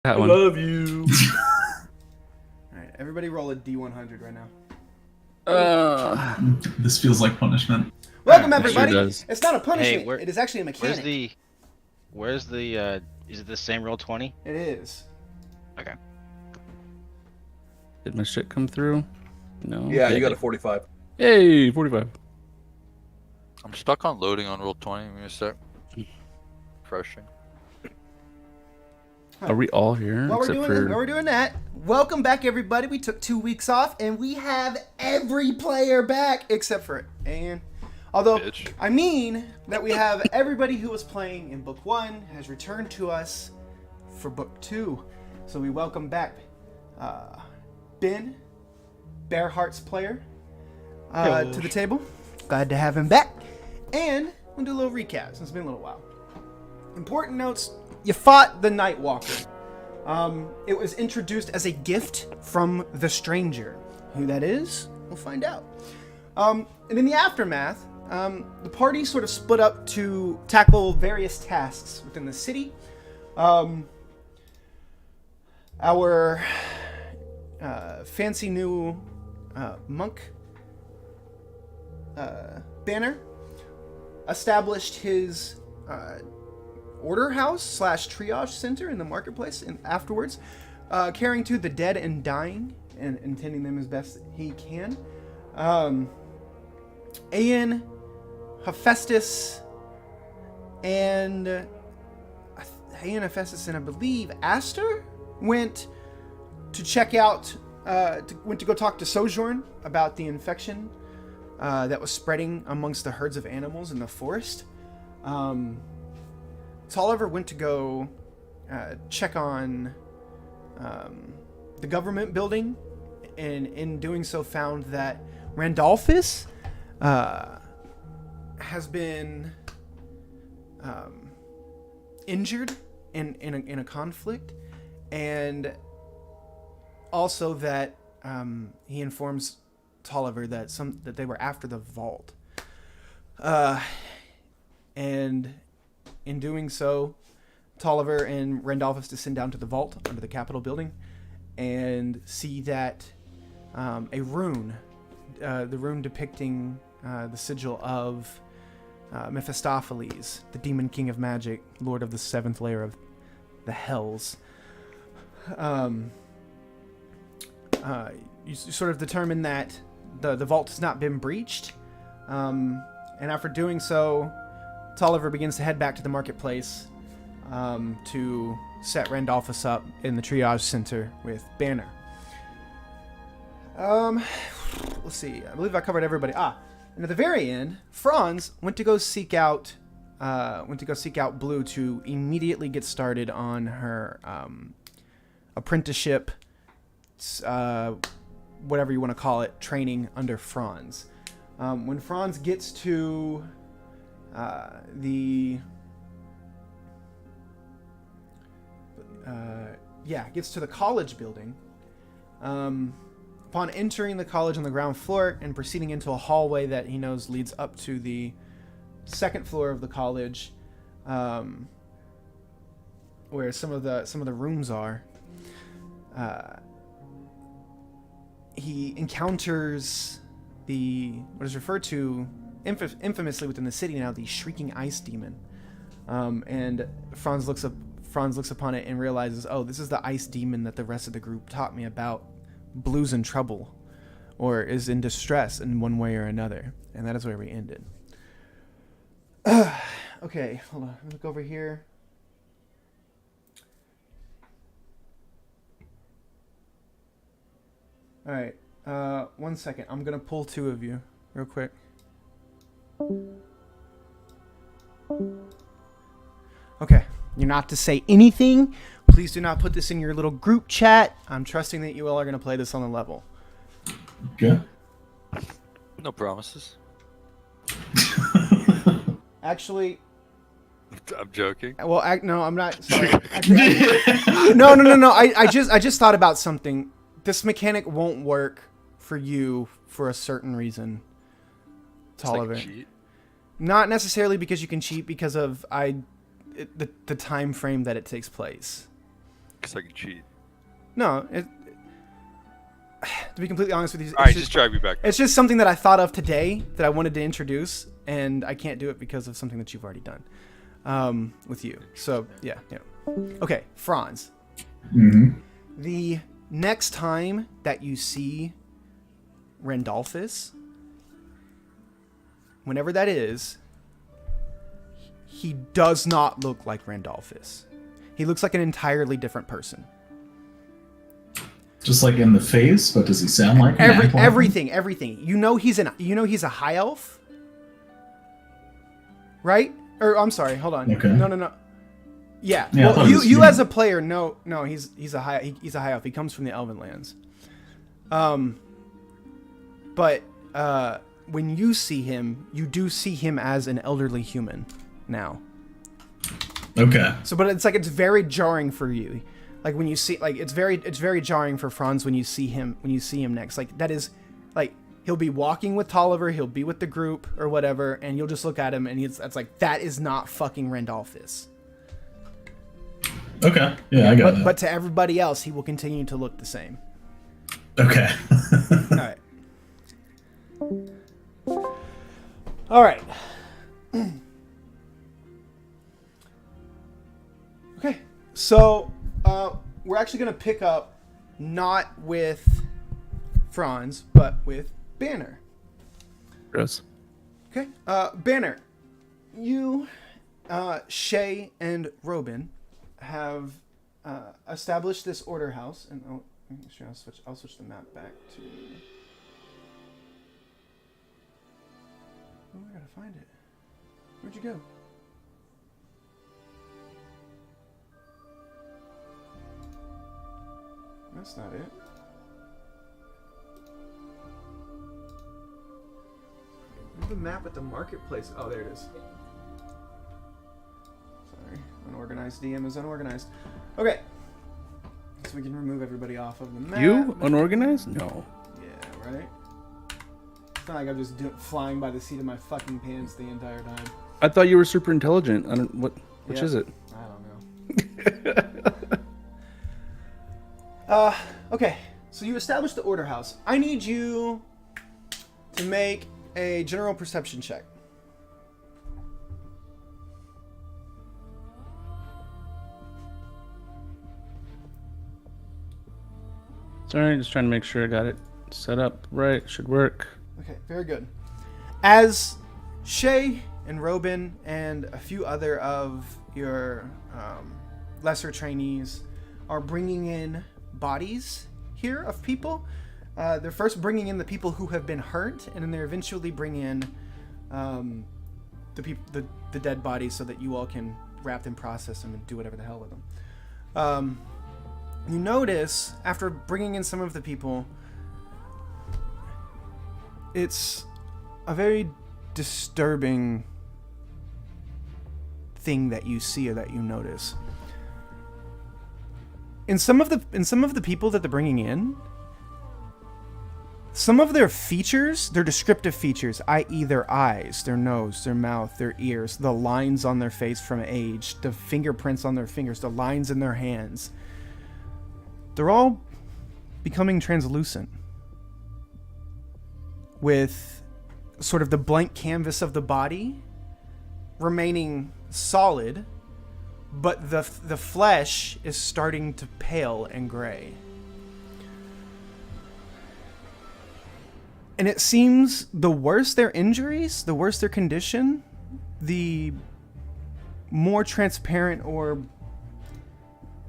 That I one. love you. All right, everybody roll a D100 right now. This feels like punishment. Welcome, It sure everybody. does. It's not a punishment. where- It is actually a mechanic. Where's the is it the same roll 20? It is. Okay. Did my shit come through? No. Yeah, you got a 45. Hey, 45. I'm stuck on loading on roll 20. I'm gonna start refreshing. Are we all here? While except while we're doing that, welcome back, everybody. We took 2 weeks off, and we have every player back except for Ian. Although, Bitch. I mean that we have everybody who was playing in Book 1 has returned to us for Book 2. So we welcome back Ben, Bearheart's player, to the table. Glad to have him back. And we'll do a little recap since it's been a little while. Important notes. You fought the Nightwalker. It was introduced as a gift from the stranger. Who that is, we'll find out. And in the aftermath, the party sort of split up to tackle various tasks within the city. Our fancy new monk, Banner, established his order house / triage center in the marketplace, and afterwards caring to the dead and dying and tending them as best he can. Aeon, Hephaestus, and Aeon, Hephaestus, and I believe Aster went to check out went to go talk to Sojourn about the infection that was spreading amongst the herds of animals in the forest. Tolliver went to go check on the government building, and in doing so found that Randolphus has been injured in a conflict, and also that he informs Tolliver that they were after the vault, and in doing so, Tolliver and Randolphus descend down to the vault under the Capitol building and see that a rune, the rune depicting the sigil of Mephistopheles, the demon king of magic, lord of the seventh layer of the hells. You sort of determine that the vault has not been breached, and after doing so, Tolliver begins to head back to the marketplace to set Randolphus up in the triage center with Banner. Let's see. I believe I covered everybody. And at the very end, Franz went to go seek out Blue to immediately get started on her apprenticeship, whatever you want to call it, training under Franz. When Franz gets to gets to the college building. Upon entering the college on the ground floor and proceeding into a hallway that he knows leads up to the second floor of the college, where some of the rooms are, he encounters what is referred to infamously within the city now, the Shrieking Ice Demon. And Franz looks upon it and realizes, oh, this is the ice demon that the rest of the group taught me about. Blue's in trouble, or is in distress in one way or another. And that is where we ended. Okay, hold on. Look over here. All right. 1 second. I'm going to pull 2 of you real quick. Okay. You're not to say anything. Please do not put this in your little group chat. I'm trusting that you all are going to play this on the level. Good. No promises. Actually, I'm joking. well, no, I'm not. Sorry. Actually, no. I just thought about something. This mechanic won't work for you for a certain reason, Tolliver. It's like a cheat. Not necessarily because you can cheat, because of the time frame that it takes place. Because I can cheat. No, to be completely honest with you, Alright, just drag me back. it's just something that I thought of today that I wanted to introduce, and I can't do it because of something that you've already done with you. So, yeah. Okay, Franz. Mm-hmm. The next time that you see Randolphus, whenever that is, he does not look like Randolphus. He looks like an entirely different person. Just like in the face, but does he sound like him? Act like him? Everything. You know he's a high elf, right? Or I'm sorry, hold on. Okay. No. Yeah. Yeah, I thought Well, he was you human. as a player, no, he's a high elf. He comes from the Elven lands. But when you see him, you do see him as an elderly human now. Okay. So, but it's very jarring for you. Like when you see, it's very jarring for Franz when you see him next. Like that is, like he'll be walking with Tolliver, he'll be with the group or whatever, and you'll just look at him and it's like that is not fucking Randolphus. Okay. Yeah, I got that. But to everybody else, he will continue to look the same. Okay. All right. Okay. So we're actually gonna pick up not with Franz, but with Banner. Gross. Okay. Banner, you, Shay, and Robin have established this order house, and I'll switch the map back to. Oh, I gotta find it. Where'd you go? That's not it. Where's the map at the marketplace? Oh, there it is. Sorry. Unorganized DM is unorganized. Okay. So we can remove everybody off of the map. You unorganized? No. Yeah, right? It's not like I'm just flying by the seat of my fucking pants the entire time. I thought you were super intelligent. I don't. Which Yeah. is it? I don't know. Okay. So you established the order house. I need you to make a general perception check. Sorry, just trying to make sure I got it set up right. Should work. Okay, very good. As Shay and Robin and a few other of your lesser trainees are bringing in bodies here of people, they're first bringing in the people who have been hurt, and then they're eventually bringing in the dead bodies so that you all can wrap them, process them, and do whatever the hell with them. You notice after bringing in some of the people, it's a very disturbing thing that you see or that you notice. In some of the people that they're bringing in, some of their features, their descriptive features, i.e. their eyes, their nose, their mouth, their ears, the lines on their face from age, the fingerprints on their fingers, the lines in their hands, they're all becoming translucent, with sort of the blank canvas of the body remaining solid, but the flesh is starting to pale and gray. And it seems the worse their injuries, the worse their condition, the more transparent or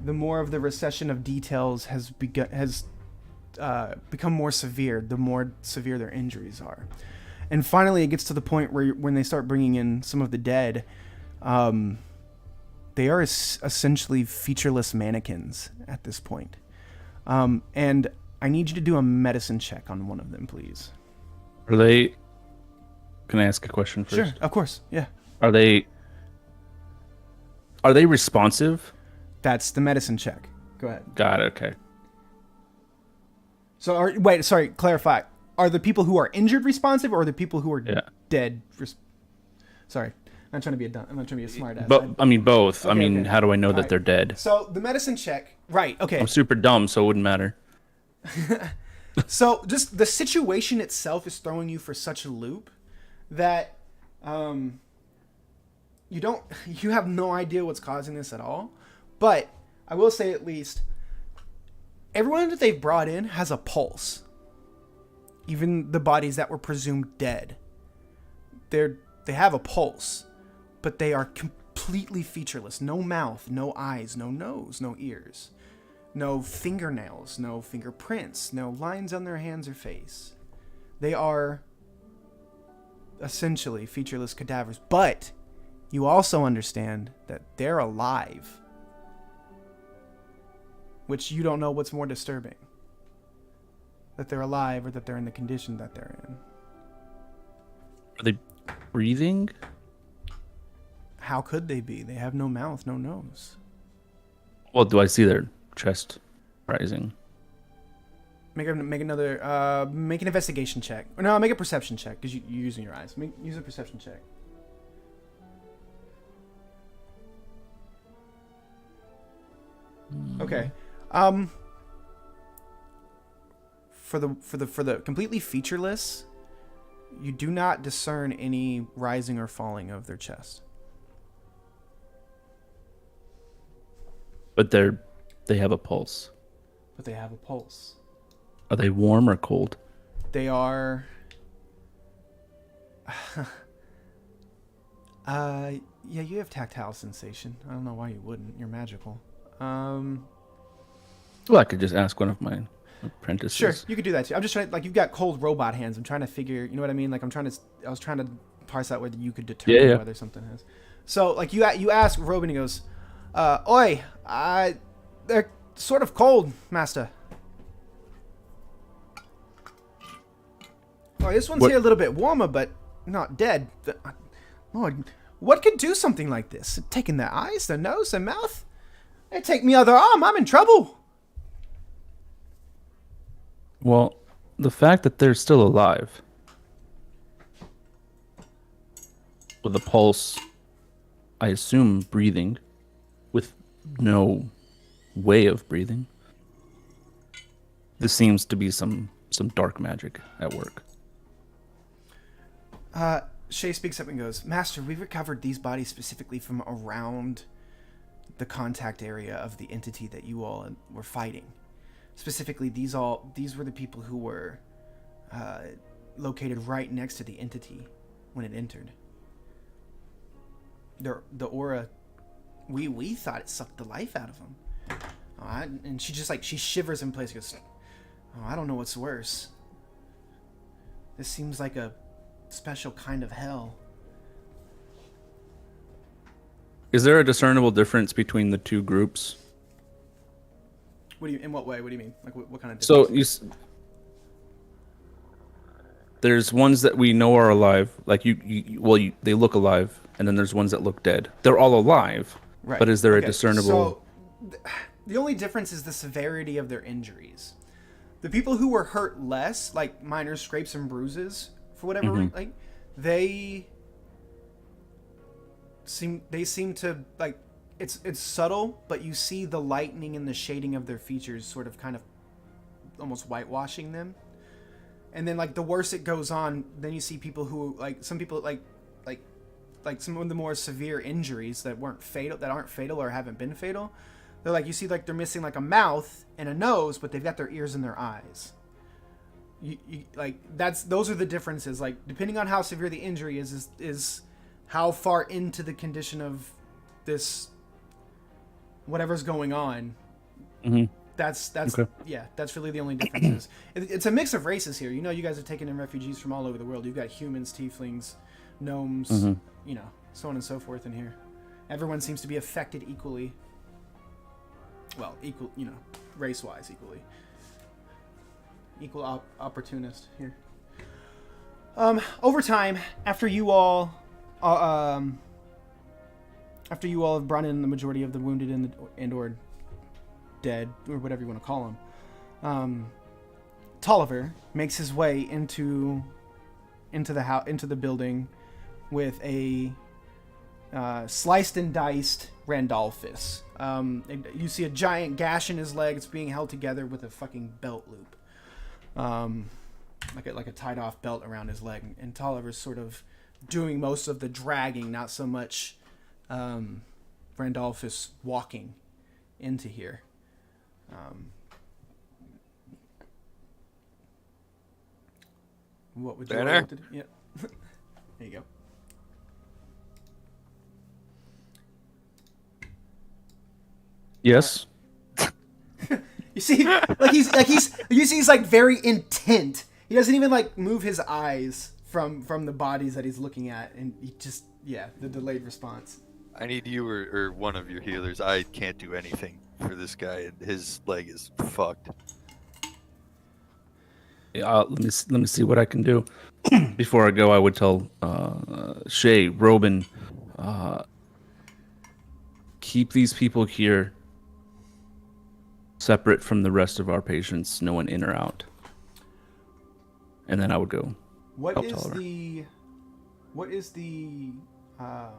the more of the recession of details has become more severe, the more severe their injuries are. And finally, it gets to the point where when they start bringing in some of the dead, they are essentially featureless mannequins at this point. And I need you to do a medicine check on one of them, please. Are they? Can I ask a question first? Sure, of course, yeah. Are they responsive? That's the medicine check. Go ahead. Got it. Okay. So, clarify. Are the people who are injured responsive, or the people who are Yeah. dead? Sorry. I'm not trying to be a dumb. I'm not trying to be a smart ass. But I mean both. I Okay, mean, okay. how do I know that Alright. they're dead? So the medicine check. Right. Okay. I'm super dumb, so it wouldn't matter. So just the situation itself is throwing you for such a loop that you have no idea what's causing this at all. But I will say at least everyone that they've brought in has a pulse. Even the bodies that were presumed dead. They have a pulse, but they are completely featureless. No mouth, no eyes, no nose, no ears. No fingernails, no fingerprints, no lines on their hands or face. They are essentially featureless cadavers, but you also understand that they're alive. Which you don't know what's more disturbing. That they're alive or that they're in the condition that they're in. Are they breathing? How could they be? They have no mouth, no nose. Well, do I see their chest rising? Make another make an investigation check. Or no, make a perception check because you're using your eyes. Use a perception check. Okay. For the completely featureless, you do not discern any rising or falling of their chest. But they have a pulse. But they have a pulse. Are they warm or cold? They are yeah, you have tactile sensation. I don't know why you wouldn't. You're magical. Well, I could just ask one of my apprentices. Sure, you could do that too. I'm just trying, like, you've got cold robot hands. I'm trying to figure, you know what I mean? Like, I was trying to parse out whether you could determine Yeah. whether something has. So, like, you ask Robin, he goes, "Oi, they're sort of cold, master." Oh, this one's What- here a little bit warmer, but not dead. Lord, what could do something like this? Taking their eyes, their nose, their mouth? They take me other arm, I'm in trouble. Well, the fact that they're still alive, with a pulse, I assume breathing, with no way of breathing. This seems to be some dark magic at work. Shay speaks up and goes, "Master, we recovered these bodies specifically from around the contact area of the entity that you all were fighting. Specifically, these were the people who were located right next to the entity when it entered. The aura, we thought it sucked the life out of them. And she just, like, she shivers in place and goes, "Oh, I don't know what's worse. This seems like a special kind of hell." Is there a discernible difference between the two groups? In what way? What do you mean? Like, what kind of So difference? there's ones that we know are alive, like they look alive, and then there's ones that look dead. They're all alive, Right. but is there Okay, a discernible? So, the only difference is the severity of their injuries. The people who were hurt less, like minor scrapes and bruises, for whatever reason, like they seem to, like, it's subtle, but you see the lightening and the shading of their features sort of kind of almost whitewashing them. And then, like, the worse it goes on, then you see people who, like, some people like some of the more severe injuries that aren't fatal or haven't been fatal. They're like, you see, like, they're missing, like, a mouth and a nose, but they've got their ears and their eyes. You like, those are the differences. Like, depending on how severe the injury is how far into the condition of this whatever's going on. Mm-hmm. That's Okay. Yeah, that's really the only differences. It's a mix of races here. You know, you guys have taken in refugees from all over the world. You've got humans, tieflings, gnomes, you know, so on and so forth in here. Everyone seems to be affected equally. Well, equal, you know, race-wise equally. Equal opportunist here. Over time, after you all have brought in the majority of the wounded and or dead, or whatever you want to call them, Tolliver makes his way into the building with a sliced and diced Randolphus. And you see a giant gash in his leg. It's being held together with a fucking belt loop, like a tied off belt around his leg. And Tolliver's sort of doing most of the dragging, not so much Randolphus walking into here. What would you Banner? like to do? Yeah. There you go. Yes. You see, he's like very intent. He doesn't even like move his eyes from the bodies that he's looking at, and he just the delayed response. I need you or one of your healers. I can't do anything for this guy, and his leg is fucked. Yeah, let me see what I can do. Before I go, I would tell Shay, Robin, keep these people here separate from the rest of our patients, no one in or out. And then I would go. What help is Tolliver. the I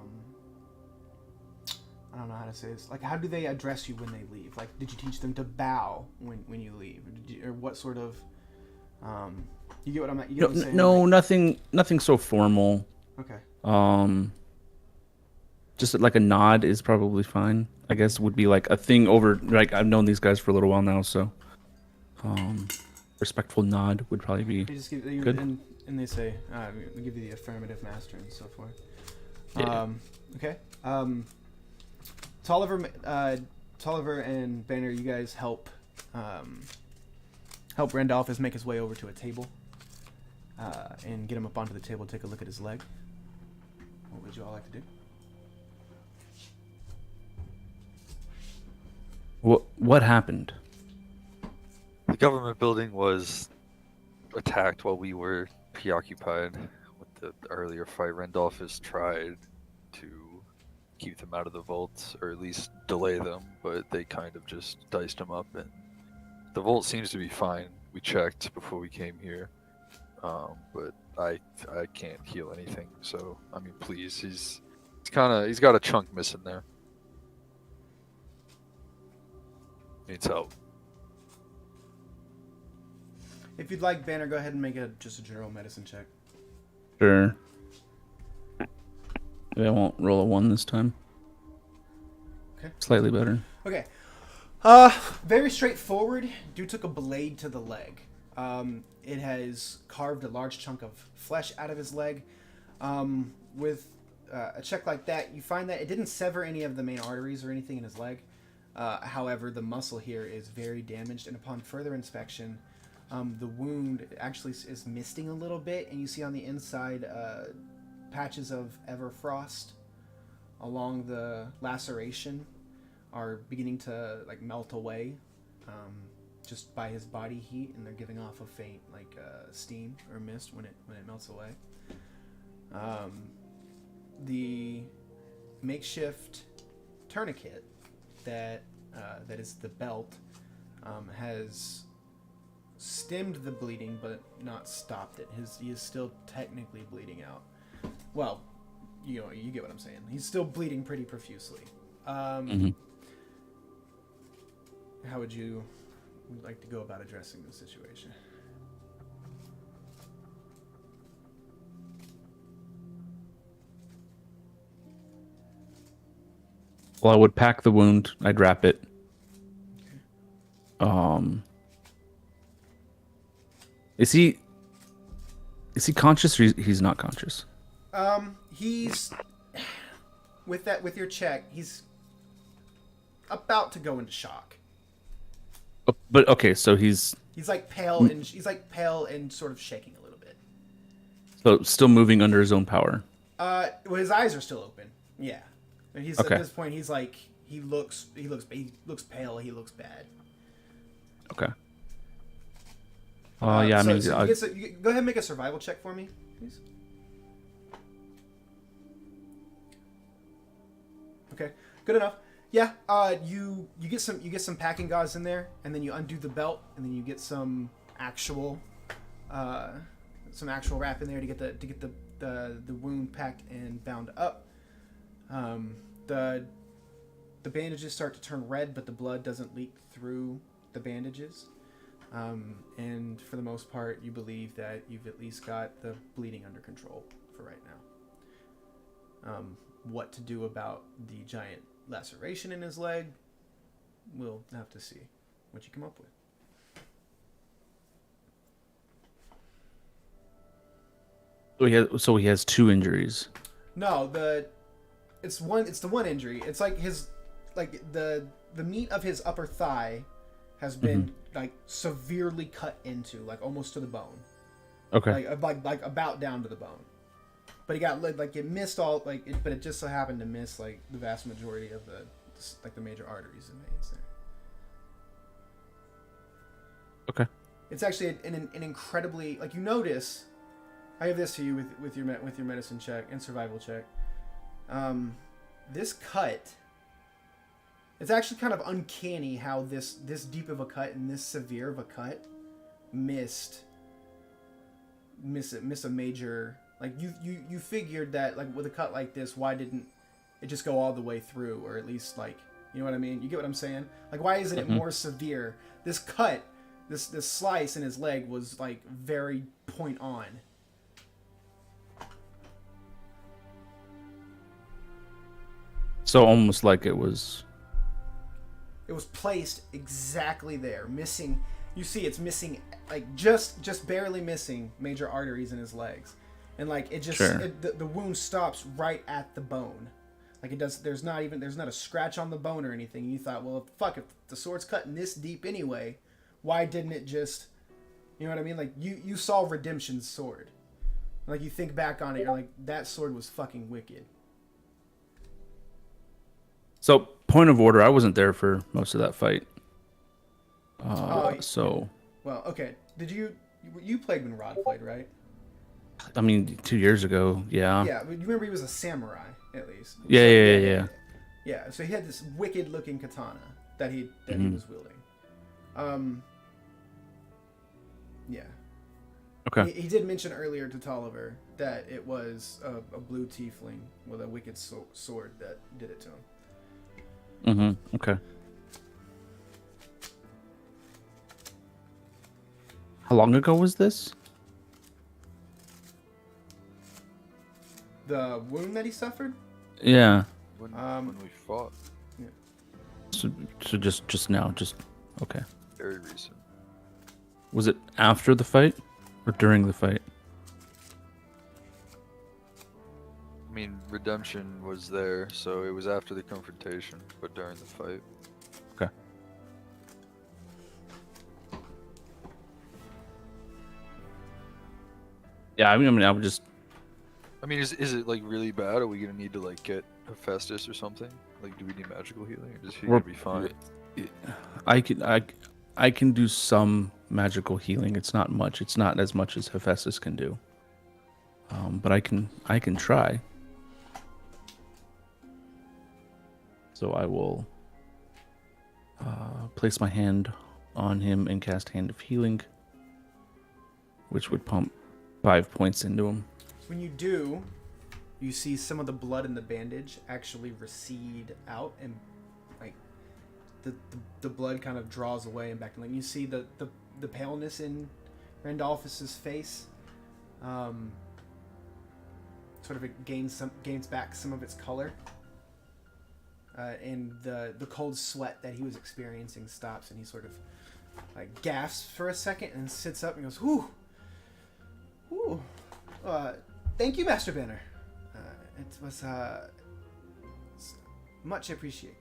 don't know how to say this. Like, how do they address you when they leave? Like, did you teach them to bow when you leave, or what sort of you get what I'm you get what I'm saying? No, Like, nothing so formal. okay. Just like a nod is probably fine. I guess would be like a thing over. Like I've known these guys for a little while now, so respectful nod would probably be They just give good. and they say we give you the affirmative master and so forth. Yeah. Okay. Tolliver and Banner, you guys help Randolphus make his way over to a table and get him up onto the table. Take a look at his leg. What would you all like to do? What happened? The government building was attacked while we were preoccupied with the earlier fight. Randolphus tried to keep them out of the vaults, or at least delay them, but they kind of just diced him up, and the vault seems to be fine. We checked before we came here, but I can't heal anything. So I mean, please, he's got a chunk missing there. Needs help. If you'd like, Banner, go ahead and make just a general medicine check. Sure. Maybe I won't roll a 1 this time. Okay. Slightly better. Okay. Very straightforward. Dude took a blade to the leg. It has carved a large chunk of flesh out of his leg. With a check like that, you find that it didn't sever any of the main arteries or anything in his leg. However, the muscle here is very damaged, and upon further inspection, the wound actually is misting a little bit, and you see on the inside patches of Everfrost along the laceration are beginning to like melt away just by his body heat, and they're giving off a faint like steam or mist when it melts away. The makeshift tourniquet that is the belt has stemmed the bleeding but not stopped it. He is still technically bleeding out. Well, you get what I'm saying. He's still bleeding pretty profusely. How would you like to go about addressing the situation? Well, I would pack the wound. I'd wrap it. Is he conscious or he's not conscious? He's with your check, he's about to go into shock. But okay, so he's He's pale and sort of shaking a little bit. so still moving under his own power. Well, his eyes are still open. Yeah. And he's Okay. at this point he looks pale, he looks bad. Okay. Yeah, I mean, so you go ahead and make a survival check for me, please. Okay, good enough. Yeah, you get some packing gauze in there, and then you undo the belt, and then you get some actual wrap in there to get the wound packed and bound up. The bandages start to turn red, but the blood doesn't leak through the bandages. And for the most part, you believe that you've at least got the bleeding under control for right now. What to do about the giant laceration in his leg, we'll have to see what you come up with. So he has 2 injuries. No, it's the one injury. It's like the meat of his upper thigh has been like severely cut into, like almost to the bone. Okay. Like about down to the bone. But he got like it missed all but it just so happened to miss like the vast majority of the major arteries and veins there. Okay. It's actually an incredibly, like, you notice. I have this to you with your medicine check and survival check. This cut, it's actually kind of uncanny how this deep of a cut and this severe of a cut miss a major, like you figured that, like, with a cut like this, why didn't it just go all the way through, or at least, like, you know what I mean? You get what I'm saying? Like, why isn't it more severe? This cut, this slice in his leg was like very point on. So almost like it was placed exactly there, missing. You see, it's missing, like just barely missing major arteries in his legs, and like it just the wound stops right at the bone, like it does. There's not a scratch on the bone or anything. You thought, well, fuck, if the sword's cutting this deep anyway, why didn't it just, you know what I mean? Like you saw Redemption's sword, like you think back on it, you're like, that sword was fucking wicked. So, point of order, I wasn't there for most of that fight. So, well, okay. Did you played when Rod played, right? I mean, 2 years ago, yeah. Yeah, but you remember he was a samurai, at least. Yeah. Yeah, so he had this wicked-looking katana that he was wielding. Yeah. Okay. He did mention earlier to Tolliver that it was a blue tiefling with a wicked sword that did it to him. Okay. How long ago was this? The wound that he suffered? Yeah. When we fought. Yeah. So just now, okay. Very recent. Was it after the fight or during the fight? I mean, Redemption was there, so it was after the confrontation, but during the fight. Okay. Yeah, I mean, I would just. I mean, is it like really bad? Are we gonna need to like get Hephaestus or something? Like, do we need magical healing, or is he gonna be fine? I can do some magical healing. It's not much. It's not as much as Hephaestus can do. But I can try. So I will place my hand on him and cast Hand of Healing, which would pump 5 points into him. When you do, you see some of the blood in the bandage actually recede out, and like the blood kind of draws away and back. And like you see the paleness in Randolphus's face, sort of it gains back some of its color. And the cold sweat that he was experiencing stops, and he sort of like gasps for a second and sits up and goes, "Whew, whew. Thank you, Master Banner. It was much appreciated."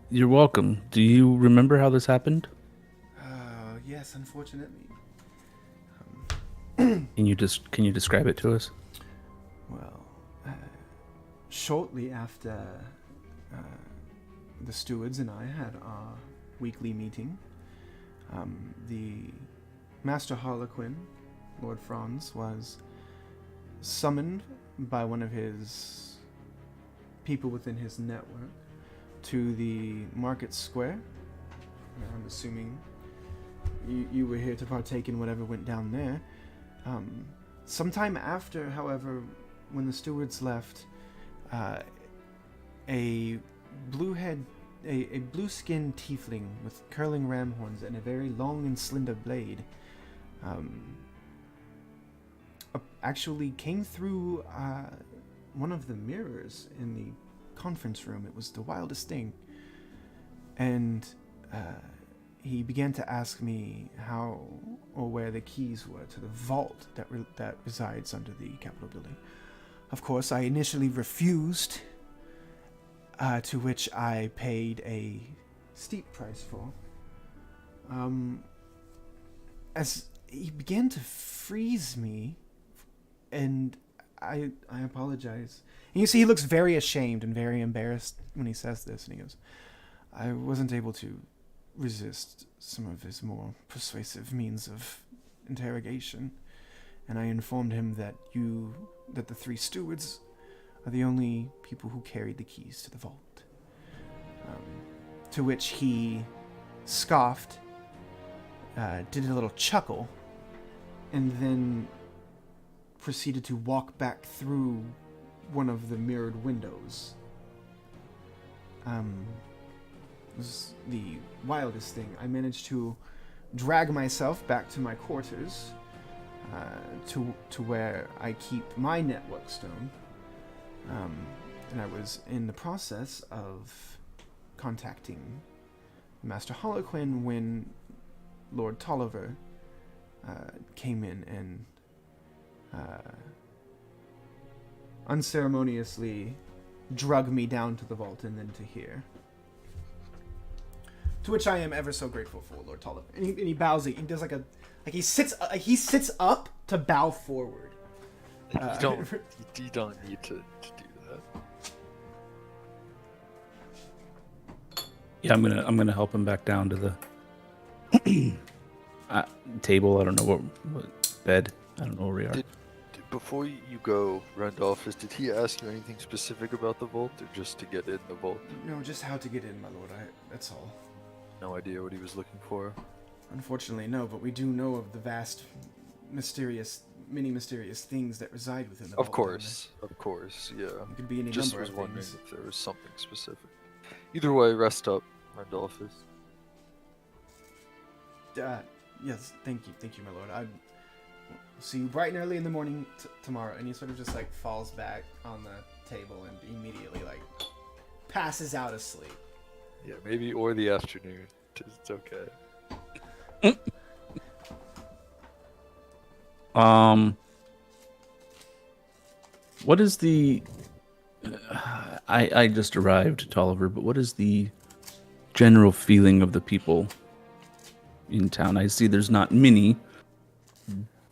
You're welcome. Do you remember how this happened? Yes, unfortunately. Can you describe it to us? Well, shortly after the stewards and I had our weekly meeting, the Master Harlequin, Lord Franz, was summoned by one of his people within his network to the market square. I'm assuming you were here to partake in whatever went down there. Sometime after, however, when the stewards left, a blue-skinned tiefling with curling ram horns and a very long and slender blade actually came through one of the mirrors in the conference room. It was the wildest thing. And he began to ask me how or where the keys were to the vault that resides under the Capitol building. Of course, I initially refused, to which I paid a steep price for. As he began to freeze me, and I apologize. And you see, he looks very ashamed and very embarrassed when he says this, and he goes, I wasn't able to resist some of his more persuasive means of interrogation, and I informed him that the 3 stewards are the only people who carried the keys to the vault. To which he scoffed, did a little chuckle, and then proceeded to walk back through one of the mirrored windows. It was the wildest thing. I managed to drag myself back to my quarters, to where I keep my network stone, and I was in the process of contacting Master Harlequin when Lord Tolliver came in and unceremoniously drug me down to the vault and then to here. To which I am ever so grateful for, Lord Tolliver. And he bows. He does he sits up to bow forward. You don't need to do that. Yeah, I'm gonna help him back down to the table. I don't know what bed. I don't know where we are. Before you go, Randolphus, did he ask you anything specific about the vault, or just to get in the vault? No, just how to get in, my lord. That's all. No idea what he was looking for? Unfortunately, no, but we do know of the vast, many mysterious things that reside within the vault. Of course, yeah. It could be any Just number was of wondering things. if there was something specific. Either way, rest up, Randolphus. Yes, thank you, my lord. I will see you bright and early in the morning tomorrow. And he sort of just falls back on the table and immediately passes out asleep. Yeah, maybe or the afternoon. It's okay. What is the? I just arrived, Tolliver, but what is the general feeling of the people in town? I see there's not many,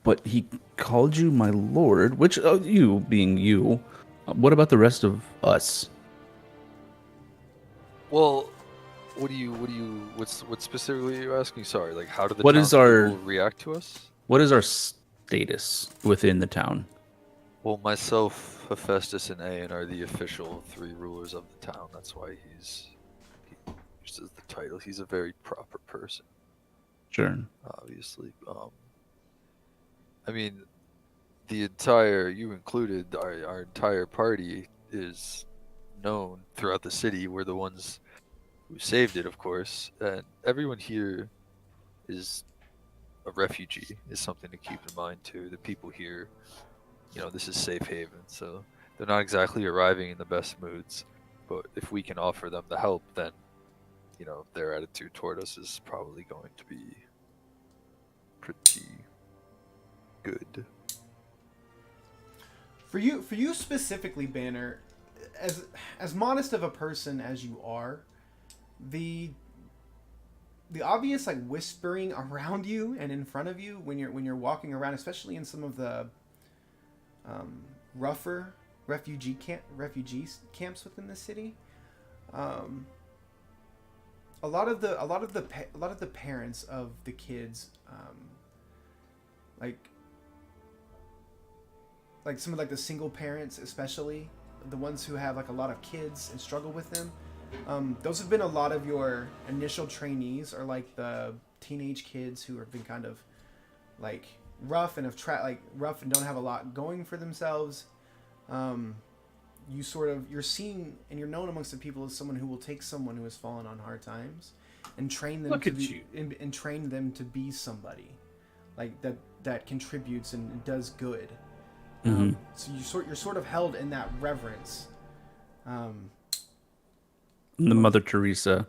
but he called you my lord, which you being you. What about the rest of us? Well, what specifically are you asking? Sorry, how do the What is townspeople react to us? What is our status within the town? Well, myself, Hephaestus, and Aeon are the official 3 rulers of the town. That's why he uses the title. He's a very proper person. Sure. Obviously. I mean, the entire, you included, our entire party is known throughout the city. We're the ones who saved it, of course. And everyone here is a refugee, is something to keep in mind, too. The people here, this is safe haven, so they're not exactly arriving in the best moods. But if we can offer them the help, then, their attitude toward us is probably going to be pretty good. For you specifically, Banner, as modest of a person as you are, the obvious whispering around you and in front of you when you're walking around, especially in some of the rougher refugee camps within the city, a lot of the parents of the kids, like some of the single parents, especially the ones who have a lot of kids and struggle with them, those have been a lot of your initial trainees, or the teenage kids who have been kind of rough and rough and don't have a lot going for themselves. you're seen and you're known amongst the people as someone who will take someone who has fallen on hard times and train them Look to at be you. and train them to be somebody like that contributes and does good. So you're sort of held in that reverence. The Mother Teresa.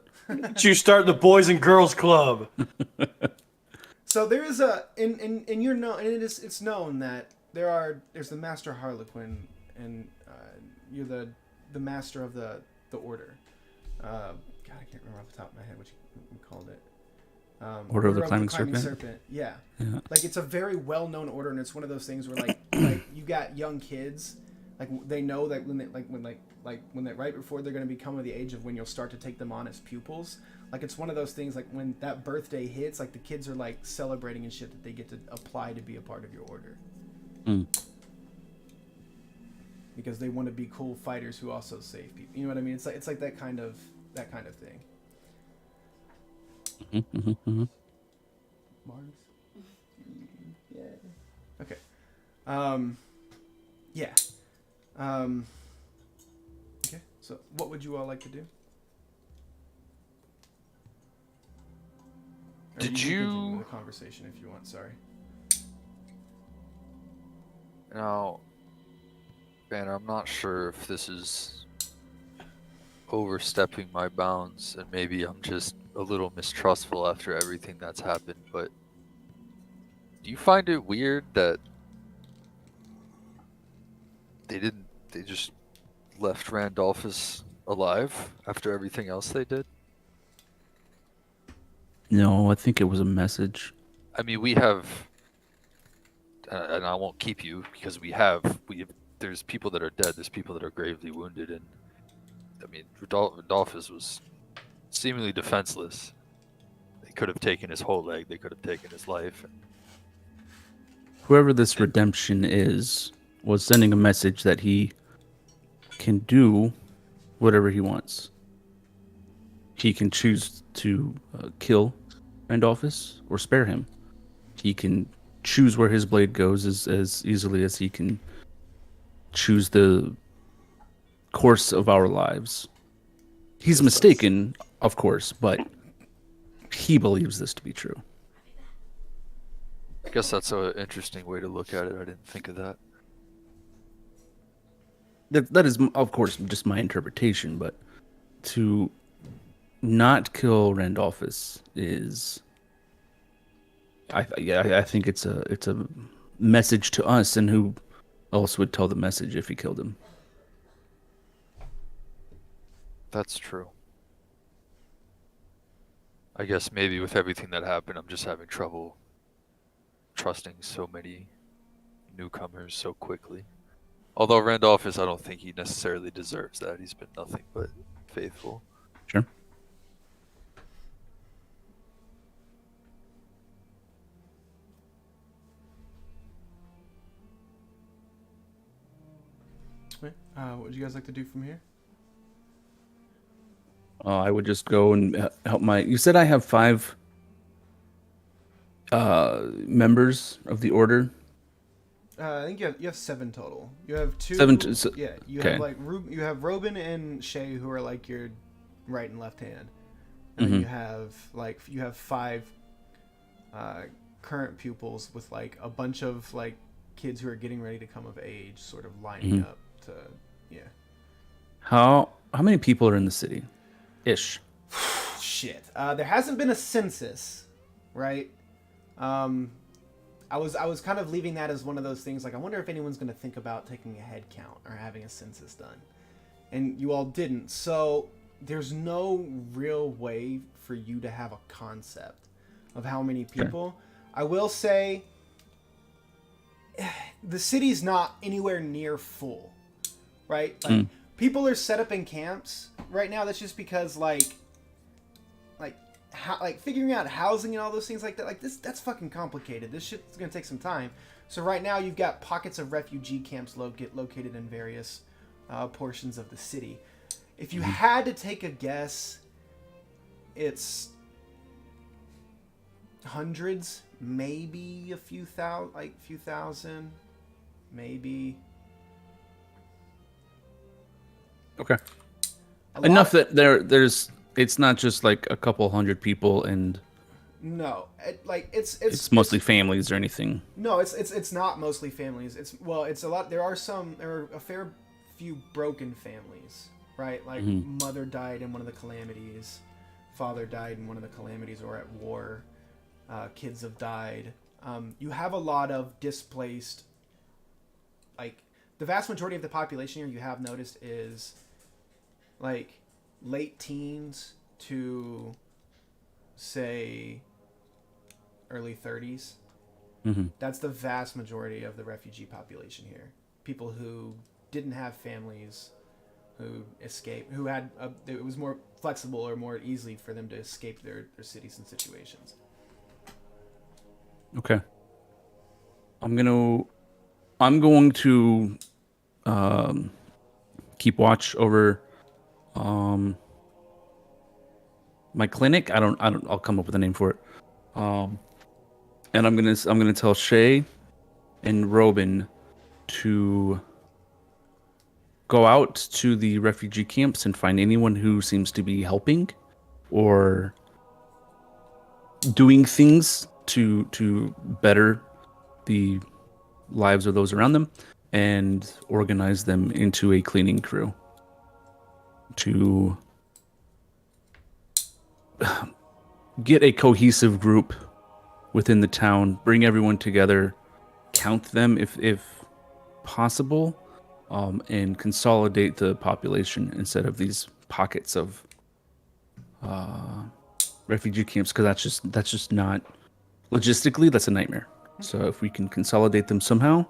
You start the Boys and Girls Club. So there is and you're known, and it's known that there's the Master Harlequin, and you're the master of the order. God, I can't remember off the top of my head what you called it. Order of the Climbing Serpent? Yeah. Yeah. Like it's a very well known order, and it's one of those things where like you got young kids, like they know that when they right before they're going to become of the age of when you'll start to take them on as pupils. Like it's one of those things like when that birthday hits, like the kids are like celebrating and shit that they get to apply to be a part of your order. Because they want to be cool fighters who also save people. You know what I mean? It's like that kind of thing. Mars? Yeah. Okay. Yeah. Okay. So what would you all like to do? Or Did can you- continue the conversation if you want? Sorry. Now, man, I'm not sure if this is overstepping my bounds, and maybe I'm just a little mistrustful after everything that's happened, but do you find it weird that they just left Randolphus alive after everything else they did? No, I think it was a message. I mean, we have, and I won't keep you because there's people that are dead, there's people that are gravely wounded, and I mean, Rodolphus was seemingly defenseless. They could have taken his whole leg, they could have taken his life. Whoever this redemption is was sending a message that he can do whatever he wants. He can choose to kill Randolphus or spare him. He can choose where his blade goes as easily as he can choose the course of our lives. He's mistaken, of course, but he believes this to be true. I guess that's an interesting way to look at it. I didn't think of that. That is, of course, just my interpretation, but to not kill Randolphus is, I think it's a message to us, and who else would tell the message if he killed him? That's true. I guess maybe with everything that happened, I'm just having trouble trusting so many newcomers so quickly. Although Randolphus, I don't think he necessarily deserves that. He's been nothing but faithful. Sure. Okay. What would you guys like to do from here? I would just go and help my. You said I have 5 members of the order. I think you have 7 total. You have 2. 7 yeah, you okay. have like you have Robin and Shay who are like your right and left hand, and then you have 5 current pupils with like a bunch of like kids who are getting ready to come of age, sort of lining up to How many people are in the city? Ish. Shit. There hasn't been a census, right? I was kind of leaving that as one of those things. Like, I wonder if anyone's going to think about taking a head count or having a census done, and you all didn't. So there's no real way for you to have a concept of how many people. I will say, the city's not anywhere near full, right? Like, people are set up in camps right now. That's just because figuring out housing and all those things like that, like that's fucking complicated. This shit's gonna take some time. So right now you've got pockets of refugee camps located in various portions of the city. If you had to take a guess, it's hundreds, maybe a few thousand, maybe. Okay. A Enough lot- that there's it's not just like a couple hundred people and No, it's mostly families or anything. No, it's not mostly families. It's a lot. There are a fair few broken families, right? Like mother died in one of the calamities, father died in one of the calamities, or at war. Kids have died. You have a lot of displaced. Like the vast majority of the population here, you have noticed is like late teens to say early 30s. That's the vast majority of the refugee population here. People who didn't have families, who escaped, who had it was more flexible or more easy for them to escape their cities and situations. Okay. I'm going to keep watch over my clinic. I'll come up with a name for it. And I'm gonna tell Shay and Robin to go out to the refugee camps and find anyone who seems to be helping or doing things to better the lives of those around them, and organize them into a cleaning crew to get a cohesive group within the town, bring everyone together, count them if possible, and consolidate the population instead of these pockets of refugee camps, because that's just not logistically, that's a nightmare. So if we can consolidate them somehow,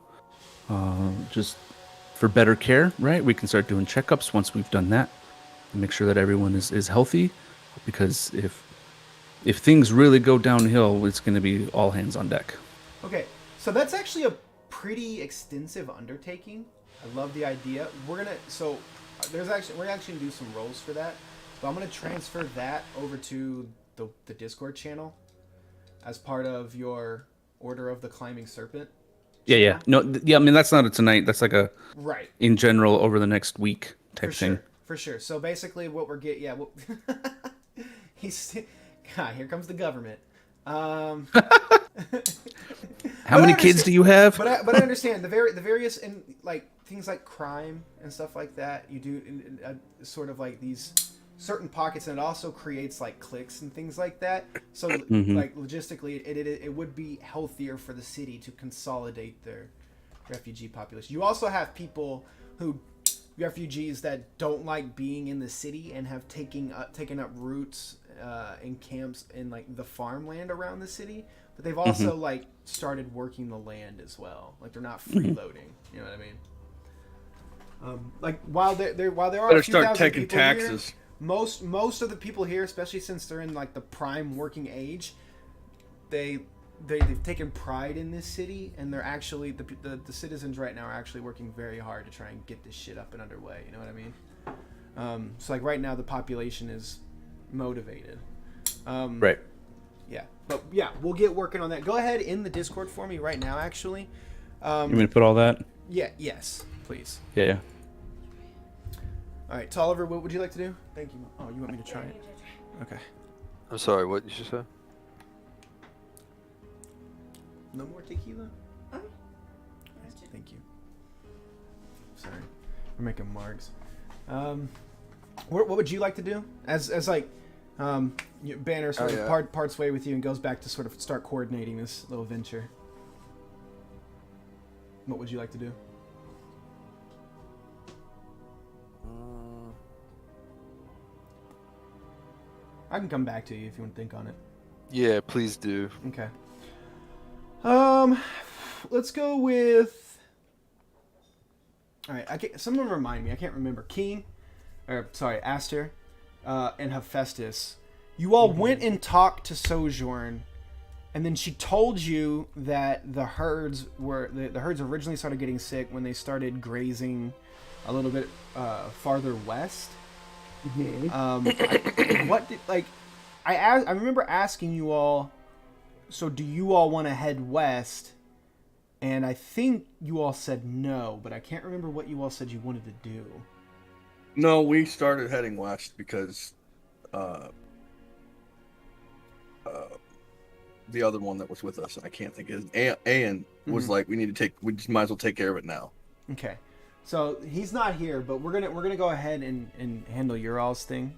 just for better care, right? We can start doing checkups once we've done that and make sure that everyone is healthy, because if things really go downhill, it's going to be all hands on deck. Okay, so that's actually a pretty extensive undertaking. I love the idea. We're actually gonna do some roles for that, but I'm gonna transfer that over to the Discord channel as part of your Order of the Climbing Serpent. Yeah. No, yeah. I mean, that's not a tonight. That's like a Right. in general over the next week type thing. For sure. So basically, what we're getting, he's, God, here comes the government. How many kids do you have? But I understand the various and like things like crime and stuff like that. You do sort of like these certain pockets, and it also creates like cliques and things like that. So like logistically, it would be healthier for the city to consolidate their refugee population. You also have refugees that don't like being in the city and have taken up roots in camps in like the farmland around the city, but they've also like started working the land as well. Like they're not freeloading. You know what I mean? Like while there are Better a few start thousand taking people taxes. here, most of the people here, especially since they're in like the prime working age, they've taken pride in this city, and they're actually the citizens right now are actually working very hard to try and get this shit up and underway. You know what I mean? So like right now the population is motivated. Right. Yeah, but yeah, we'll get working on that. Go ahead in the Discord for me right now, actually. You want me to put all that? Yeah. Yes, please. Yeah. All right, Tolliver, what would you like to do? Thank you. Oh, you want me to try it? Okay. I'm sorry, what did you say? No more tequila? Thank you. Sorry. We're making margs. What would you like to do? As like, Banner sort of parts way with you and goes back to sort of start coordinating this little venture. What would you like to do? I can come back to you if you want to think on it. Yeah, please do. Okay. Let's go with. All right, someone remind me. I can't remember. Aster, and Hephaestus. You all went and talked to Sojourn, and then she told you that the herds originally started getting sick when they started grazing a little bit farther west. I remember asking you all, so do you all want to head west? And I think you all said no, but I can't remember what you all said you wanted to do. No, we started heading west because the other one that was with us, and I can't think of his Ian was like, we just might as well take care of it now. Okay, so he's not here, but we're gonna go ahead and handle your all's thing.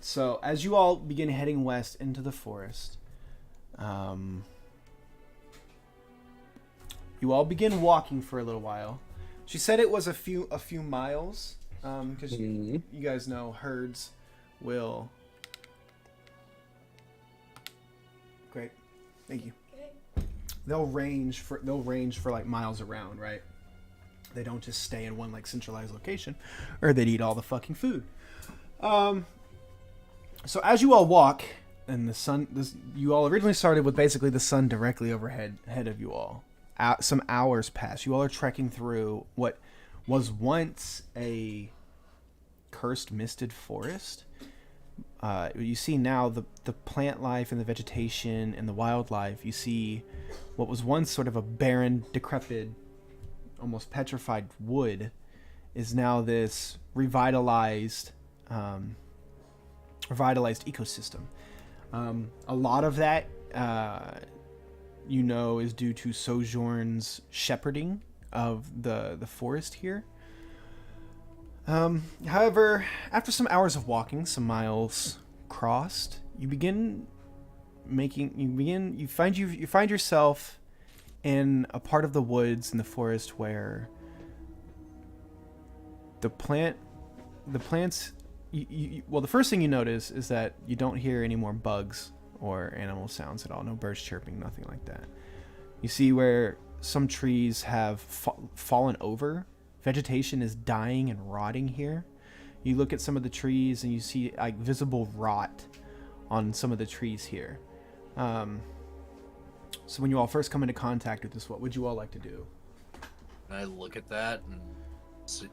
So as you all begin heading west into the forest, you all begin walking for a little while. She said it was a few miles, because you guys know herds will. Great, thank you. They'll range for like miles around, right? They don't just stay in one like centralized location, or they'd eat all the fucking food. So as you all walk, and the sun, you all originally started with basically the sun directly overhead of you all. Some hours pass. You all are trekking through what was once a cursed misted forest. You see now the plant life and the vegetation and the wildlife. You see what was once sort of a barren, decrepit, almost petrified wood is now this revitalized ecosystem. A lot of that, is due to Sojourn's shepherding of the forest here. However, after some hours of walking, some miles crossed, you find yourself in a part of the woods in the forest where the plants. The first thing you notice is that you don't hear any more bugs or animal sounds at all. No birds chirping, nothing like that. You see where some trees have fallen over. Vegetation is dying and rotting here. You look at some of the trees and you see like visible rot on some of the trees here. So when you all first come into contact with this, what would you all like to do? I look at that and see,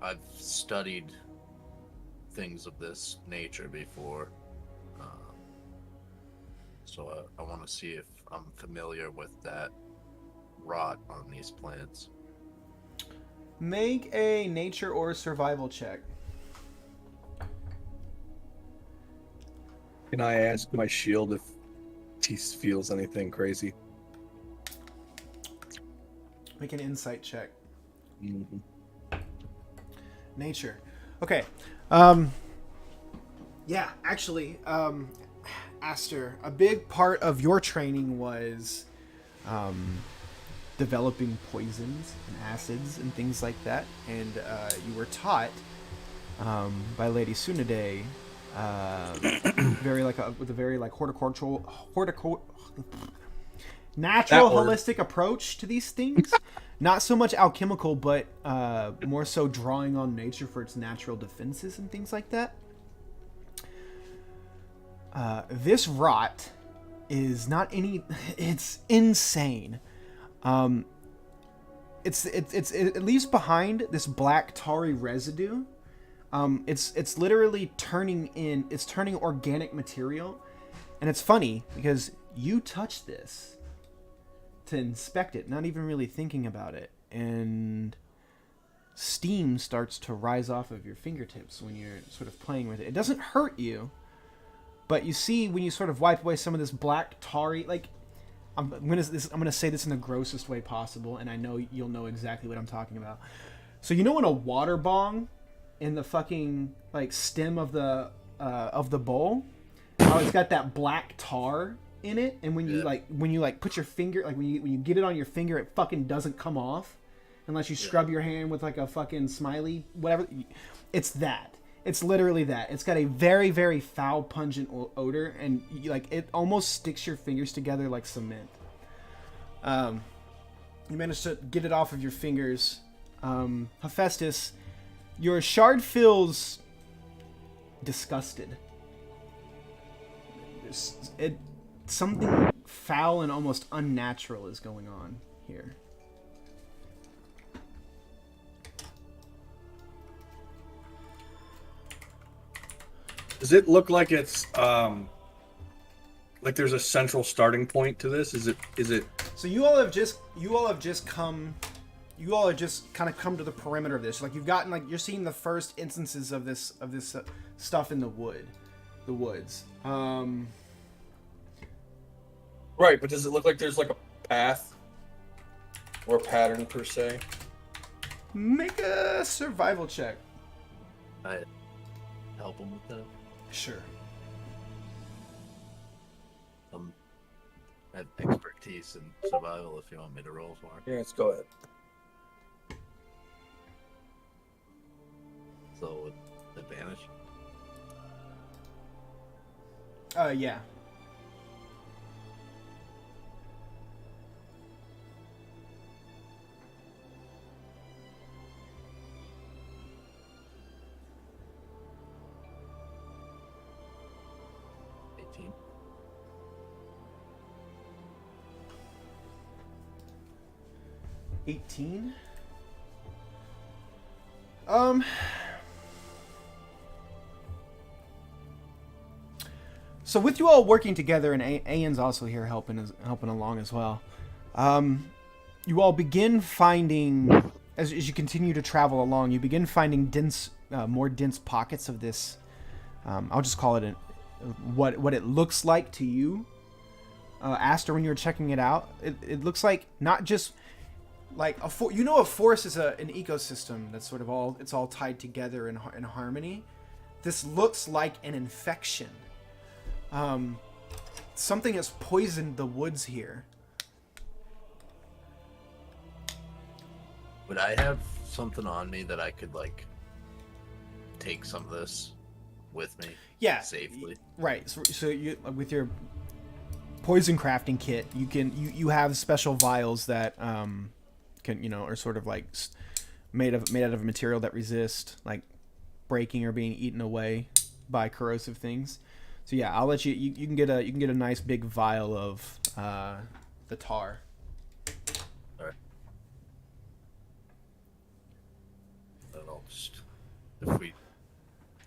I've studied things of this nature before, so I want to see if I'm familiar with that rot on these plants. Make a nature or survival check. Can I ask my shield if he feels anything crazy? Make an insight check. Nature. Okay. Yeah, actually, Aster, a big part of your training was developing poisons and acids and things like that, and you were taught by Lady Sunade with a very horticultural natural holistic approach to these things. Not so much alchemical, but more so drawing on nature for its natural defenses and things like that. This rot is not any. It's insane. It leaves behind this black tarry residue. It's literally turning organic material, and it's funny because you touch this to inspect it, not even really thinking about it, and steam starts to rise off of your fingertips when you're sort of playing with it. It doesn't hurt you, but you see when you sort of wipe away some of this black tarry, like I'm gonna say this in the grossest way possible, and I know you'll know exactly what I'm talking about. So you know when a water bong in the fucking like stem of the bowl, how it's got that black tar in it, and when you put your finger, like when you get it on your finger, it fucking doesn't come off unless you scrub your hand with like a fucking smiley whatever. It's that. It's literally that. It's got a very, very foul, pungent odor, and it almost sticks your fingers together like cement. You managed to get it off of your fingers. Hephaestus, your shard feels disgusted. Something foul and almost unnatural is going on here. Does it look like it's like there's a central starting point to this? Is it? So you all have just come you all are just kind of come to the perimeter of this. Like you've gotten like you're seeing the first instances of this stuff in the woods. Right, but does it look like there's like a path or a pattern per se? Make a survival check. I help him with that. Sure. I have expertise in survival if you want me to roll for it. Yeah, let's go ahead. So with advantage. Yeah. $18. 18. So with you all working together, and Ayan's also here helping along as well. You all begin finding, as you continue to travel along, you begin finding more dense pockets of this. I'll just call it what it looks like to you, Aster, when you were checking it out. It looks like not just like a forest is an ecosystem that's sort of all tied together in harmony. This looks like an infection. Something has poisoned the woods here. Would I have something on me that I could like take some of this with me? Yeah, Safely. Right. So you with your poison crafting kit, you have special vials that are sort of like made out of a material that resist like breaking or being eaten away by corrosive things. So yeah, I'll let you can get a nice big vial of the tar. All right. Then I'll just, if we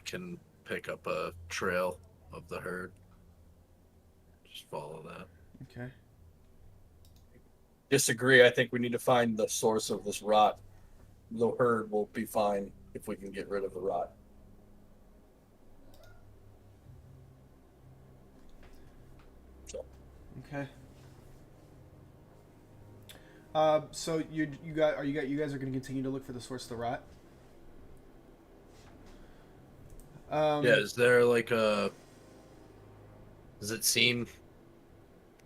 can pick up a trail of the herd, just follow that. Okay. Disagree. I think we need to find the source of this rot. The herd will be fine if we can get rid of the rot. Okay. So you guys are going to continue to look for the source of the rot? Yeah, is there like a... Does it seem...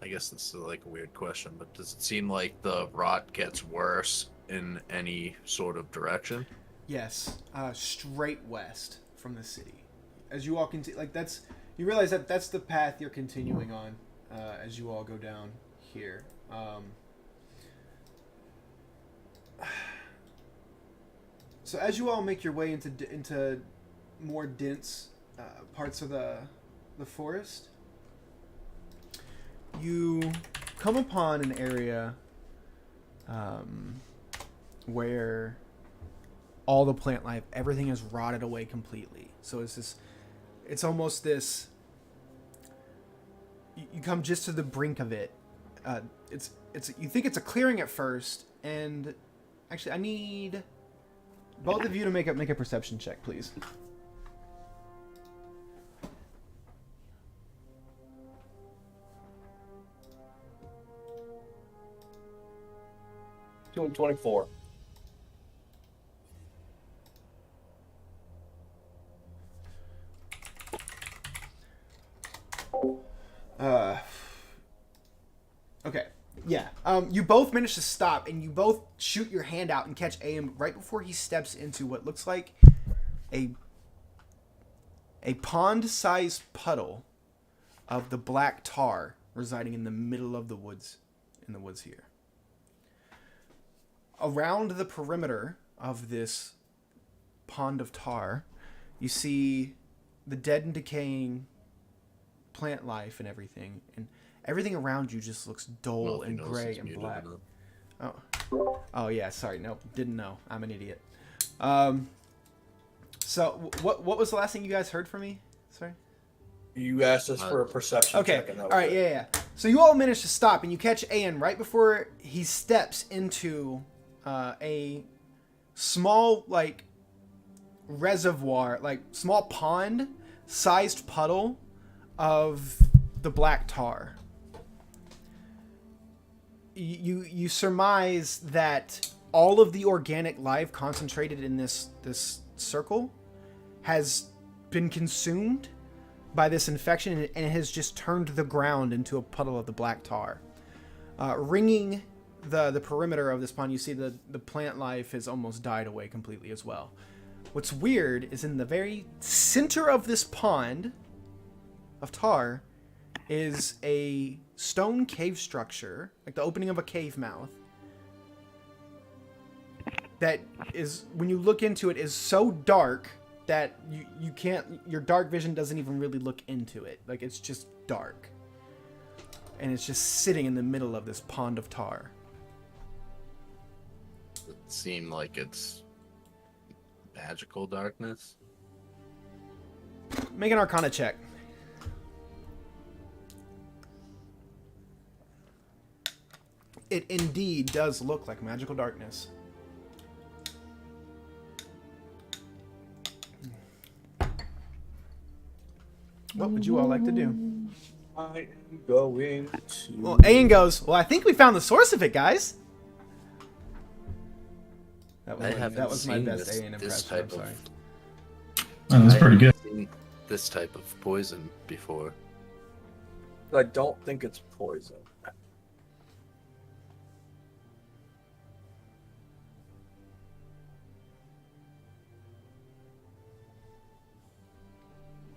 I guess this is like a weird question, but does it seem like the rot gets worse in any sort of direction? Yes, straight west from the city. As you all continue, you realize that that's the path you're continuing on as you all go down here. So as you all make your way into more dense parts of the forest, you come upon an area where all the plant life, everything is rotted away completely. So it's almost this, you come just to the brink of it. You think it's a clearing at first, and actually I need both of you to make a perception check, please. Doing 24. Okay. Yeah. You both manage to stop, and you both shoot your hand out and catch Aim right before he steps into what looks like a pond-sized puddle of the black tar residing in the middle of the woods, here. Around the perimeter of this pond of tar, you see the dead and decaying plant life and everything, and everything around you just looks dull and gray and black. Oh yeah, sorry, nope, didn't know. I'm an idiot. So what was the last thing you guys heard from me? Sorry. You asked us for a perception check. Okay. And All right. Yeah. So you all managed to stop, and you catch Ayan right before he steps into a small like reservoir, like small pond sized puddle of the black tar. You surmise that all of the organic life concentrated in this circle has been consumed by this infection, and it has just turned the ground into a puddle of the black tar. Ringing the perimeter of this pond, you see the plant life has almost died away completely as well. What's weird is in the very center of this pond of tar is a stone cave structure, like the opening of a cave mouth, that is, when you look into it, is so dark that you can't, your dark vision doesn't even really look into it. Like, it's just dark. And it's just sitting in the middle of this pond of tar. It seemed like it's magical darkness. Make an Arcana check. It indeed does look like magical darkness. What would you all like to do? I am going to. Well, Ayan goes, well, I think we found the source of it, guys. That was my best Ayan impression. I'm sorry. Oh, that's pretty good. Seen this type of poison before. I don't think it's poison.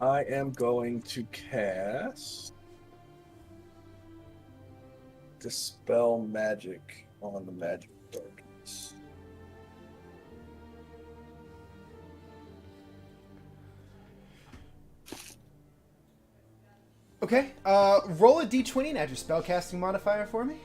I am going to cast Dispel Magic on the Magic Darkness. Okay, roll a d20 and add your spellcasting modifier for me.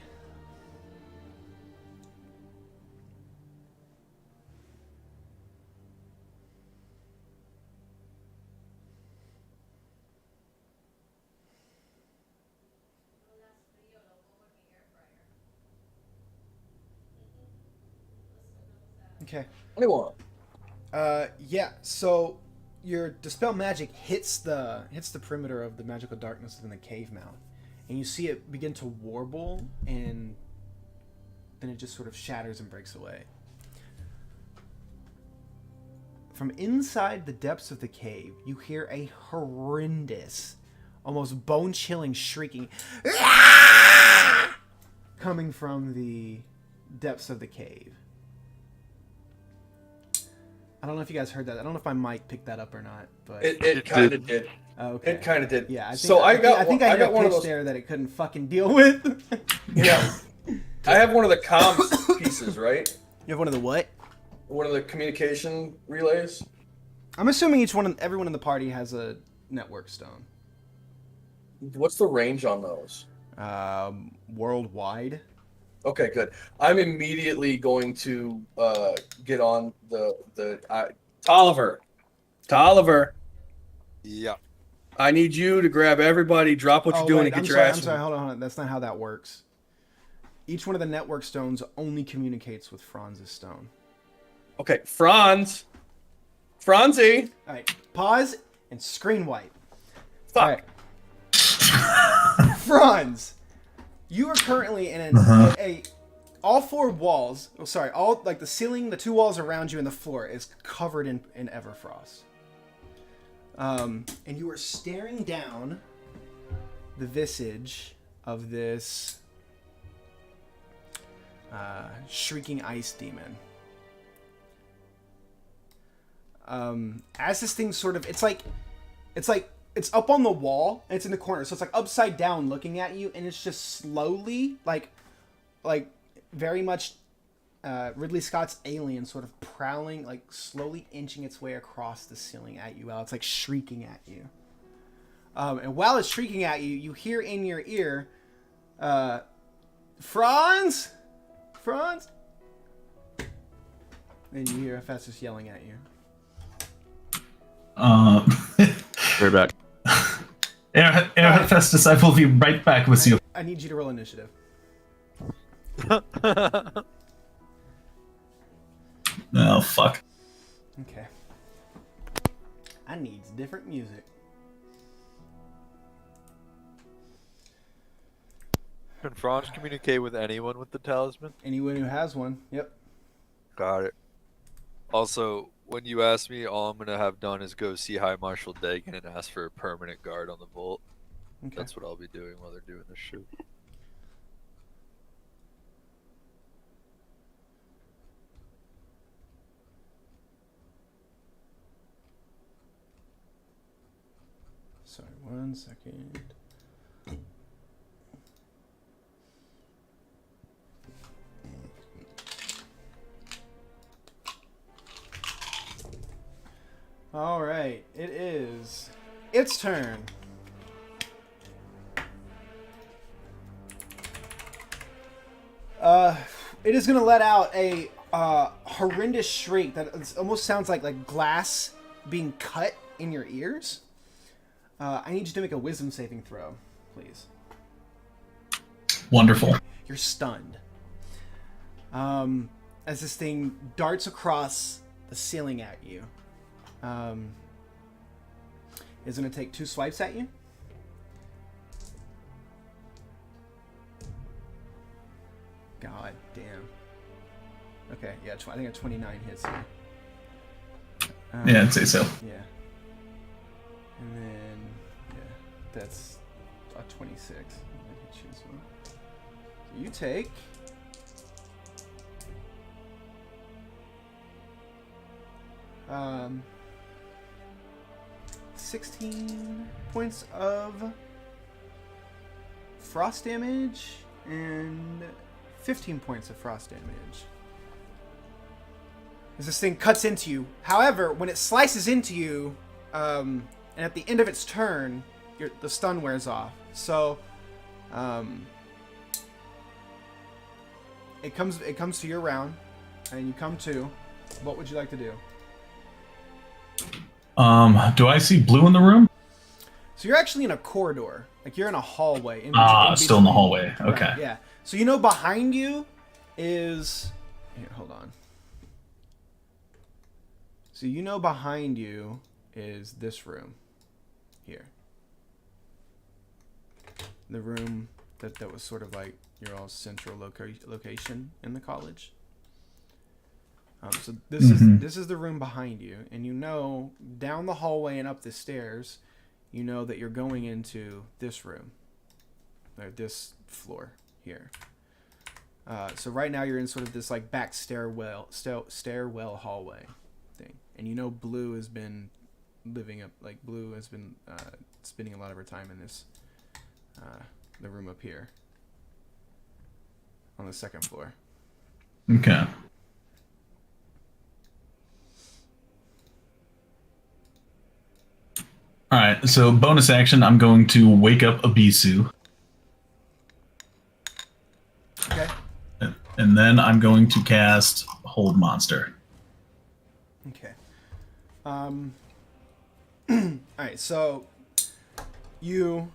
Okay. 21. Yeah, so your Dispel Magic hits the perimeter of the magical darkness within the cave mouth, and you see it begin to warble, and then it just sort of shatters and breaks away. From inside the depths of the cave, you hear a horrendous, almost bone-chilling shrieking coming from the depths of the cave. I don't know if you guys heard that. I don't know if my mic picked that up or not, but It kind of did. okay. It kind of did. Yeah, I think, so I got I got one of pitch those. there that it couldn't fucking deal with. Yeah. I have one of the comms pieces, right? You have one of the what? One of the communication relays. I'm assuming everyone in the party has a network stone. What's the range on those? Worldwide. Okay, good. I'm immediately going to get on the Tolliver. Yeah. I need you to grab everybody, drop what you're doing, and get your ass. I'm sorry, hold on. That's not how that works. Each one of the network stones only communicates with Franz's stone. Okay, Franzi. All right, pause and screen wipe. Fuck. All right. Franz, you are currently in all four walls. Oh, sorry, all like the ceiling, the two walls around you, and the floor is covered in Everfrost. And you are staring down the visage of this shrieking ice demon. As this thing sort of, it's up on the wall and it's in the corner, so it's like upside down looking at you, and it's just slowly, like very much Ridley Scott's Alien, sort of prowling, like slowly inching its way across the ceiling at you while it's like shrieking at you. And while it's shrieking at you, you hear in your ear, Franz! Then you hear Hephaestus yelling at you. We're back. Hephaestus, I will be right back with you. I need you to roll initiative. Oh, fuck. Okay. I need different music. Can Franz communicate with anyone with the talisman? Anyone who has one. Yep. Got it. Also, when you ask me, all I'm gonna have done is go see High Marshal Dagan and ask for a permanent guard on the vault. Okay. That's what I'll be doing while they're doing this shit. Sorry, 1 second. All right, it is its turn. It is gonna let out a horrendous shriek that almost sounds like glass being cut in your ears. I need you to make a wisdom saving throw, please. Wonderful. You're stunned. As this thing darts across the ceiling at you. Is going to take 2 swipes at you. God damn. Okay, yeah, I think a 29 hits you. Yeah, I'd say so. Yeah. And then, yeah, that's a 26. That hits you as well. So you take 16 points of frost damage and 15 points of frost damage. As this thing cuts into you. However, when it slices into you, and at the end of its turn, the stun wears off. So, it comes to your round, and you come to. What would you like to do? Do I see blue in the room? So you're actually in a corridor, like you're in a hallway. Still in the hallway. Okay. Right, yeah. So you know behind you is. Here, hold on. So you know behind you is this room, here. The room that was sort of like your all central location in the college. So this is the room behind you, and you know down the hallway and up the stairs, you know that you're going into this room, or this floor here. So right now you're in sort of this like back stairwell hallway thing, and you know Blue has been Blue has been spending a lot of her time in this the room up here on the second floor. Okay. Alright, so bonus action, I'm going to wake up Abisu. Okay. And then I'm going to cast Hold Monster. Okay. Alright, so you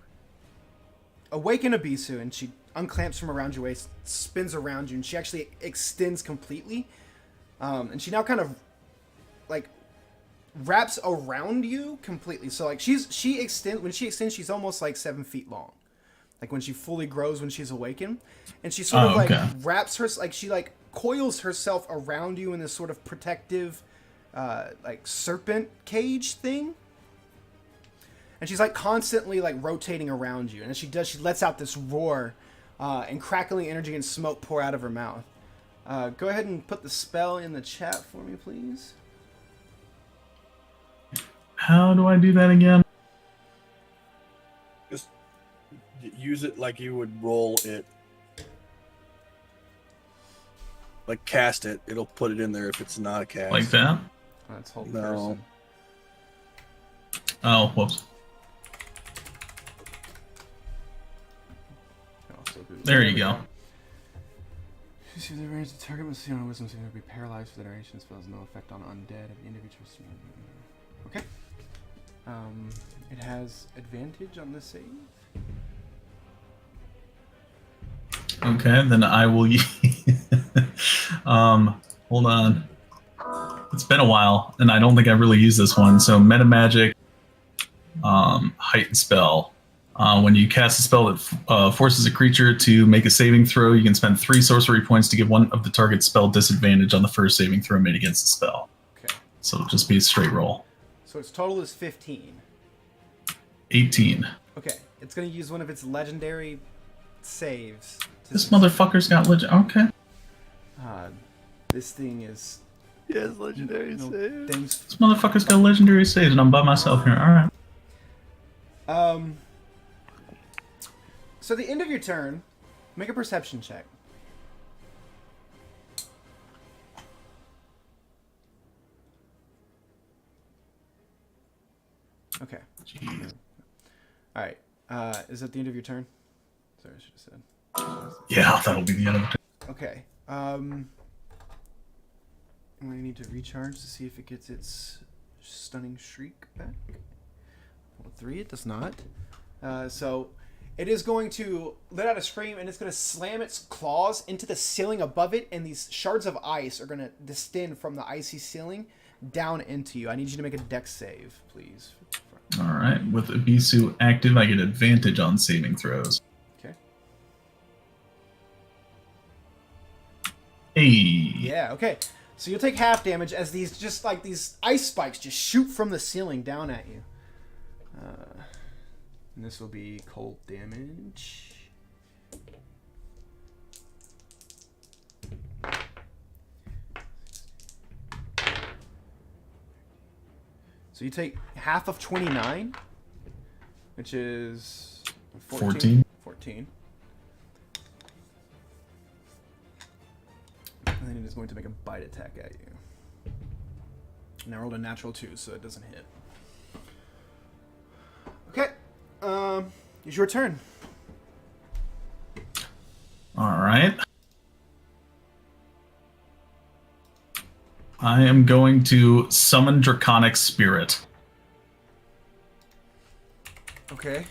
awaken Abisu, and she unclamps from around your waist, spins around you, and she actually extends completely. And she now kind of like wraps around you completely. So like when she extends, she's almost like 7 feet long. Like when she fully grows when she's awakened. And she sort of wraps her, like she like coils herself around you in this sort of protective like serpent cage thing. And she's like constantly like rotating around you. And as she does, she lets out this roar and crackling energy and smoke pour out of her mouth. Go ahead and put the spell in the chat for me, please. How do I do that again? Just use it like you would roll it. Like cast it. It'll put it in there if it's not a cast. Like that? That's hold No. person. Oh, whoops. There you go. You see the range the target must see on a wisdom saving to be paralyzed for the duration. Spells no effect on undead of individual. Okay. It has advantage on the save. Okay, then I will hold on. It's been a while, and I don't think I've really used this one. So meta magic, heightened spell. When you cast a spell that forces a creature to make a saving throw, you can spend 3 sorcery points to give one of the target's spell disadvantage on the first saving throw made against the spell. Okay. So it'll just be a straight roll. So its total is 15. 18. Okay. It's going to use one of its legendary saves. This motherfucker's got legend. Okay. This thing is... Yes, legendary no save. things. This motherfucker's got legendary saves, and I'm by myself here. All right. So at the end of your turn, make a perception check. Okay. All right. Is that the end of your turn? Sorry, I should have said. Yeah, that'll be the end of it. Okay. I'm going to need to recharge to see if it gets its stunning shriek back. Level 3, it does not. So it is going to let out a scream, and it's going to slam its claws into the ceiling above it, and these shards of ice are going to distend from the icy ceiling down into you. I need you to make a dex save, please. All right. With Ibisu active, I get advantage on saving throws. Okay. Hey. Yeah, okay. So you'll take half damage as these, just like these ice spikes just shoot from the ceiling down at you. And this will be cold damage. So you take half of 29, which is 14. 14. And then it is going to make a bite attack at you. And I rolled a natural 2, so it doesn't hit. Okay. It's your turn. All right. I am going to summon Draconic Spirit. Okay.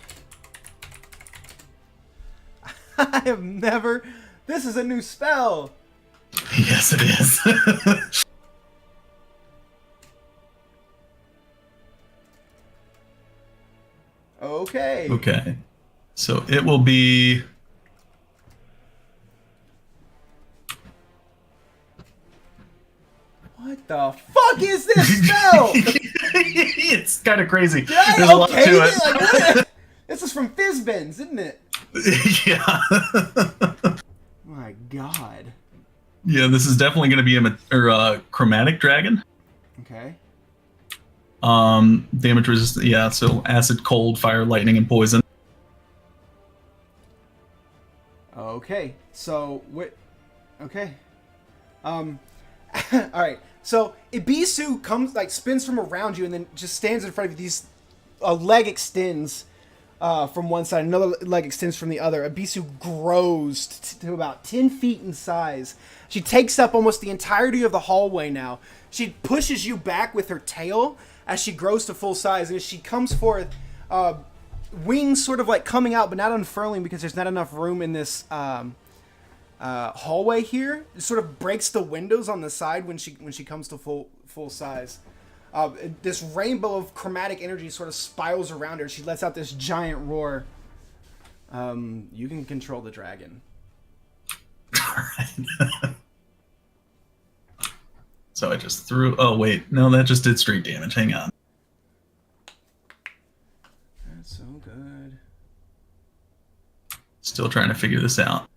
I have never... This is a new spell! Yes, it is. Okay. Okay. So it will be... What the fuck is this spell? It's kind of crazy. Yeah, There's a lot okay, to like, it. what? This is from Fizzbins, isn't it? Yeah. My god. Yeah, this is definitely going to be a chromatic dragon. Okay. Damage resistant. Yeah, so acid, cold, fire, lightning, and poison. Okay. So, what? Okay. Alright. So, Ibisu comes, like, spins from around you and then just stands in front of you. These, a leg extends from one side, another leg extends from the other. Ibisu grows to about 10 feet in size. She takes up almost the entirety of the hallway now. She pushes you back with her tail as she grows to full size. And as she comes forth, wings sort of like coming out, but not unfurling because there's not enough room in this hallway here. It sort of breaks the windows on the side when she comes to full size. This rainbow of chromatic energy sort of spirals around her. She lets out this giant roar. You can control the dragon. Alright. So I just threw... Oh, wait. No, that just did straight damage. Hang on. That's so good. Still trying to figure this out.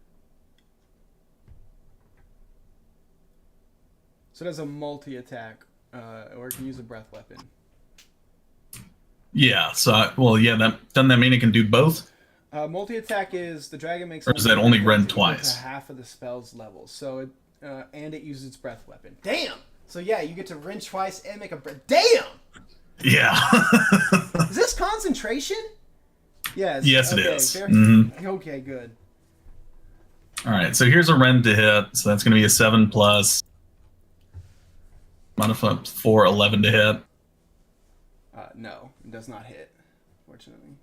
So it has a multi-attack, or it can use a breath weapon. Yeah, so... doesn't that mean it can do both? Multi-attack is the dragon makes... Or does that only run equal to twice? half of the spell's level. So it, and it uses its breath weapon. Damn! So yeah, you get to wrench twice and make a breath... Damn! Yeah. Is this concentration? Yes. Yes, it okay, is. fair- Mhm. Okay, good. Alright, so here's a rend to hit. So that's going to be a 7+. Modify 4, 11 to hit. No, it does not hit, fortunately.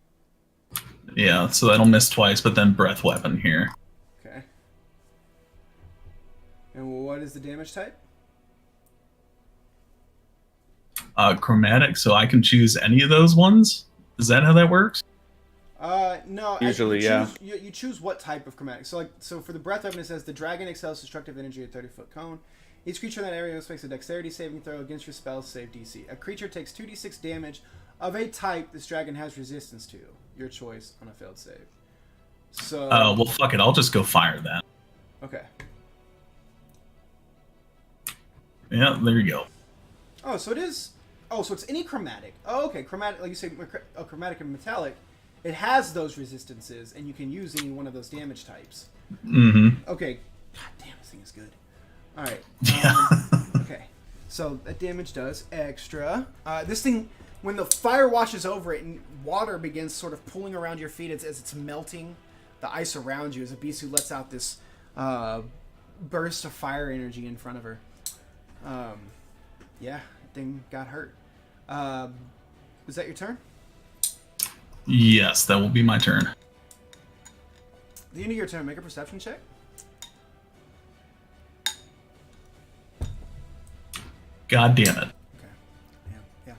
Yeah, so that'll miss twice, but then breath weapon here. Okay. And what is the damage type? chromatic, so I can choose any of those ones. Is that how that works? No. Usually, you yeah. choose, you choose what type of chromatic. So for the breath weapon, it says the dragon expels destructive energy at 30-foot cone. Each creature in that area makes a dexterity saving throw against your spell save DC. A creature takes 2d6 damage of a type this dragon has resistance to. Your choice on a failed save. So. Well, fuck it. I'll just go fire that. Okay. Yeah, there you go. Oh, so it is. Oh, so it's any chromatic. Oh, okay. Chromatic, like you say, chromatic and metallic. It has those resistances, and you can use any one of those damage types. Mm-hmm. Okay. God damn, this thing is good. All right. Yeah. Okay. So that damage does extra. This thing, when the fire washes over it and water begins sort of pulling around your feet as it's melting the ice around you, as Abisu lets out this burst of fire energy in front of her. Yeah, thing got hurt. Was that your turn? Yes, that will be my turn. At the end of your turn, make a perception check. God damn it. Okay. Yeah.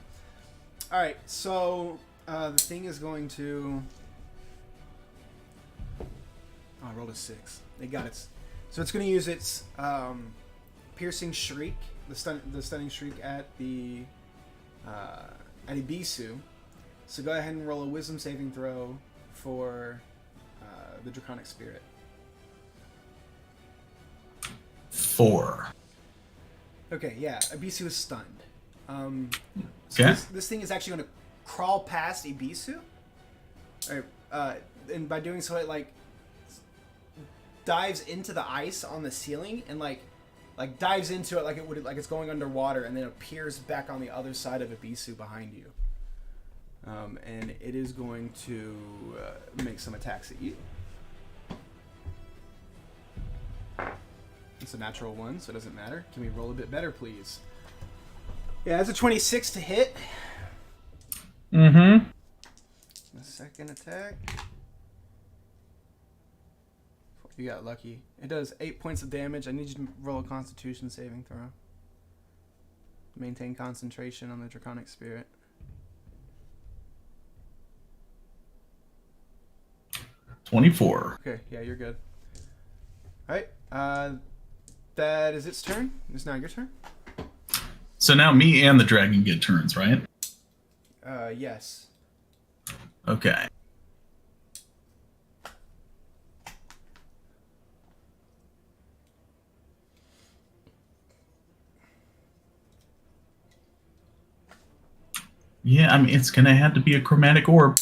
All right. So the thing is going to. Oh, I rolled a 6. They got it. So it's going to use its piercing shriek, the stunning shriek at the at Ibisu. So go ahead and roll a wisdom saving throw for the draconic spirit. 4. Okay, yeah, Ibisu is stunned. So Okay. this thing is actually going to crawl past Ibisu. And by doing so, it like dives into the ice on the ceiling and like dives into it like it's going underwater, and then appears back on the other side of Ibisu behind you. And it is going to make some attacks at you. It's a natural 1, so it doesn't matter. Can we roll a bit better, please? Yeah, that's a 26 to hit. Mm-hmm. The second attack. You got lucky. It does 8 points of damage. I need you to roll a Constitution saving throw. Maintain concentration on the Draconic Spirit. 24. Okay, yeah, you're good. Alright, that is its turn. It's now your turn. So now me and the dragon get turns, right? Yes. Okay. Yeah, I mean, it's gonna have to be a chromatic orb.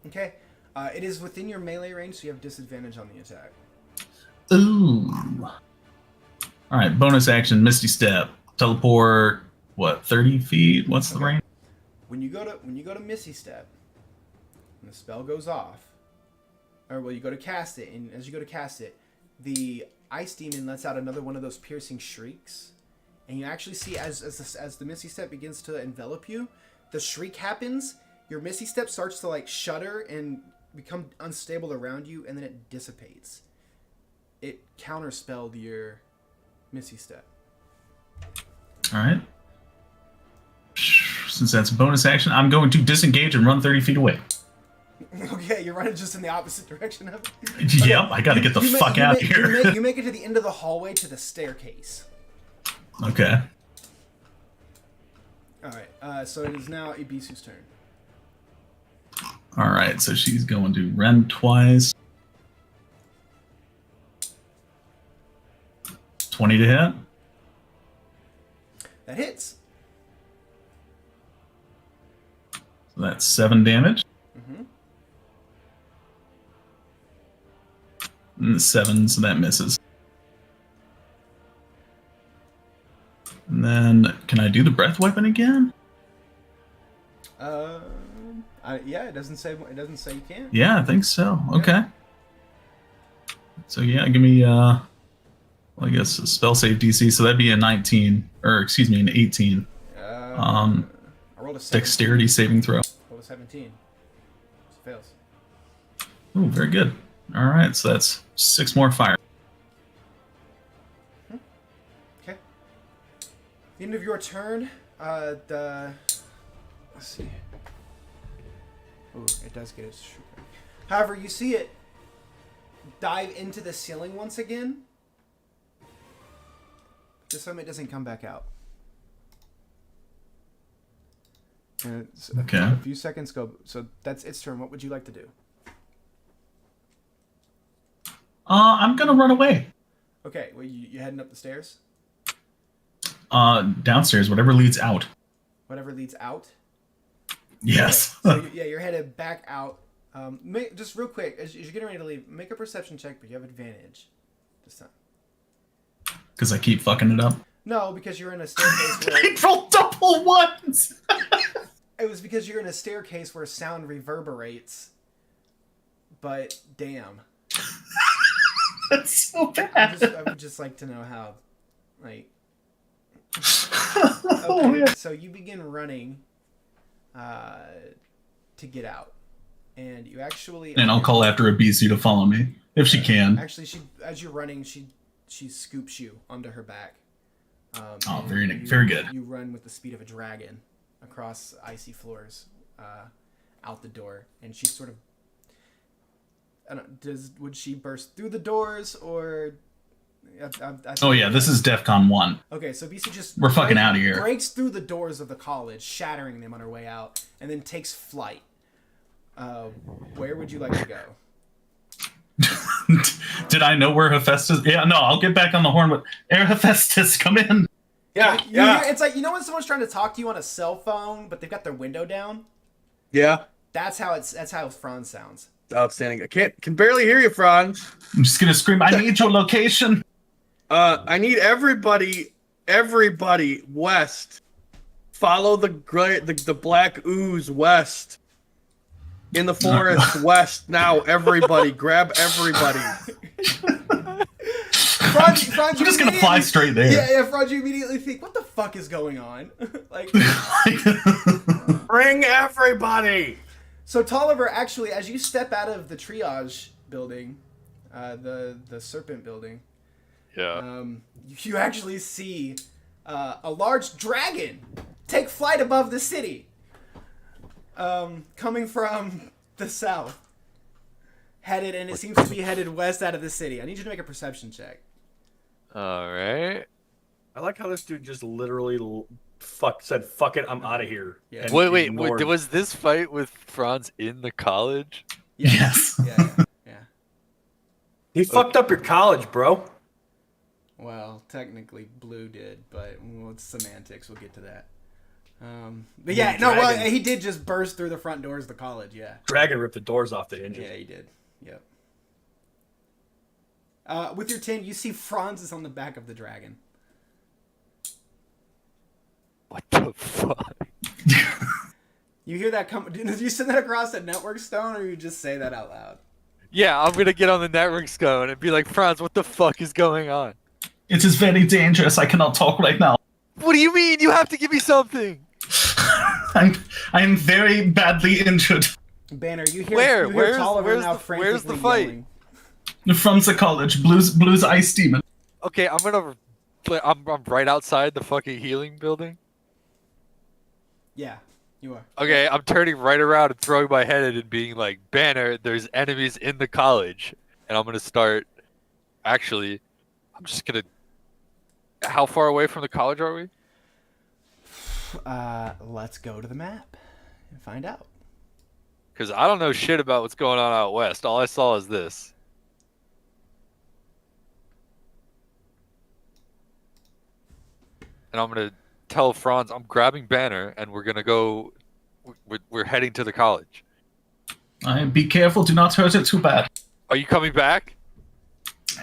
Okay. It is within your melee range, so you have disadvantage on the attack. Ooh. All right, bonus action, Misty Step, teleport. What, 30 feet? What's the range? When you go to Misty Step, and the spell goes off, you go to cast it, and as you go to cast it, the ice demon lets out another one of those piercing shrieks, and you actually see as the Misty Step begins to envelop you, the shriek happens. Your Misty Step starts to like shudder and become unstable around you, and then it dissipates. It counterspelled your Misty Step. All right. Since that's a bonus action, I'm going to disengage and run 30 feet away. Okay, you're running just in the opposite direction of it. Yep, I gotta get the fuck out of here. You make it to the end of the hallway to the staircase. Okay. Alright, so it is now Ibisu's turn. All right, so she's going to rend twice. 20 to hit. That hits. So that's 7 damage. Mm-hmm. And 7, so that misses. And then, can I do the breath weapon again? Yeah, it doesn't say you can't. Yeah, I think so. Okay. So yeah, give me well, I guess a spell save DC, so that'd be a 19, or excuse me, an 18. I rolled a 17. Dexterity saving throw. Rolled a 17. It fails. Ooh, very good. All right, so that's 6 more fire. Okay. At the end of your turn, Let's see. Ooh, it does get its. However, you see it dive into the ceiling once again. This time it doesn't come back out. And it's Okay. A few seconds go. So that's its turn. What would you like to do? I'm gonna run away. Okay, well, you heading up the stairs? Downstairs, whatever leads out. Whatever leads out? Yes. Okay, so yeah, you're headed back out. Just real quick, as you're getting ready to leave, make a perception check, but you have advantage this time. Because I keep fucking it up. No, because you're in a staircase where... I rolled double ones! It was because you're in a staircase where sound reverberates. But, damn. That's so bad. I would just like to know how, like... Oh, Okay, yeah. so you begin running to get out. And you actually... And I'll call after Abisu to follow me, if she can. Actually, as you're running, she scoops you onto her back. Oh, and very good. You run with the speed of a dragon across icy floors, out the door, and she sort of. I don't. Would she burst through the doors or? Oh yeah, this is DEFCON 1. Okay, so BC just We're fucking outta here. Breaks through the doors of the college, shattering them on her way out, and then takes flight. Where would you like to go? Did I know where Hephaestus? Yeah, no, I'll get back on the horn with Air Hephaestus, come in. Yeah, You hear, it's like, you know when someone's trying to talk to you on a cell phone, but they've got their window down? Yeah. That's how Franz sounds. Outstanding. I can barely hear you, Franz. I'm just gonna scream, I need your location. I need everybody west. Follow the black ooze west. In the forest west now, everybody. Grab everybody. Franz, I'm just gonna fly straight there. Yeah, Franz, you immediately think, what the fuck is going on? Like, Bring everybody. so Tolliver, actually, as you step out of the triage building, the serpent building, Yeah. you actually see a large dragon take flight above the city, coming from the south, and it seems to be headed west out of the city. I need you to make a perception check. All right. I like how this dude just literally said, "Fuck it, I'm out of here." Yeah. and Wait, ignored- was this fight with Franz in the college? Yes. Yeah. He fucked up your college, bro. Well, technically, Blue did, but it's semantics. We'll get to that. But yeah, no, well, Dragon. he did just burst through the front doors of the college. Yeah. Dragon ripped the doors off the hinges. Yeah, he did. Yep. With your 10, you see Franz is on the back of the dragon. What the fuck? You hear that come? Did you send that across a network stone, or you just say that out loud? Yeah, I'm gonna get on the network scone and be like, Franz, what the fuck is going on? It is very dangerous. I cannot talk right now. What do you mean? You have to give me something. I'm very badly injured. Banner, you hear? Where? You hear Where's- Tolliver where's now the- frantically where's the fight? yelling. From the college, Blue's ice demon. Okay, I'm right outside the fucking healing building. Yeah, you are. Okay, I'm turning right around and throwing my head in and being like, Banner, there's enemies in the college. And I'm gonna start. Actually, I'm just gonna. How far away from the college are we? Let's go to the map and find out. Because I don't know shit about what's going on out west. All I saw is this. And I'm gonna tell Franz I'm grabbing Banner and we're gonna go. We're heading to the college. Be careful. Do not hurt it too bad. Are you coming back?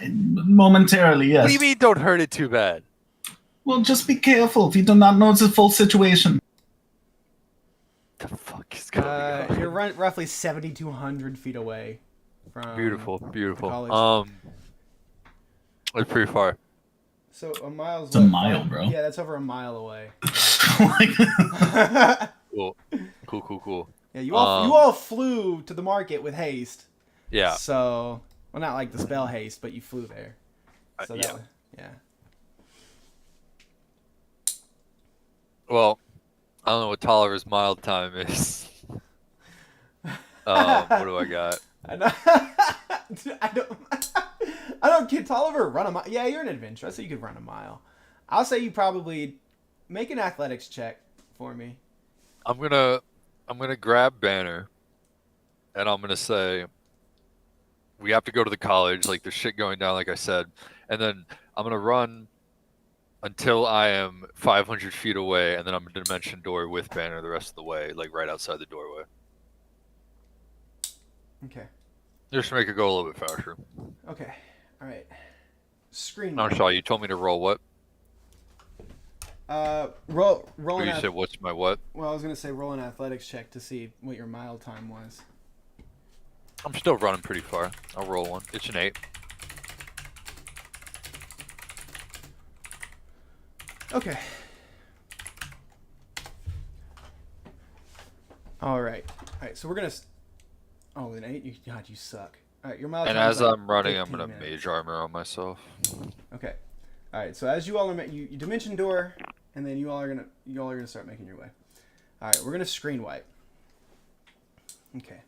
Momentarily, yes. What do you mean? Don't hurt it too bad. Well, just be careful. We do not know the full situation. The fuck is going on? You're roughly 7,200 feet away from. Beautiful, beautiful. college. It's pretty far. So a mile's. It's a mile, bro. Yeah, that's over a mile away. Cool. Yeah, you all flew to the market with haste. Yeah. So, well, not like the spell haste, but you flew there. So yeah. yeah. Well, I don't know what Tolliver's mild time is. What do I got? I know. I don't. I don't. Can Tolliver run a mile? Yeah, you're an adventurer, so you could run a mile. I'll say you probably make an athletics check for me. I'm gonna grab Banner, and I'm gonna say, we have to go to the college. Like there's shit going down, like I said, and then I'm gonna run until I am 500 feet away, and then I'm gonna dimension door with Banner the rest of the way, like right outside the doorway. Okay. Just to make it go a little bit faster. Okay. All right. Screen. I'm sorry, you told me to roll what? Roll Or an you said what's my what? Well, I was gonna say roll an athletics check to see what your mile time was. I'm still running pretty far. I'll roll one. It's an 8. Okay. All right. So we're gonna. Oh, an 8. God, you suck. All right, your mile. And time's as like I'm running, I'm 15 gonna minutes. mage armor on myself. Okay. All right. So as you all are, you dimension door, and then you all are gonna start making your way. All right. We're gonna screen wipe. Okay.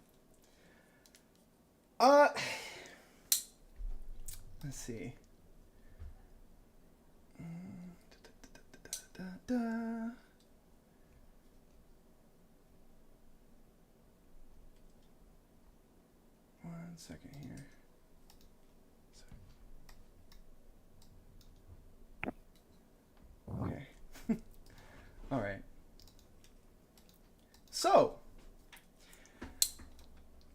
Let's see. One second here. Okay. All right. So,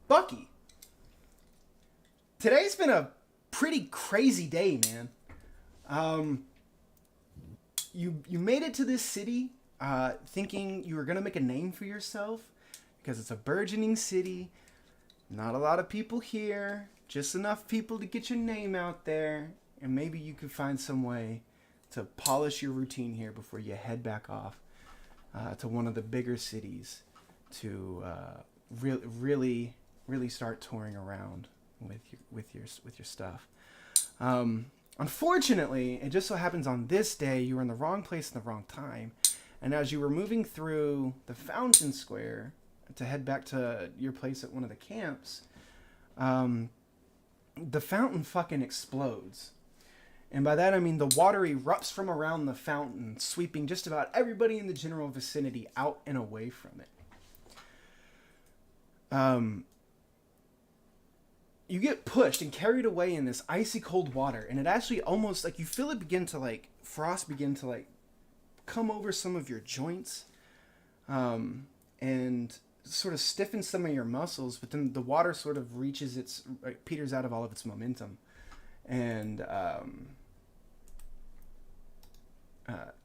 Bucky, today's been a pretty crazy day, man. You made it to this city thinking you were gonna make a name for yourself because it's a burgeoning city. Not a lot of people here, just enough people to get your name out there, and maybe you could find some way to polish your routine here before you head back off to one of the bigger cities to really start touring around with your stuff. Unfortunately, it just so happens on this day you were in the wrong place in the wrong time, and as you were moving through the Fountain Square to head back to your place at one of the camps, the fountain fucking explodes. And by that I mean the water erupts from around the fountain, sweeping just about everybody in the general vicinity out and away from it. You get pushed and carried away in this icy cold water, and it actually almost like you feel it begin to like frost begin to like come over some of your joints, and sort of stiffens some of your muscles. But then the water sort of reaches its peters out of all of its momentum, and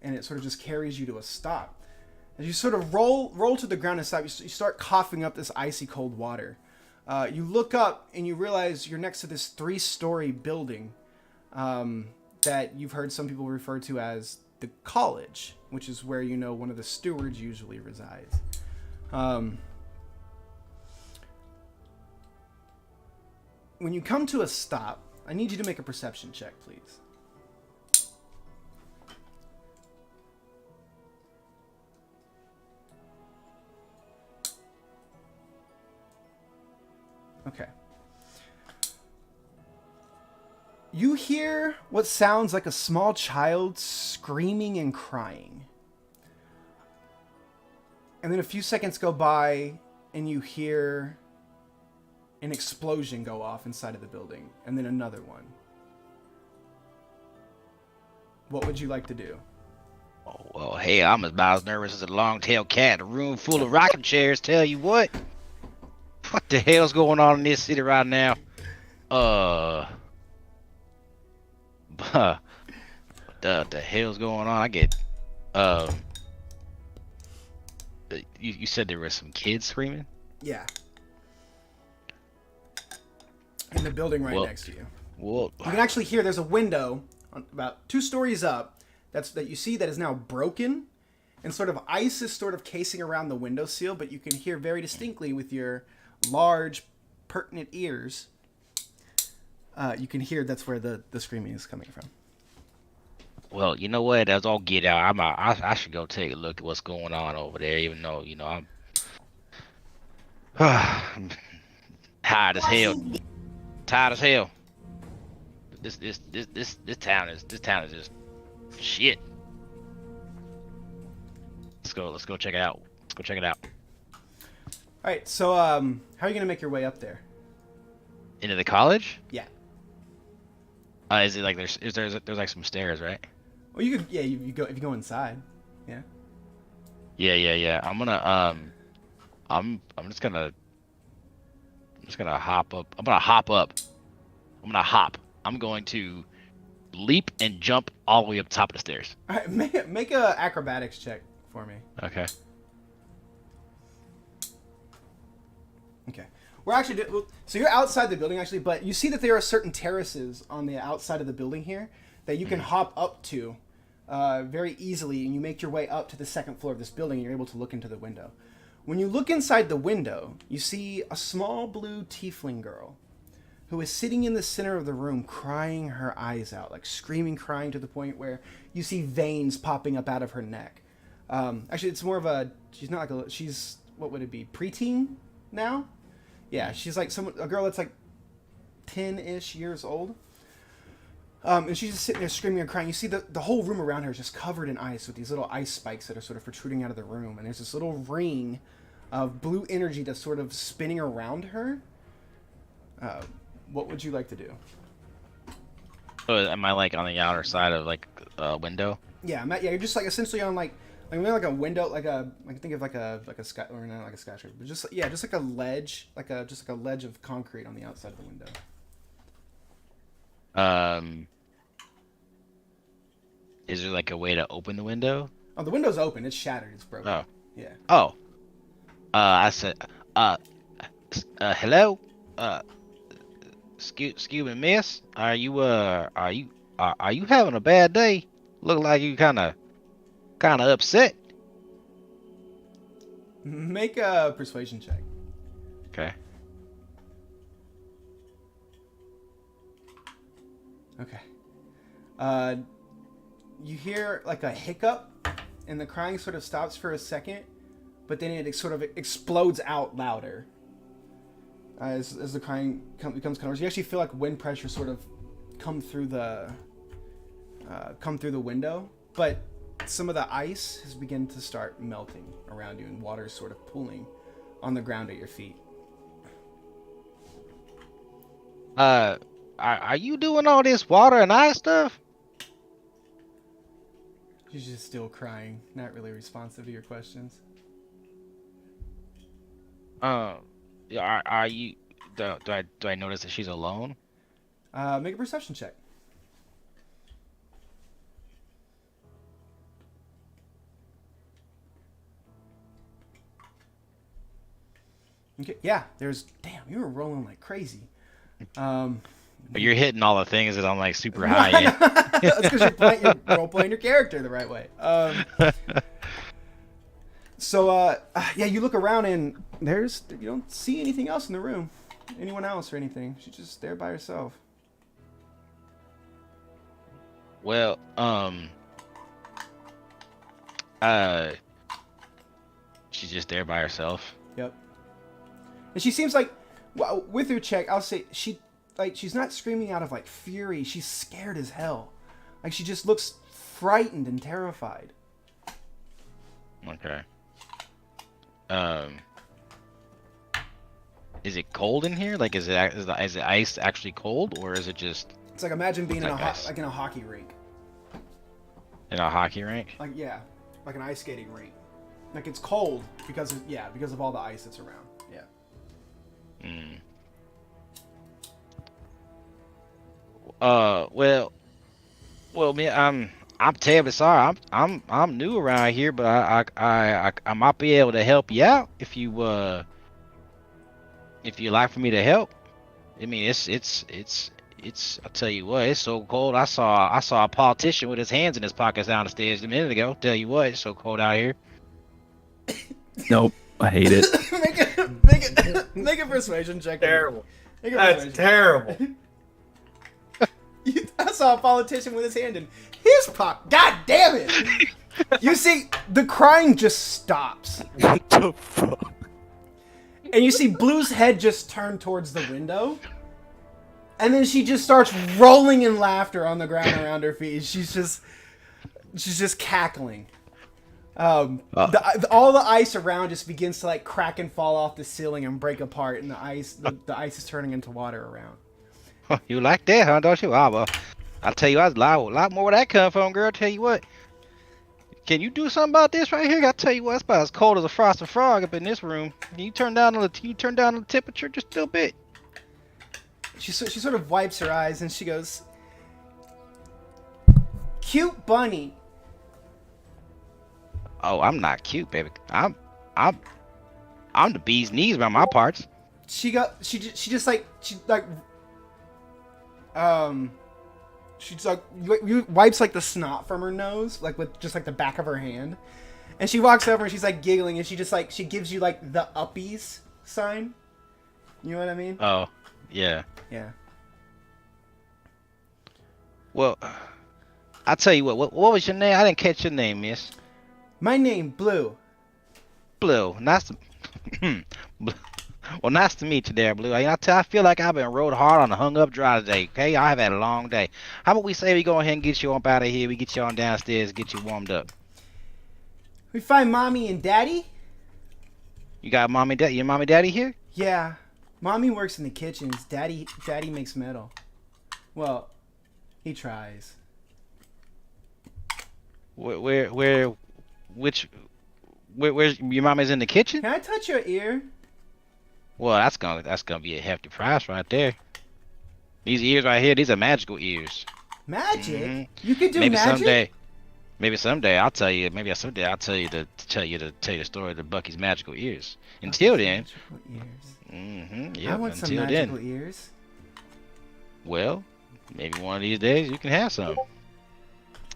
it sort of just carries you to a stop. As you sort of roll to the ground and stop, you start coughing up this icy cold water. You look up and you realize you're next to this 3-story building that you've heard some people refer to as the college, which is where one of the stewards usually resides. When you come to a stop, I need you to make a perception check, please. Okay. You hear what sounds like a small child screaming and crying. And then a few seconds go by and you hear an explosion go off inside of the building, and then another one. What would you like to do? Oh, well, hey, I'm about as nervous as a long-tailed cat in a room full of rocking chairs. Tell you what the hell's going on in this city right now? What the hell's going on? I get, you said there were some kids screaming? Yeah. In the building right next to you. Well, you can actually hear there's a window about 2 stories up that you see that is now broken, and sort of ice is sort of casing around the windowsill, but you can hear very distinctly with your large, pertinent ears. You can hear that's where the screaming is coming from. Well, you know what? That's all get out. I should go take a look at what's going on over there, even though, you know, I'm tired as hell. Tired as hell. This town is just shit. Let's go check it out. Let's go check it out. All right. So, how are you gonna make your way up there? Into the college? Yeah. Is it like there's like some stairs, right? Well, you could. Yeah, you go if you go inside. Yeah. Yeah. I'm gonna I'm just gonna hop up. I'm gonna hop. I'm going to leap and jump all the way up top of the stairs. All right. Make a acrobatics check for me. Okay. Okay. We're actually so you're outside the building actually, but you see that there are certain terraces on the outside of the building here that you can hop up to very easily, and you make your way up to the second floor of this building, and you're able to look into the window. When you look inside the window, you see a small blue tiefling girl who is sitting in the center of the room crying her eyes out, like screaming, crying to the point where you see veins popping up out of her neck. Actually, it's more of a, she's not like she's, what would it be, preteen now? Yeah, she's like a girl that's like 10-ish years old. And she's just sitting there screaming and crying. You see the whole room around her is just covered in ice with these little ice spikes that are sort of protruding out of the room. And there's this little ring of blue energy that's sort of spinning around her. What would you like to do? So am I like on the outer side of like a window? Yeah, you're just like essentially on like maybe like a window, like think of like a sky, or not like a skyscraper, but just like a ledge, just like a ledge of concrete on the outside of the window. Is there like a way to open the window? Oh, the window's open. It's shattered. It's broken. Oh. Yeah. Oh. I said, hello? Excuse me, miss. Are you having a bad day? Look like you kind of upset. Make a persuasion check. Okay. Okay. You hear like a hiccup, and the crying sort of stops for a second, but then it sort of explodes out louder. As the crying becomes kind of worse, you actually feel like wind pressure sort of come through the window, but some of the ice has begun to start melting around you, and water is sort of pooling on the ground at your feet. Are you doing all this water and ice stuff? She's just still crying, not really responsive to your questions. Yeah, are you? Do I notice that she's alone? Make a perception check. Okay, yeah. Damn, you were rolling like crazy. But you're hitting all the things that I'm like super high in. That's because you're role playing your character the right way. So yeah, you look around and you don't see anything else in the room, anyone else or anything. She's just there by herself. Well, she's just there by herself. Yep. And she seems like, well, with her check, I'll say she's not screaming out of like fury. She's scared as hell. Like she just looks frightened and terrified. Okay. Is it cold in here? Like, is the ice actually cold, or is it just? It's like imagine being in like in a hockey rink. In a hockey rink? Like yeah, like an ice skating rink. Like it's cold because of all the ice that's around. Yeah. Well, man, I'm terribly sorry. I'm new around here, but I might be able to help you out if you like for me to help. I mean, it's I'll tell you what, it's so cold. I saw a politician with his hands in his pockets down the stairs a minute ago. Tell you what, it's so cold out here. Nope, I hate it. make a persuasion check. Terrible. Make a That's persuasion. terrible. I saw a politician with his hand in his pocket. God damn it! You see, the crying just stops. What the fuck? And you see Blue's head just turn towards the window. And then she just starts rolling in laughter on the ground around her feet. She's just cackling. All the ice around just begins to like crack and fall off the ceiling and break apart, and the ice is turning into water around. You like that, huh? Don't you? Ah, well, I'll tell you, a lot more where that come from, girl. Tell you what. Can you do something about this right here? I tell you what, it's about as cold as a frosted frog up in this room. Can you turn down the temperature just a little bit? She sort of wipes her eyes and she goes, "Cute bunny." Oh, I'm not cute, baby. I'm the bee's knees around my parts. She wipes like the snot from her nose, like with just like the back of her hand, and she walks over and she's like giggling, and she gives you like the uppies sign. You know what I mean? Oh, yeah. Yeah. Well, I'll tell you what was your name? I didn't catch your name, miss. My name, Blue. Blue. Nice to Well, nice to meet you there, Blue. I feel like I've been rode hard on the hung up dry today, okay? I've had a long day. How about we say we go ahead and get you up out of here? We get you on downstairs, get you warmed up. We find Mommy and Daddy? You got mommy, daddy? Your mommy, daddy here? Yeah. Mommy works in the kitchens. Daddy makes metal. Well, he tries. Where's your mommy's in the kitchen? Can I touch your ear? Well, that's gonna be a hefty price right there. These ears right here, these are magical ears. Magic? Mhm. You could do Maybe magic? someday I'll tell you. Maybe someday I'll tell you the story of the Bucky's magical ears. Until then, Magical ears. yeah. I want some Until magical then, ears. well, maybe one of these days you can have some.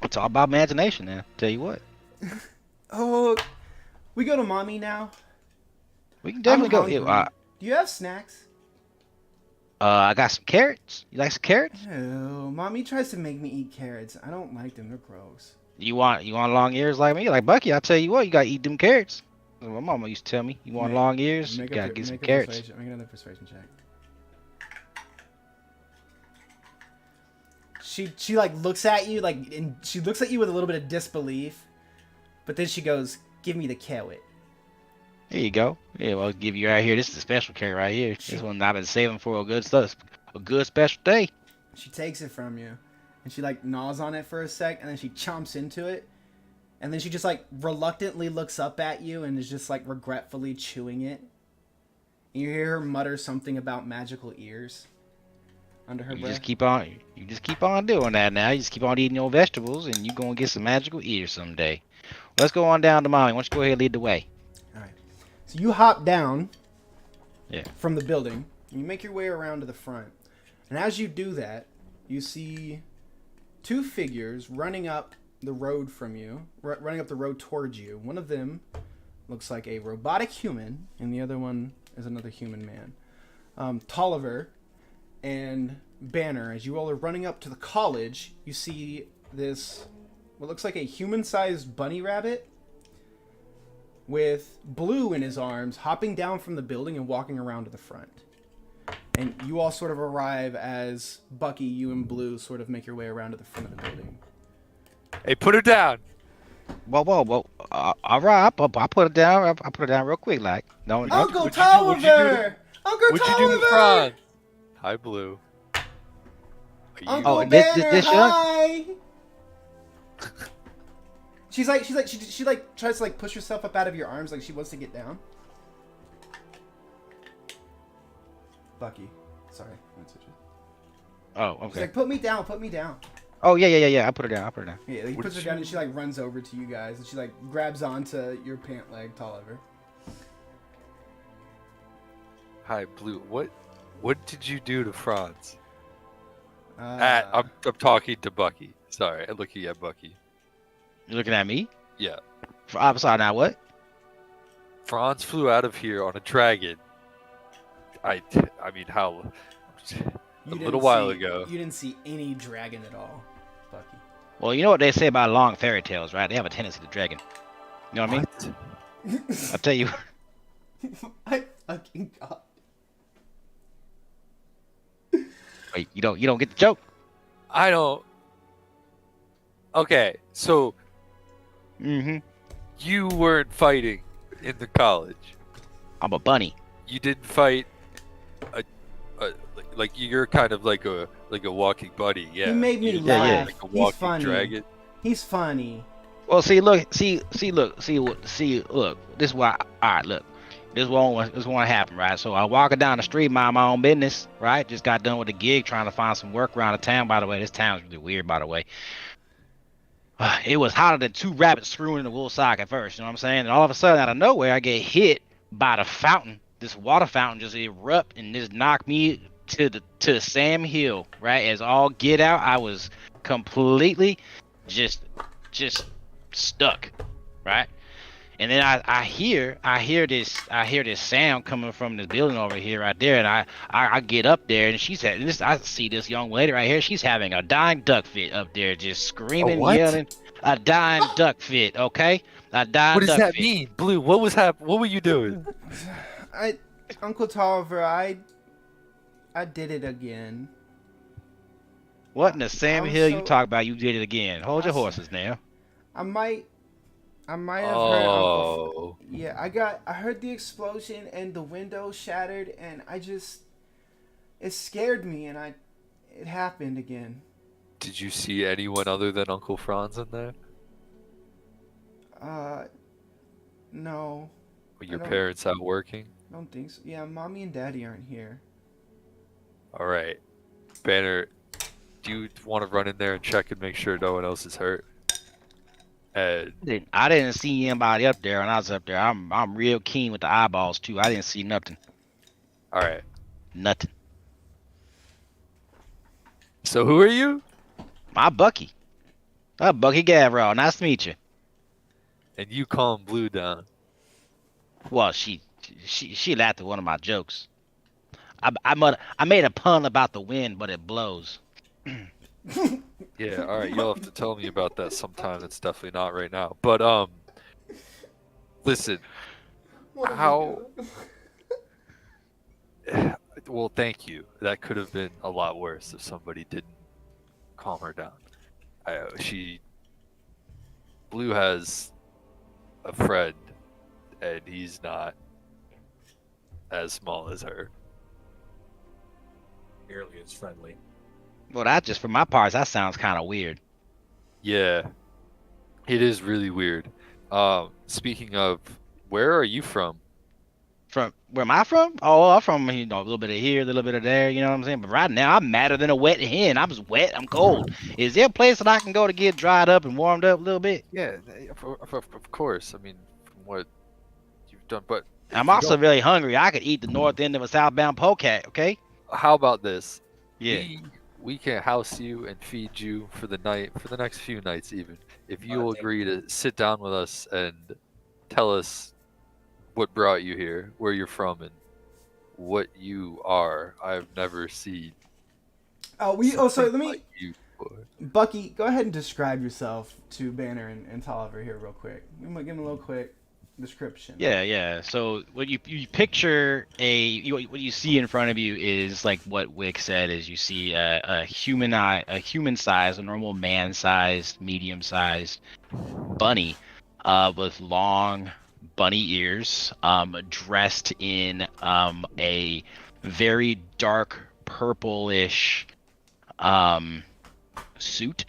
It's all about imagination now. Tell you what, Oh, we go to Mommy now. we can definitely I'm go. hungry. Do you have snacks? I got some carrots. You like some carrots? Oh, Mommy tries to make me eat carrots. I don't like them. They're gross. You want long ears like me? Like Bucky, I'll tell you what, you gotta eat them carrots. My mama used to tell me, you want long ears, you gotta get some carrots. Make another persuasion check. She like looks at you and she looks at you with a little bit of disbelief, but then she goes, "Give me the carrot." Here you go. Yeah, well, I'll give you right here. This is a special carrot right here. This one I've been saving for a good special day. She takes it from you, and she like gnaws on it for a sec, and then she chomps into it, and then she just like reluctantly looks up at you and is just like regretfully chewing it. And you hear her mutter something about magical ears under her You breath. just keep on doing that now. You just keep on eating your vegetables, and you're gonna get some magical ears someday. Let's go on down to Mommy. Why don't you go ahead and lead the way? So you hop down Yeah. from the building, and you make your way around to the front. And as you do that, you see two figures running up the road from you, running up the road towards you. One of them looks like a robotic human, and the other one is another human man. Tolliver and Banner, as you all are running up to the college, you see this, what looks like a human-sized bunny rabbit with Blue in his arms, hopping down from the building and walking around to the front. And you all sort of arrive as Bucky, you and Blue sort of make your way around to the front of the building. Hey, put her down. Whoa. All right, I'll put it down. I'll put it down real quick, like. Don't. Uncle what'd you do- what'd you do Tolliver! Uncle What'd you do to Tolliver! Franz? Hi, Blue. Are you- Uncle Oh, Banner, this young- hi! She tries to like push herself up out of your arms like she wants to get down. Bucky, sorry. Oh, She's okay. like, put me down. Oh yeah. I put her down. Yeah, he puts her down and she like runs over to you guys and she like grabs onto your pant leg, Tolliver. Hi, Blue. What did you do to Franz? Uh, I'm talking to Bucky. Sorry, I'm looking at Bucky. You looking at me? Yeah. I'm sorry. Now what? Franz flew out of here on a dragon. I mean, how? a little while see, ago. You didn't see any dragon at all, Bucky. Well, you know what they say about long fairy tales, right? They have a tendency to dragon. You know what I mean? I'll tell you. I fucking god. Wait, you don't get the joke? I don't. Okay, so Mm-hmm. you weren't fighting in the college. I'm a bunny. You didn't fight like you're kind of like a walking buddy. Yeah. He made me You're laugh. like a He's walking funny. dragon. He's funny. Well, see, look. This is why. All right, look. This won't happen, right? So I walking down the street, mind my own business, right? Just got done with the gig, trying to find some work around the town. By the way, this town's really weird, by the way. It was hotter than two rabbits screwing in a wool sock at first, you know what I'm saying? And all of a sudden, out of nowhere, I get hit by the fountain. This water fountain just erupt and just knocked me to Sam Hill, right? As all get out, I was completely just stuck, right? And then I hear this sound coming from this building over here right there, and I get up there, and I see this young lady right here. She's having a dying duck fit up there, just screaming, yelling. A dying duck fit, okay? A dying What does duck that fit. mean, Blue? What was What were you doing? Uncle Tolliver, I did it again. What in the Sam I'm Hill you so- talk about? You did it again. Hold your horses now. I might have heard Uncle. Oh. Yeah, I heard the explosion and the window shattered, and it scared me, and it happened again. Did you see anyone other than Uncle Franz in there? No, Were your don't- parents out working? I don't think so. Yeah, mommy and daddy aren't here. All right, Banner. Do you want to run in there and check and make sure no one else is hurt? And I didn't see anybody up there when I was up there. I'm real keen with the eyeballs too. I didn't see nothing. all right. Nothing. So who are you? My Bucky. Bucky Gavral. Nice to meet you. And you calm Blue down. Well, she laughed at one of my jokes. I made a pun about the wind, but it blows. Yeah, all right. You'll have to tell me about that sometime. It's definitely not right now. But listen. How? Well, thank you. That could have been a lot worse if somebody didn't calm her down. Blue has a friend, and he's not as small as her. Nearly as friendly. Well, that just for my parts, that sounds kind of weird. Yeah, it is really weird. Speaking of, where are you from? From where am I from? Oh, I'm from a little bit of here, a little bit of there. You know what I'm saying? But right now, I'm madder than a wet hen. I'm just wet. I'm cold. Is there a place that I can go to get dried up and warmed up a little bit? Yeah, of course. I mean, from what you've done, but I'm also really hungry. I could eat the north end of a southbound polecat. Okay? how about this? Yeah. We can house you and feed you for the night, for the next few nights even, if you will agree to sit down with us and tell us what brought you here, where you're from, and what you are. I've never seen. Sorry. Let me. like you before. Bucky, go ahead and describe yourself to Banner and Tolliver here real quick. Give him a little quick description. Yeah. So what you picture what you see in front of you is like what Wick said. Is you see a human-sized, a normal man-sized, medium-sized bunny, with long bunny ears, dressed in a very dark purplish suit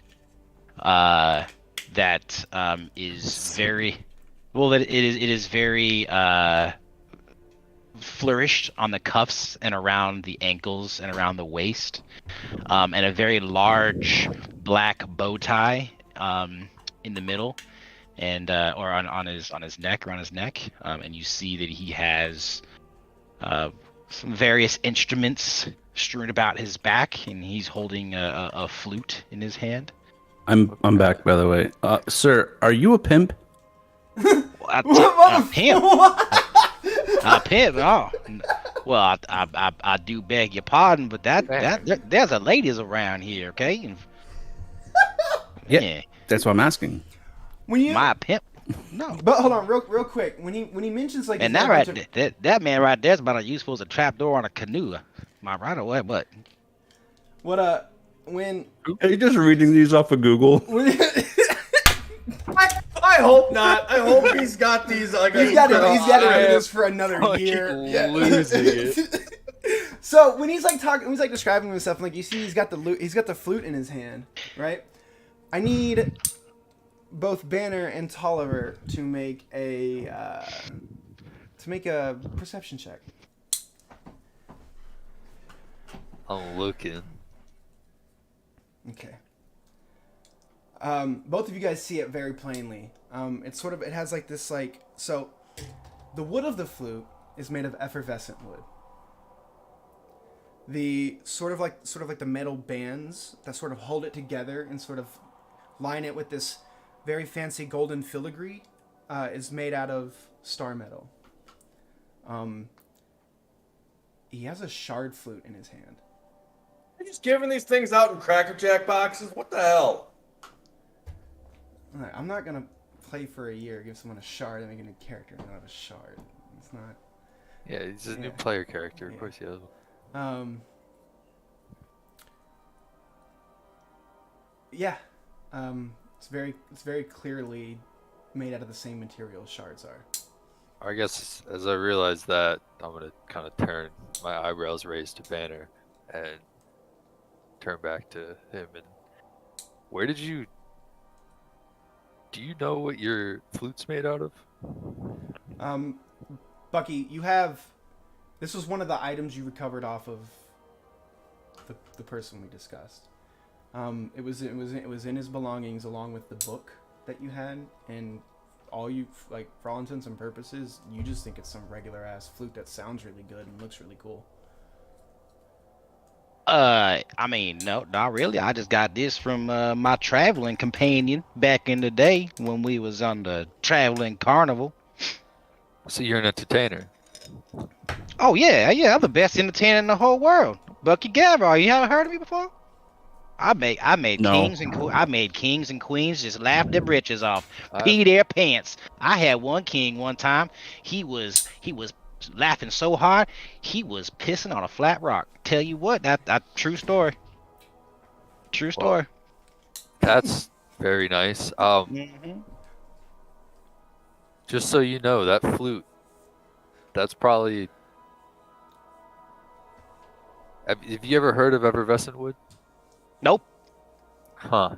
that is very well. It is very flourished on the cuffs and around the ankles and around the waist, and a very large black bow tie in the middle, and or on his neck, around his neck, and you see that he has some various instruments strewn about his back, and he's holding a flute in his hand. I'm back, by the way. Sir, are you a pimp? A pimp? A pimp? Oh, Well, I do beg your pardon, but there's a ladies around here, okay? And, Yeah. That's what I'm asking. When you my pimp. No. But hold on, real quick. When he mentions like, And he's that got a right, bunch of- that man right there's about to use supposed to trap door on a canoe. Am I right or what? But what when Are you just reading these off of Google? I hope not. I hope he's got these. Like, he's got to read this for another year. losing it. So when he's like talking, he's like describing himself, like you see, he's got the flute in his hand, right? I need both Banner and Tolliver to make a perception check. I'm looking. Okay. Both of you guys see it very plainly. It has like this so the wood of the flute is made of effervescent wood. The sort of like the metal bands that sort of hold it together and sort of line it with this very fancy golden filigree is made out of star metal. He has a shard flute in his hand. You're just giving these things out in Cracker Jack boxes. What the hell? I'm not gonna play for a year, give someone a shard, and make a new character and not have a shard. It's not. Yeah, he's a new player character. Of course he has. Yeah. It's very clearly made out of the same material shards are. I guess as I realize that, I'm gonna kind of turn my eyebrows raised to Banner and turn back to him. And where did you? Do you know what your flute's made out of? Bucky, this was one of the items you recovered off of the person we discussed. It was in his belongings along with the book that you had, and for all intents and purposes, you just think it's some regular ass flute that sounds really good and looks really cool. I mean, no, not really. I just got this from my traveling companion back in the day when we was on the traveling carnival. So you're an entertainer. Oh yeah, I'm the best entertainer in the whole world. Bucky Gavroche, you haven't heard of me before? I made No. kings and queens just laugh their britches off, pee their pants. I had one king one time. He was laughing so hard he was pissing on a flat rock. Tell you what, that true story. True story. Well, that's very nice. Just so you know, that flute, that's probably. Have you ever heard of effervescent wood? Nope. Huh.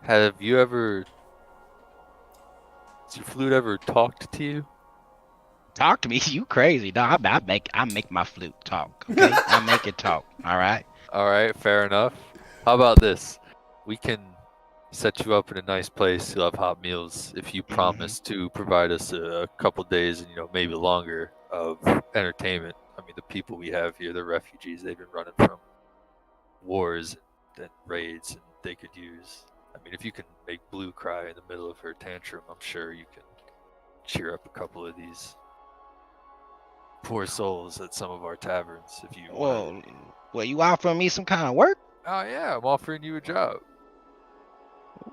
Has your flute ever talked to you? Talk to me? You crazy? No, I make my flute talk. Okay, I make it talk. All right. All right, fair enough. How about this? We can set you up in a nice place. You'll have hot meals if you promise to provide us a couple days and maybe longer of entertainment. I mean, the people we have here, they're refugees. They've been running from wars and raids, and they could use. I mean, if you can make Blue cry in the middle of her tantrum, I'm sure you can cheer up a couple of these poor souls at some of our taverns if you want. Well, you offering me some kind of work? Oh yeah, I'm offering you a job.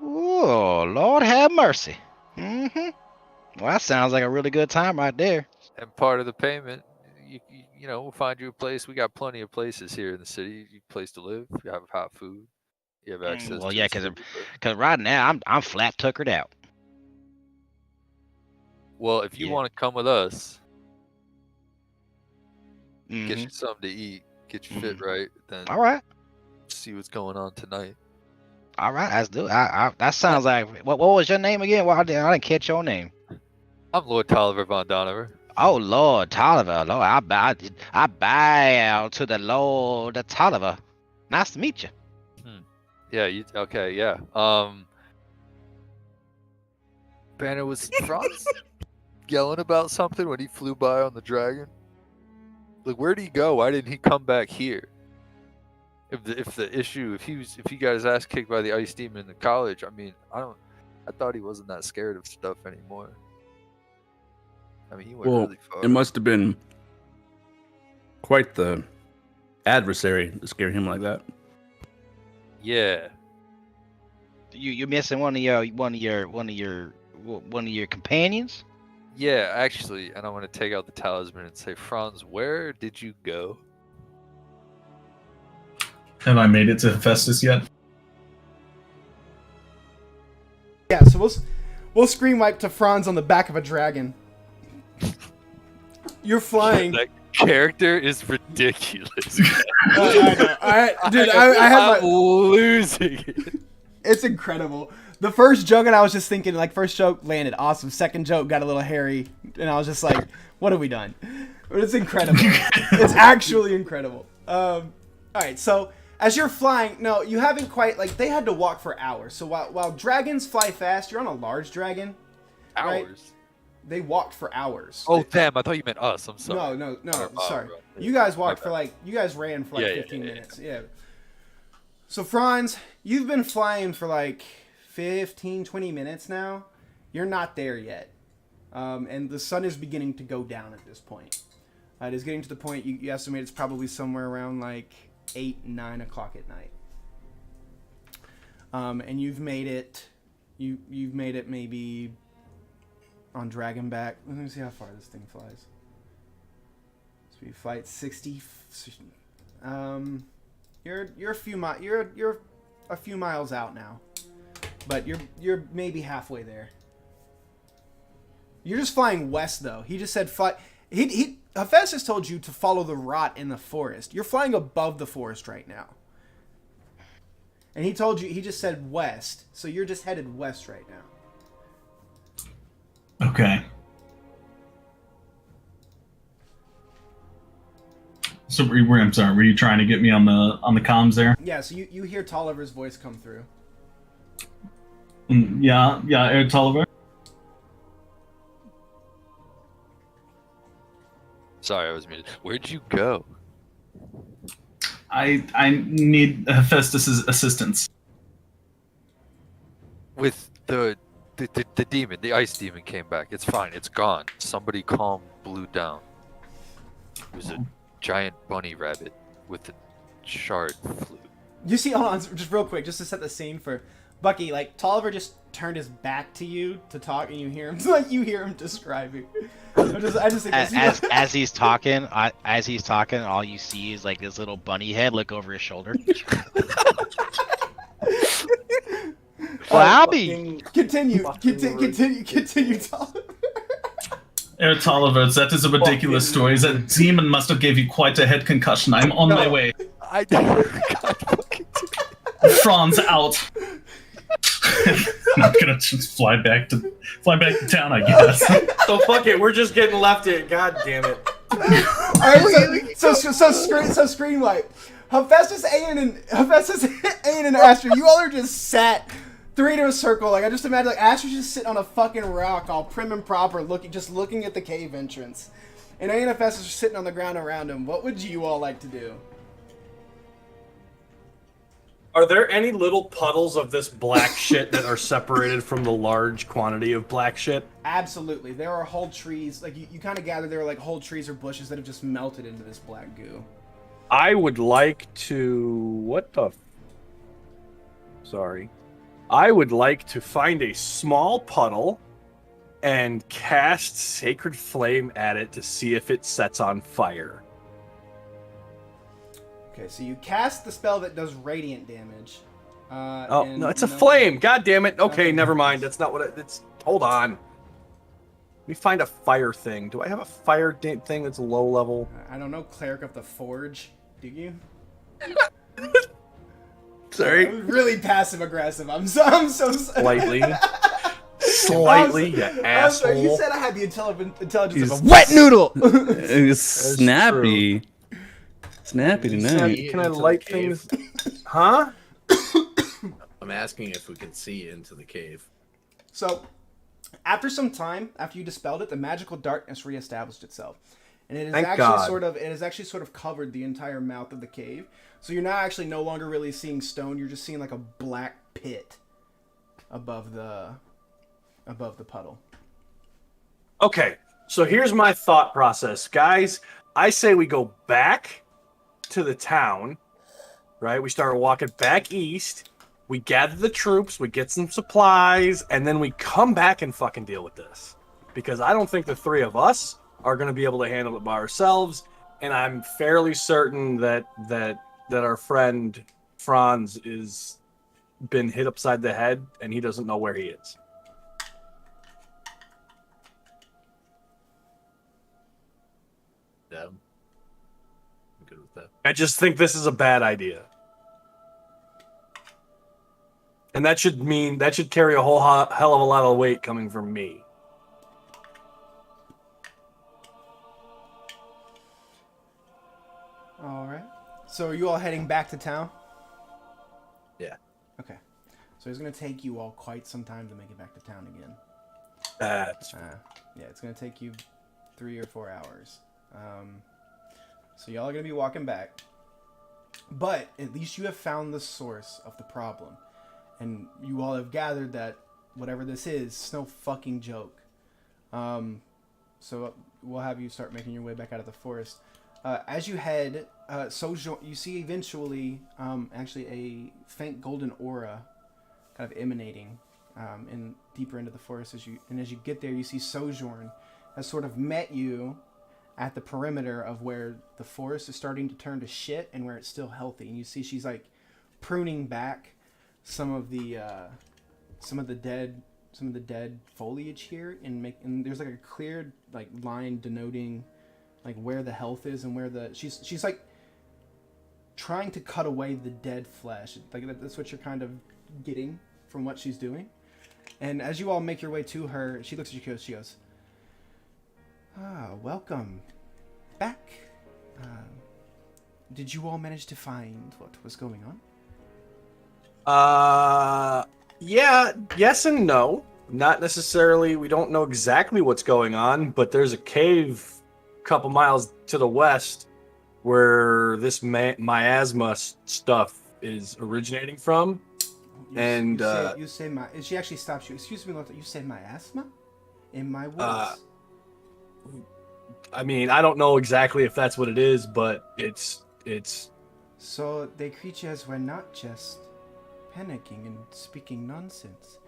Oh, Lord have mercy. Well, that sounds like a really good time right there. And part of the payment, we'll find you a place. We got plenty of places here in the city. You place to live. You have hot food. You have access. Well, yeah, because right now I'm flat tuckered out. Well, if you want to come with us, Mm-hmm. get you something to eat, get you fit right, then all right. See what's going on tonight. All right, let's do it. That sounds like what was your name again? Well, I didn't catch your name. I'm Lord Tolliver von Donover. Oh, Lord Tolliver. Lord, I bow to the Lord Tolliver. Nice to meet you. Yeah, okay, yeah. Banner, was Franz yelling about something when he flew by on the dragon? Like, where'd he go? Why didn't he come back here? If he got his ass kicked by the ice demon in the college, I mean, I thought he wasn't that scared of stuff anymore. I mean, he went Well, really far. it must have been quite the adversary to scare him like that. Yeah. You're missing one of your companions. Yeah, actually, and I'm gonna take out the talisman and say, Franz, where did you go? Have I made it to Hephaestus yet? Yeah, so we'll screen wipe to Franz on the back of a dragon. You're flying. That character is ridiculous. I know. Dude, I had I'm losing it. It's incredible. The first joke, and I was just thinking, like, first joke landed awesome. Second joke got a little hairy, and I was just like, what have we done? But it's incredible. It's actually incredible. All right, so as you're flying, no, you haven't quite, like, they had to walk for hours. So while dragons fly fast, you're on a large dragon. Right? Hours. They walked for hours. Oh, damn, I thought you meant us. I'm sorry. No, Oh, sorry. right. You guys walked My for, bad. like, you guys ran for, like, Yeah, 15 yeah. minutes. Yeah. So, Franz, you've been flying for, like, 15, 20 minutes now. You're not there yet. And the sun is beginning to go down at this point. It is getting to the point you estimate it's probably somewhere around like 8, 9 o'clock at night. And you've made it. You've made it maybe on Dragonback. Let me see how far this thing flies. Speed flight 60. You're a few you're a few miles out now. But you're maybe halfway there. You're just flying west, though. He just said fly. Hephaestus told you to follow the rot in the forest. You're flying above the forest right now. And he told you, he just said west. So you're just headed west right now. Okay. So I'm sorry. Were you trying to get me on the comms there? Yeah, so you hear Tolliver's voice come through. Yeah, Eric Tolliver. Sorry, I was muted. Where'd you go? I need Hephaestus's assistance. With the demon, the ice demon came back. It's fine. It's gone. Somebody calm Blue down. It was a giant bunny rabbit with a shard flute. You see, hold on, just real quick, just to set the scene for Bucky. Like Tolliver just turned his back to you to talk, and you hear him describing. I just think As he's talking, all you see is like this little bunny head look over his shoulder. Well, I'll be. Continue, Tolliver. Eric Tolliver, that is a ridiculous story. That demon must have gave you quite a head concussion. I'm on my way. I never got fucking Franz out. I'm gonna just fly back to town, I guess. So fuck it, we're just getting left it. God damn it. Alright, so screen wipe. Hephaestus, Aen, and Astra, you all are just sat three to a circle. Like I just imagine like Astra's just sitting on a fucking rock all prim and proper, looking at the cave entrance. And Aen and Hephaestus are sitting on the ground around him. What would you all like to do? Are there any little puddles of this black shit that are separated from the large quantity of black shit? Absolutely. There are whole trees, like you kind of gather there are like whole trees or bushes that have just melted into this black goo. I would like to... Sorry. I would like to find a small puddle and cast Sacred Flame at it to see if it sets on fire. Okay, so you cast the spell that does radiant damage. Oh, and no, it's a no- flame! God damn it! Okay, Nothing never mind. happens. That's not what it's... Hold on. Let me find a fire thing. Do I have a fire thing that's low level? I don't know, Cleric of the Forge. Do you? Sorry. I'm really passive aggressive. I'm so sorry. Slightly. Slightly, you I'm sorry, you asshole. said I had the intelligence He's- of a wet noodle. It's snappy. Snappy tonight. Can I Into the light cave. things? Huh? I'm asking if we can see into the cave. So, after some time, after you dispelled it, the magical darkness reestablished itself, and it is Thank actually God. sort of covered the entire mouth of the cave. So you're now actually no longer really seeing stone. You're just seeing like a black pit above the puddle. Okay, So here's my thought process, guys. I say we go back to the town, right? We start walking back east. We gather the troops, we get some supplies, and then we come back and fucking deal with this. Because I don't think the three of us are going to be able to handle it by ourselves, and I'm fairly certain that our friend Franz is been hit upside the head and he doesn't know where he is. Yeah. I'm good with that. I just think this is a bad idea. And that should carry a whole hell of a lot of weight coming from me. All right. So are you all heading back to town? Yeah. Okay. So it's going to take you all quite some time to make it back to town again. Yeah, it's going to take you 3 or 4 hours. So y'all are going to be walking back. But at least you have found the source of the problem. And you all have gathered that whatever this is, it's no fucking joke. So we'll have you start making your way back out of the forest. As you head, you see eventually actually a faint golden aura kind of emanating in deeper into the forest. As you get there, you see Sojourn has sort of met you at the perimeter of where the forest is starting to turn to shit and where it's still healthy. And you see she's like pruning back some of the dead foliage here, and there's like a clear like line denoting like where the health is and where she's like trying to cut away the dead flesh. Like that's what you're kind of getting from what she's doing. And as you all make your way to her, she looks at you. She goes, welcome back. Did you all manage to find what was going on? Yeah, yes and no. Not necessarily. We don't know exactly what's going on, but there's a cave a couple miles to the west where this miasma stuff is originating from. You say she actually stops you. Excuse me, you said miasma? In my woods? I mean, I don't know exactly if that's what it is, but it's. So the creatures were not just panicking and speaking nonsense.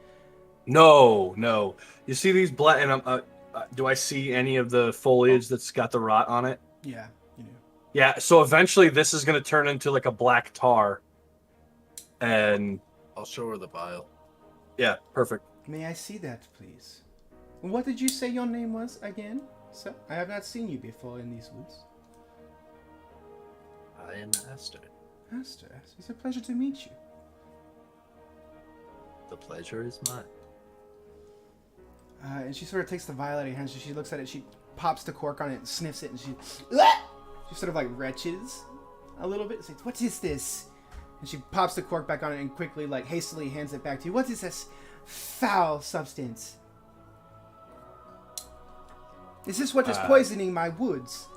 No. You see these black, and do I see any of the foliage that's got the rot on it? Yeah, you do. Yeah, so eventually this is going to turn into like a black tar. And I'll show her the vial. Yeah, perfect. May I see that, please? What did you say your name was again, sir? I have not seen you before in these woods. I am Aster. Aster, it's a pleasure to meet you. The pleasure is mine. And she sort of takes the vial out of your hands. She looks at it. She pops the cork on it, sniffs it, and she sort of like retches a little bit. Says, "What is this?" And she pops the cork back on it and quickly, like hastily, hands it back to you. What is this foul substance? Is this what is poisoning my woods?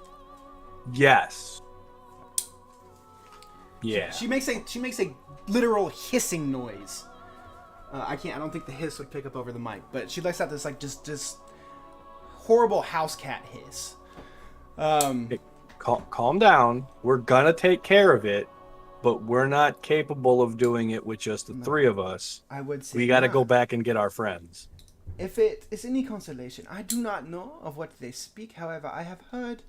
Yes. Yeah. She makes a literal hissing noise. I don't think the hiss would pick up over the mic, but she lets out this like just horrible house cat hiss. Hey, calm down. We're gonna take care of it, but we're not capable of doing it with just the three of us. I would say we gotta go back and get our friends. If it is any consolation, I do not know of what they speak. However, I have heard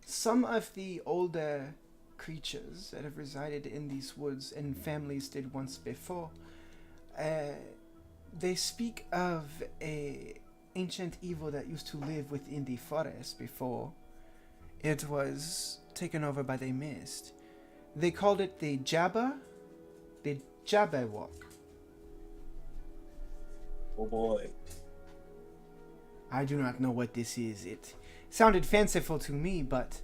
some of the older creatures that have resided in these woods, and families did once before. They speak of a ancient evil that used to live within the forest before it was taken over by the mist. They called it the Jabberwock. Oh boy. I do not know what this is. It sounded fanciful to me, but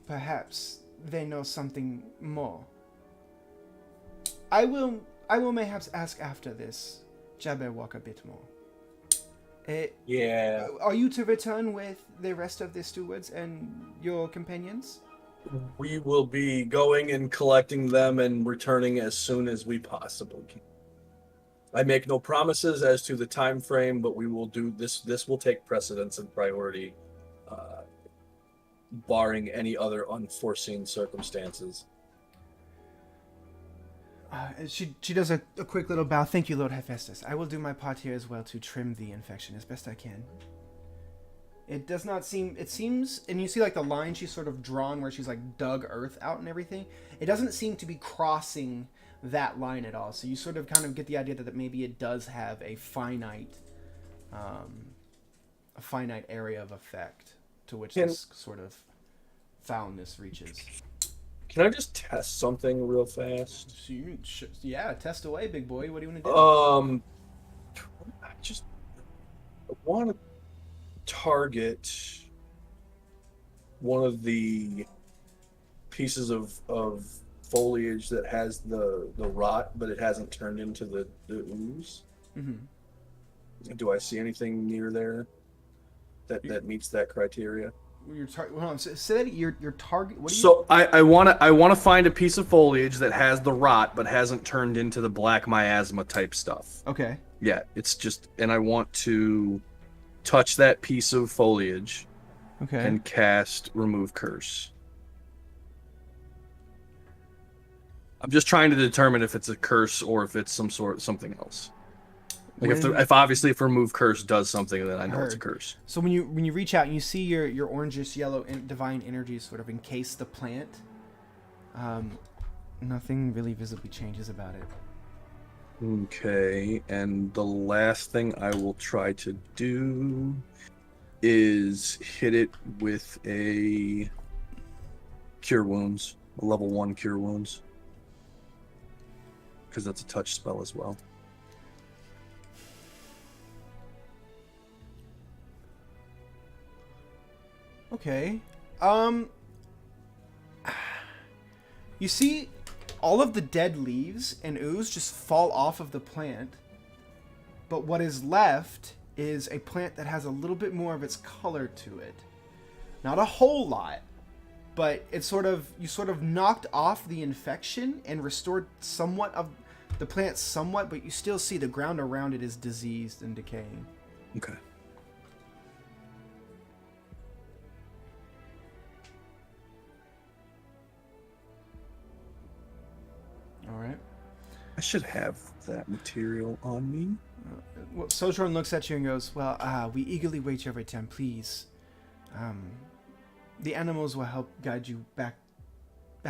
perhaps they know something more. I will mayhaps ask after this Jabberwock a bit more. Yeah. Are you to return with the rest of the stewards and your companions? We will be going and collecting them and returning as soon as we possibly can. I make no promises as to the time frame, but we will do this. This will take precedence and priority, barring any other unforeseen circumstances. She does a quick little bow. Thank you, Lord Hephaestus. I will do my part here as well to trim the infection as best I can. It does not seem... It seems... And you see, like, the line she's sort of drawn where she's, like, dug earth out and everything. It doesn't seem to be crossing that line at all. So you sort of kind of get the idea that maybe it does have a finite area of effect to which this sort of foulness reaches. Can I just test something real fast? So yeah, test away, big boy. What do you want to do? I want to target one of the pieces of foliage that has the rot, but it hasn't turned into the ooze. Mm-hmm. Do I see anything near there that meets that criteria? Hold on. Say that your target. What do you? So I want to find a piece of foliage that has the rot but hasn't turned into the black miasma type stuff. Okay. Yeah, it's just, and I want to touch that piece of foliage. Okay. And cast Remove Curse. I'm just trying to determine if it's a curse or if it's something else. Like if Remove Curse does something, then I know it's a curse. So when you reach out and you see your orangish yellow divine energy sort of encase the plant, nothing really visibly changes about it. Okay, and the last thing I will try to do is hit it with a Cure Wounds, a level 1 Cure Wounds, because that's a touch spell as well. Okay. You see all of the dead leaves and ooze just fall off of the plant. But what is left is a plant that has a little bit more of its color to it. Not a whole lot, but it's you sort of knocked off the infection and restored somewhat of the plant somewhat, but you still see the ground around it is diseased and decaying. Okay. All right. I should have that material on me. Well, Sojourn looks at you and goes, well, we eagerly wait your return, please. The animals will help guide you back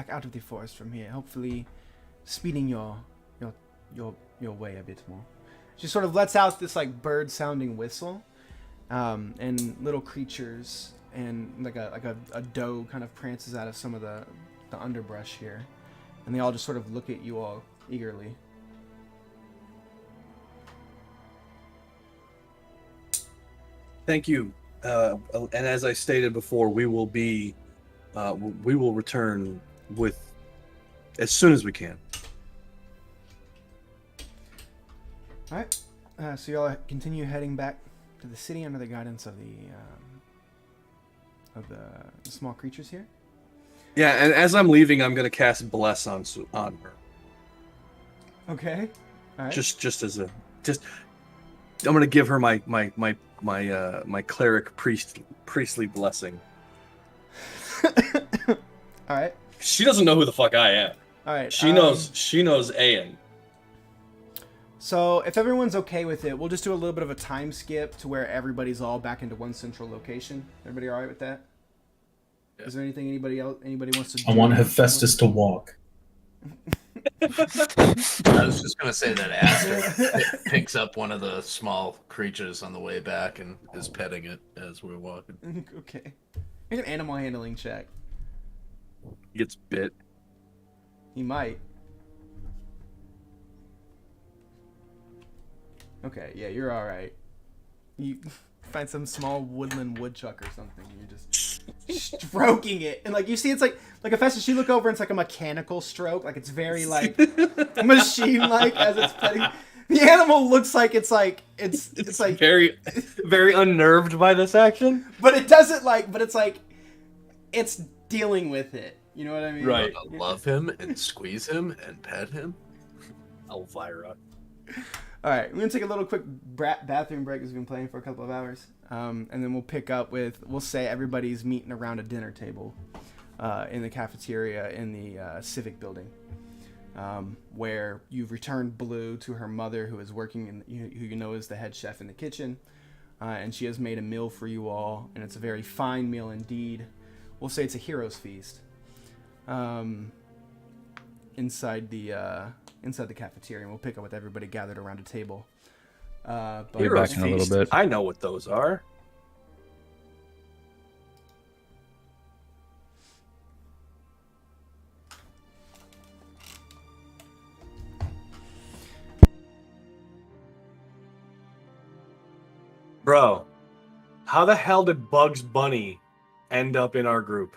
out of the forest from here, hopefully speeding your way a bit more. She sort of lets out this like bird-sounding whistle, and little creatures and like a doe kind of prances out of some of the underbrush here, and they all just sort of look at you all eagerly. Thank you. And as I stated before, we will return with as soon as we can. All right. So y'all continue heading back to the city under the guidance of the small creatures here. Yeah, and as I'm leaving, I'm gonna cast Bless on her. Okay. All right. Just as I'm gonna give her my cleric priestly blessing. All right. She doesn't know who the fuck I am. All right. She knows Ayan. So if everyone's okay with it, we'll just do a little bit of a time skip to where everybody's all back into one central location. Everybody all right with that? Yeah. Is there anything anybody wants to do? I want Hephaestus to walk. I was just gonna say that Aster picks up one of the small creatures on the way back and is petting it as we're walking. Okay. Make an animal handling check. He gets bit. He might. Okay, yeah, you're all right. You find some small woodland woodchuck or something. You're just stroking it, and like you see, it's like Hephaestus. You look over, and it's like a mechanical stroke. Like it's very like machine-like as it's petting. The animal looks like it's like very, very unnerved by this action. But it doesn't like. But it's like it's dealing with it. You know what I mean? Right. Love him and squeeze him and pet him. Elvira. All right, we're gonna take a little quick bathroom break because we've been playing for a couple of hours, and then we'll pick up with, we'll say everybody's meeting around a dinner table in the cafeteria in the civic building, where you've returned Blue to her mother, who is working who you know is the head chef in the kitchen, and she has made a meal for you all, and it's a very fine meal indeed. We'll say it's a hero's feast. Inside the cafeteria, and we'll pick up with everybody gathered around a table. But Be back in a little bit. I know what those are. Bro, how the hell did Bugs Bunny end up in our group?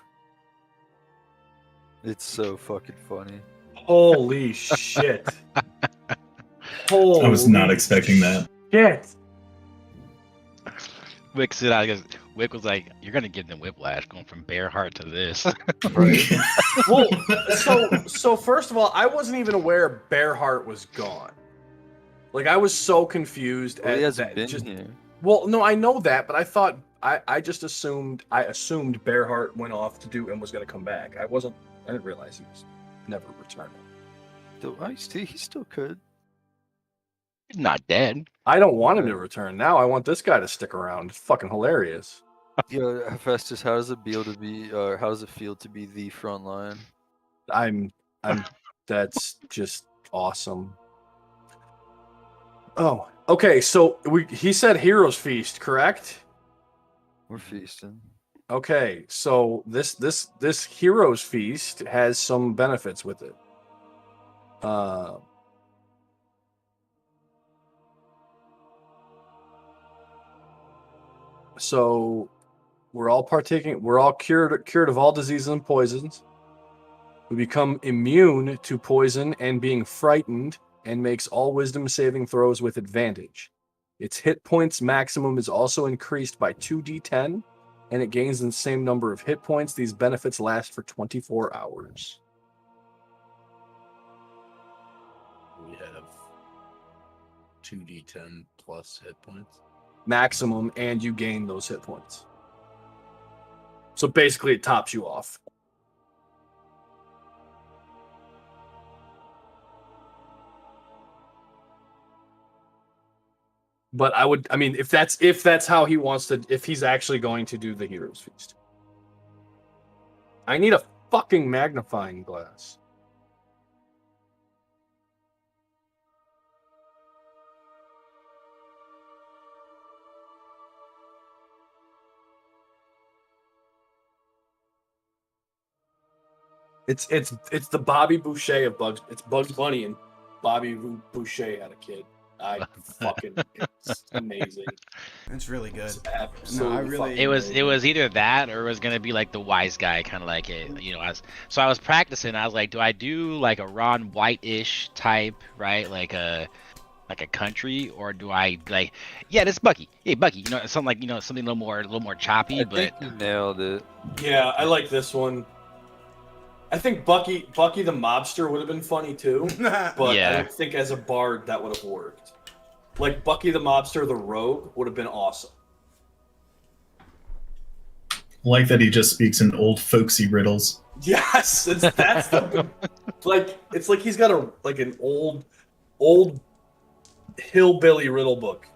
It's so fucking funny. Holy shit. Holy I was not expecting that. shit. Wick said, Wick was like, "You're gonna give them whiplash going from Bearheart to this." Well, so first of all, I wasn't even aware Bearheart was gone. Like, I was so confused Well, he at hasn't that. been Just, here. well, no, I know that, but I thought I just assumed Bearheart went off to do and was gonna come back. I didn't realize he was never returning. He still could. He's not dead. I don't want him to return now. I want this guy to stick around. It's fucking hilarious. Yeah, Hephaestus, how does it feel to be? How does it feel to be the front line? I'm. That's just awesome. Oh, okay. So he said Heroes Feast, correct? We're feasting. Okay, so this Heroes Feast has some benefits with it. So we're all partaking. We're all cured of all diseases and poisons. We become immune to poison and being frightened, and makes all wisdom saving throws with advantage. Its hit points maximum is also increased by 2d10, and it gains the same number of hit points. These benefits last for 24 hours. We have 2d10 plus hit points. Maximum, and you gain those hit points. So basically, it tops you off. But I mean, if that's how he wants to, if he's actually going to do the Heroes Feast. I need a fucking magnifying glass. It's the Bobby Boucher of Bugs. It's Bugs Bunny and Bobby Boucher had a kid. It's amazing. It's really good. It's absolutely It was either that or it was gonna be like the wise guy, kind of like it, you know. I was practicing. I was like, do I do like a Ron White-ish type, right? Like a country, or do I like, yeah, this Bucky. Hey, Bucky, you know, something like, you know, something a little more choppy, I but think you nailed it. Yeah, I like this one. I think Bucky the mobster would have been funny too, but Yeah. I don't think as a bard that would have worked. Like Bucky the mobster, the rogue would have been awesome. Like that he just speaks in old folksy riddles. Yes, that's the like. It's like he's got an old hillbilly riddle book.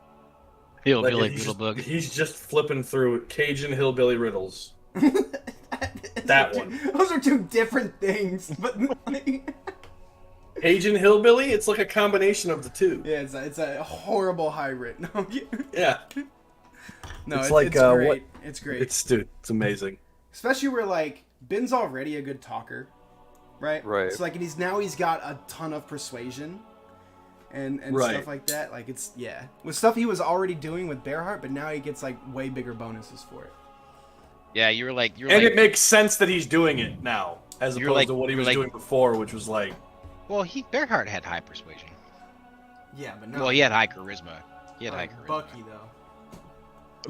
he'll be Like, like he's little just- book. He's just flipping through Cajun hillbilly riddles. That one. Those are two different things, but Cajun hillbilly. It's like a combination of the two. yeah, it's a horrible hybrid. No, Yeah, no, It's it's like, it's what- great. It's great. it's amazing. Especially where like Ben's already a good talker, right? Right. So like, and he's got a ton of persuasion and Right. stuff like that. Like it's with stuff he was already doing with Bearheart, but now he gets like way bigger bonuses for it. Yeah, you're like And it makes sense that he's doing it now, as You're opposed like- to what he you're was like- doing before, which was like, well, Bearheart had high persuasion. Yeah, but now Well, he had high charisma. He had high charisma. Bucky though.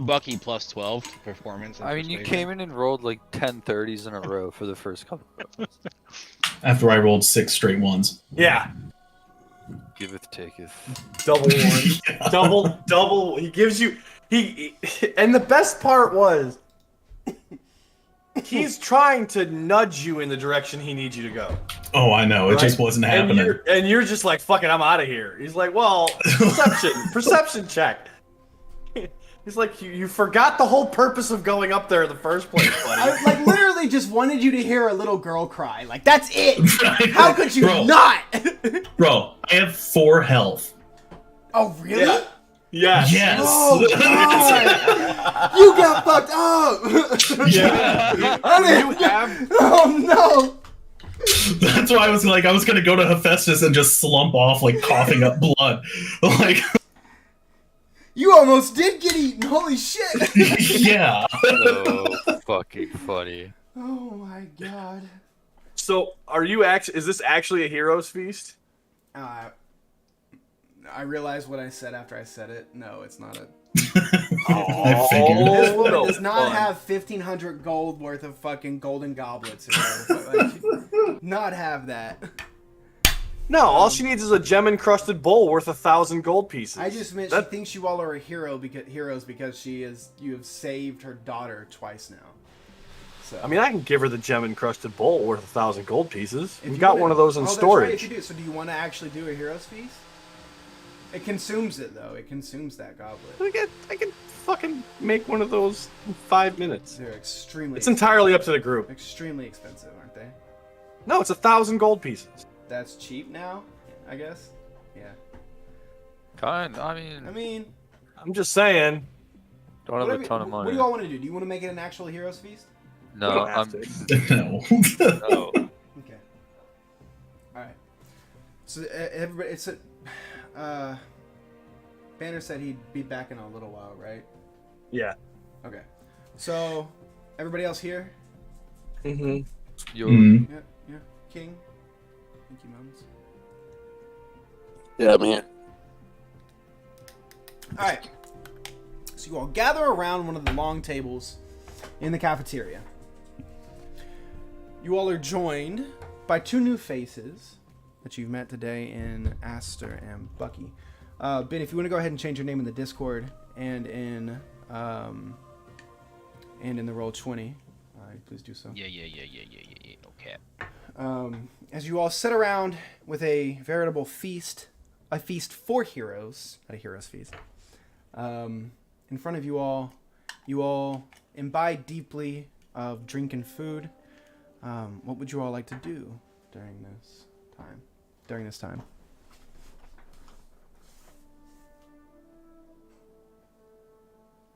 Bucky plus 12 performance. and I mean, you persuasion. came in and rolled like 10 30s in a row for the first couple of rounds. After I rolled 6 straight ones. yeah, giveth, taketh. Double one. double. He gives you. And the best part was, he's trying to nudge you in the direction he needs you to go. Oh, I know. It just Right? wasn't happening. And you're just like, fuck it, I'm out of here. He's like, well, perception check. He's like, you forgot the whole purpose of going up there in the first place, buddy. I like literally just wanted you to hear a little girl cry. Like that's it. How could you Bro. not? Bro, I have 4 health. Oh really? Yeah. Yes. Yes. Oh god! You got fucked up. Yeah. I You have. Oh no! That's why I was gonna go to Hephaestus and just slump off, like coughing up blood. Like, You almost did get eaten. Holy shit! So yeah. fucking funny. Oh my god. So, is this actually a hero's feast? I realized what I said after I said it. No, it's not a. I figured. This woman no does not fun. have 1,500 gold worth of fucking golden goblets. Like, not have that. No, all she needs is a gem-encrusted bowl worth 1,000 gold pieces. I just meant she thinks you all are heroes because you have saved her daughter twice now. So I mean, I can give her the gem-encrusted bowl worth 1,000 gold pieces. if We've you got wanna- one of those in that's right, storage. if you do. So do you want to actually do a hero's feast? It consumes it though. It consumes that goblet. I can fucking make one of those in 5 minutes. They're extremely. It's entirely up to the group. extremely expensive, aren't they? No, it's 1,000 gold pieces. That's cheap now, I guess. Yeah. I I mean, I'm just saying. don't have whatever- a ton of what money. do you all want to do? Do you want to make it an actual hero's feast? No, We don't have I'm. to. No. No. Okay. All right. So everybody, it's a. Banner said he'd be back in a little while, right? Yeah. Okay. So, everybody else here? Mm-hmm. Yo, Mm. Yeah. Yeah. King. Thank you, Mums. Yeah, man. All right. So you all gather around one of the long tables in the cafeteria. You all are joined by 2 new faces that you've met today in Aster and Bucky. Ben, if you want to go ahead and change your name in the Discord and in the Roll20, please do so. Yeah. No cap. As you all sit around with a veritable feast, a feast for heroes, not a hero's feast. In front of you all imbibe deeply of drink and food. What would you all like to do during this time?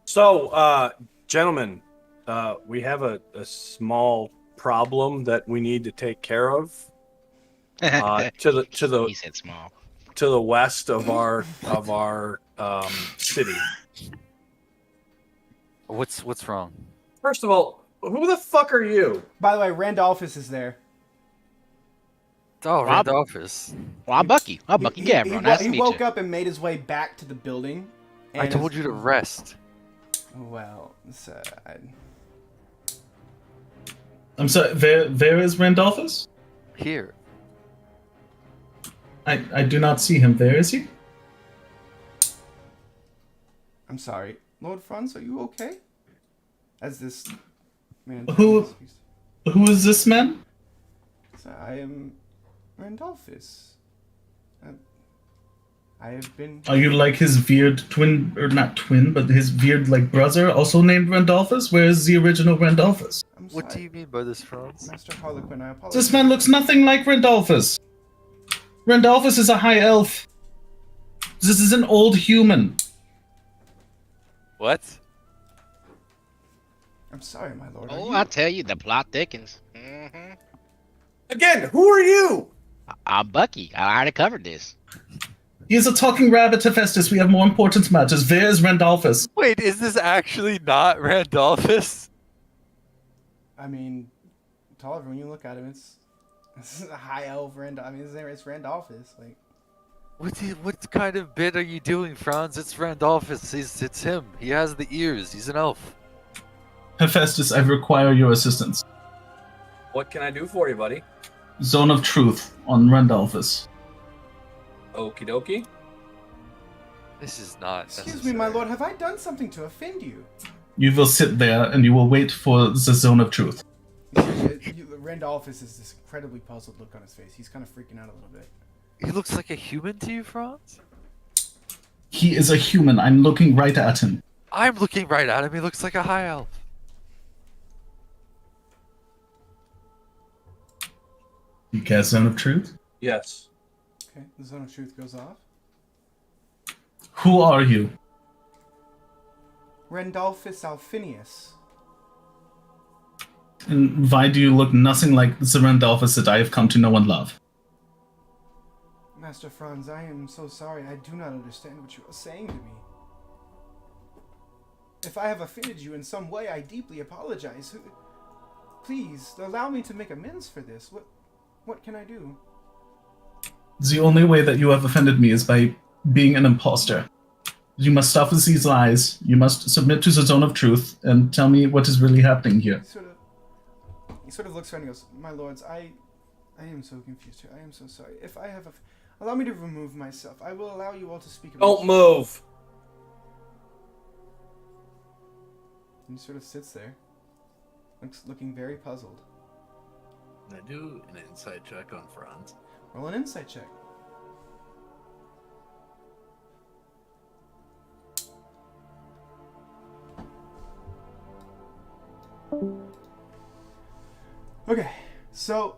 So, gentlemen, we have a small problem that we need to take care of. He said small. To the west of our city. what's wrong? First of all, who the fuck are you? By the way, Randolphus is there. Oh, Rob- Randolphus. Well, I'm Bucky. I'm Bucky Gabbro. Nice to He meet woke you. up and made his way back to the building. I and told is- you to rest. Well, I'm sorry, where is Randolphus? Here. I do not see him. Where is he? I'm sorry, Lord Franz, are you okay? As this man. Who is this man? I am Randolphus. I have been. Are you like his weird twin, or not twin, but his weird like brother, also named Randolphus? Where is the original Randolphus? I'm What do sorry, you mean by this, Franz? Master Harlequin? I apologize. This man looks nothing like Randolphus. Randolphus is a high elf. This is an old human. What? I'm sorry, my lord. Are Oh, you- I tell you, the plot thickens. Mm-hmm. Again, who are you? I'm Bucky. I already covered this. He is a talking rabbit, Hephaestus. We have more important matters. Where is Randolphus? Wait, is this actually not Randolphus? I mean, Tolliver, when you look at him, it's a high elf Randolph. I mean, it's Randolphus. Like, What kind of bit are you doing, Franz? It's Randolphus. It's him. He has the ears. He's an elf. Hephaestus, I require your assistance. What can I do for you, buddy? Zone of truth on Randolphus. Okie dokie. This is not. Excuse me, my lord, have I done something to offend you? You will sit there and you will wait for the zone of truth. Randolphus is this incredibly puzzled look on his face. He's kind of freaking out a little bit. He looks like a human to you, Franz? He is a human. I'm looking right at him. I'm looking right at him. He looks like a high elf. You cast Zone of Truth? Yes. Okay, the zone of truth goes off. Who are you? Randolphus Alphinius. And why do you look nothing like the Randolphus that I have come to know and love? Master Franz, I am so sorry. I do not understand what you are saying to me. If I have offended you in some way, I deeply apologize. Please, allow me to make amends for this. What can I do? The only way that you have offended me is by being an imposter. You must stop with these lies. You must submit to the zone of truth and tell me what is really happening here. He sort of looks around and goes, "My lords, I am so confused here. I am so sorry. If I have allow me to remove myself. I will allow you all to speak. Don't move. And he sort of sits there, looking very puzzled. I do an insight check on Franz. Roll an insight check. Okay, so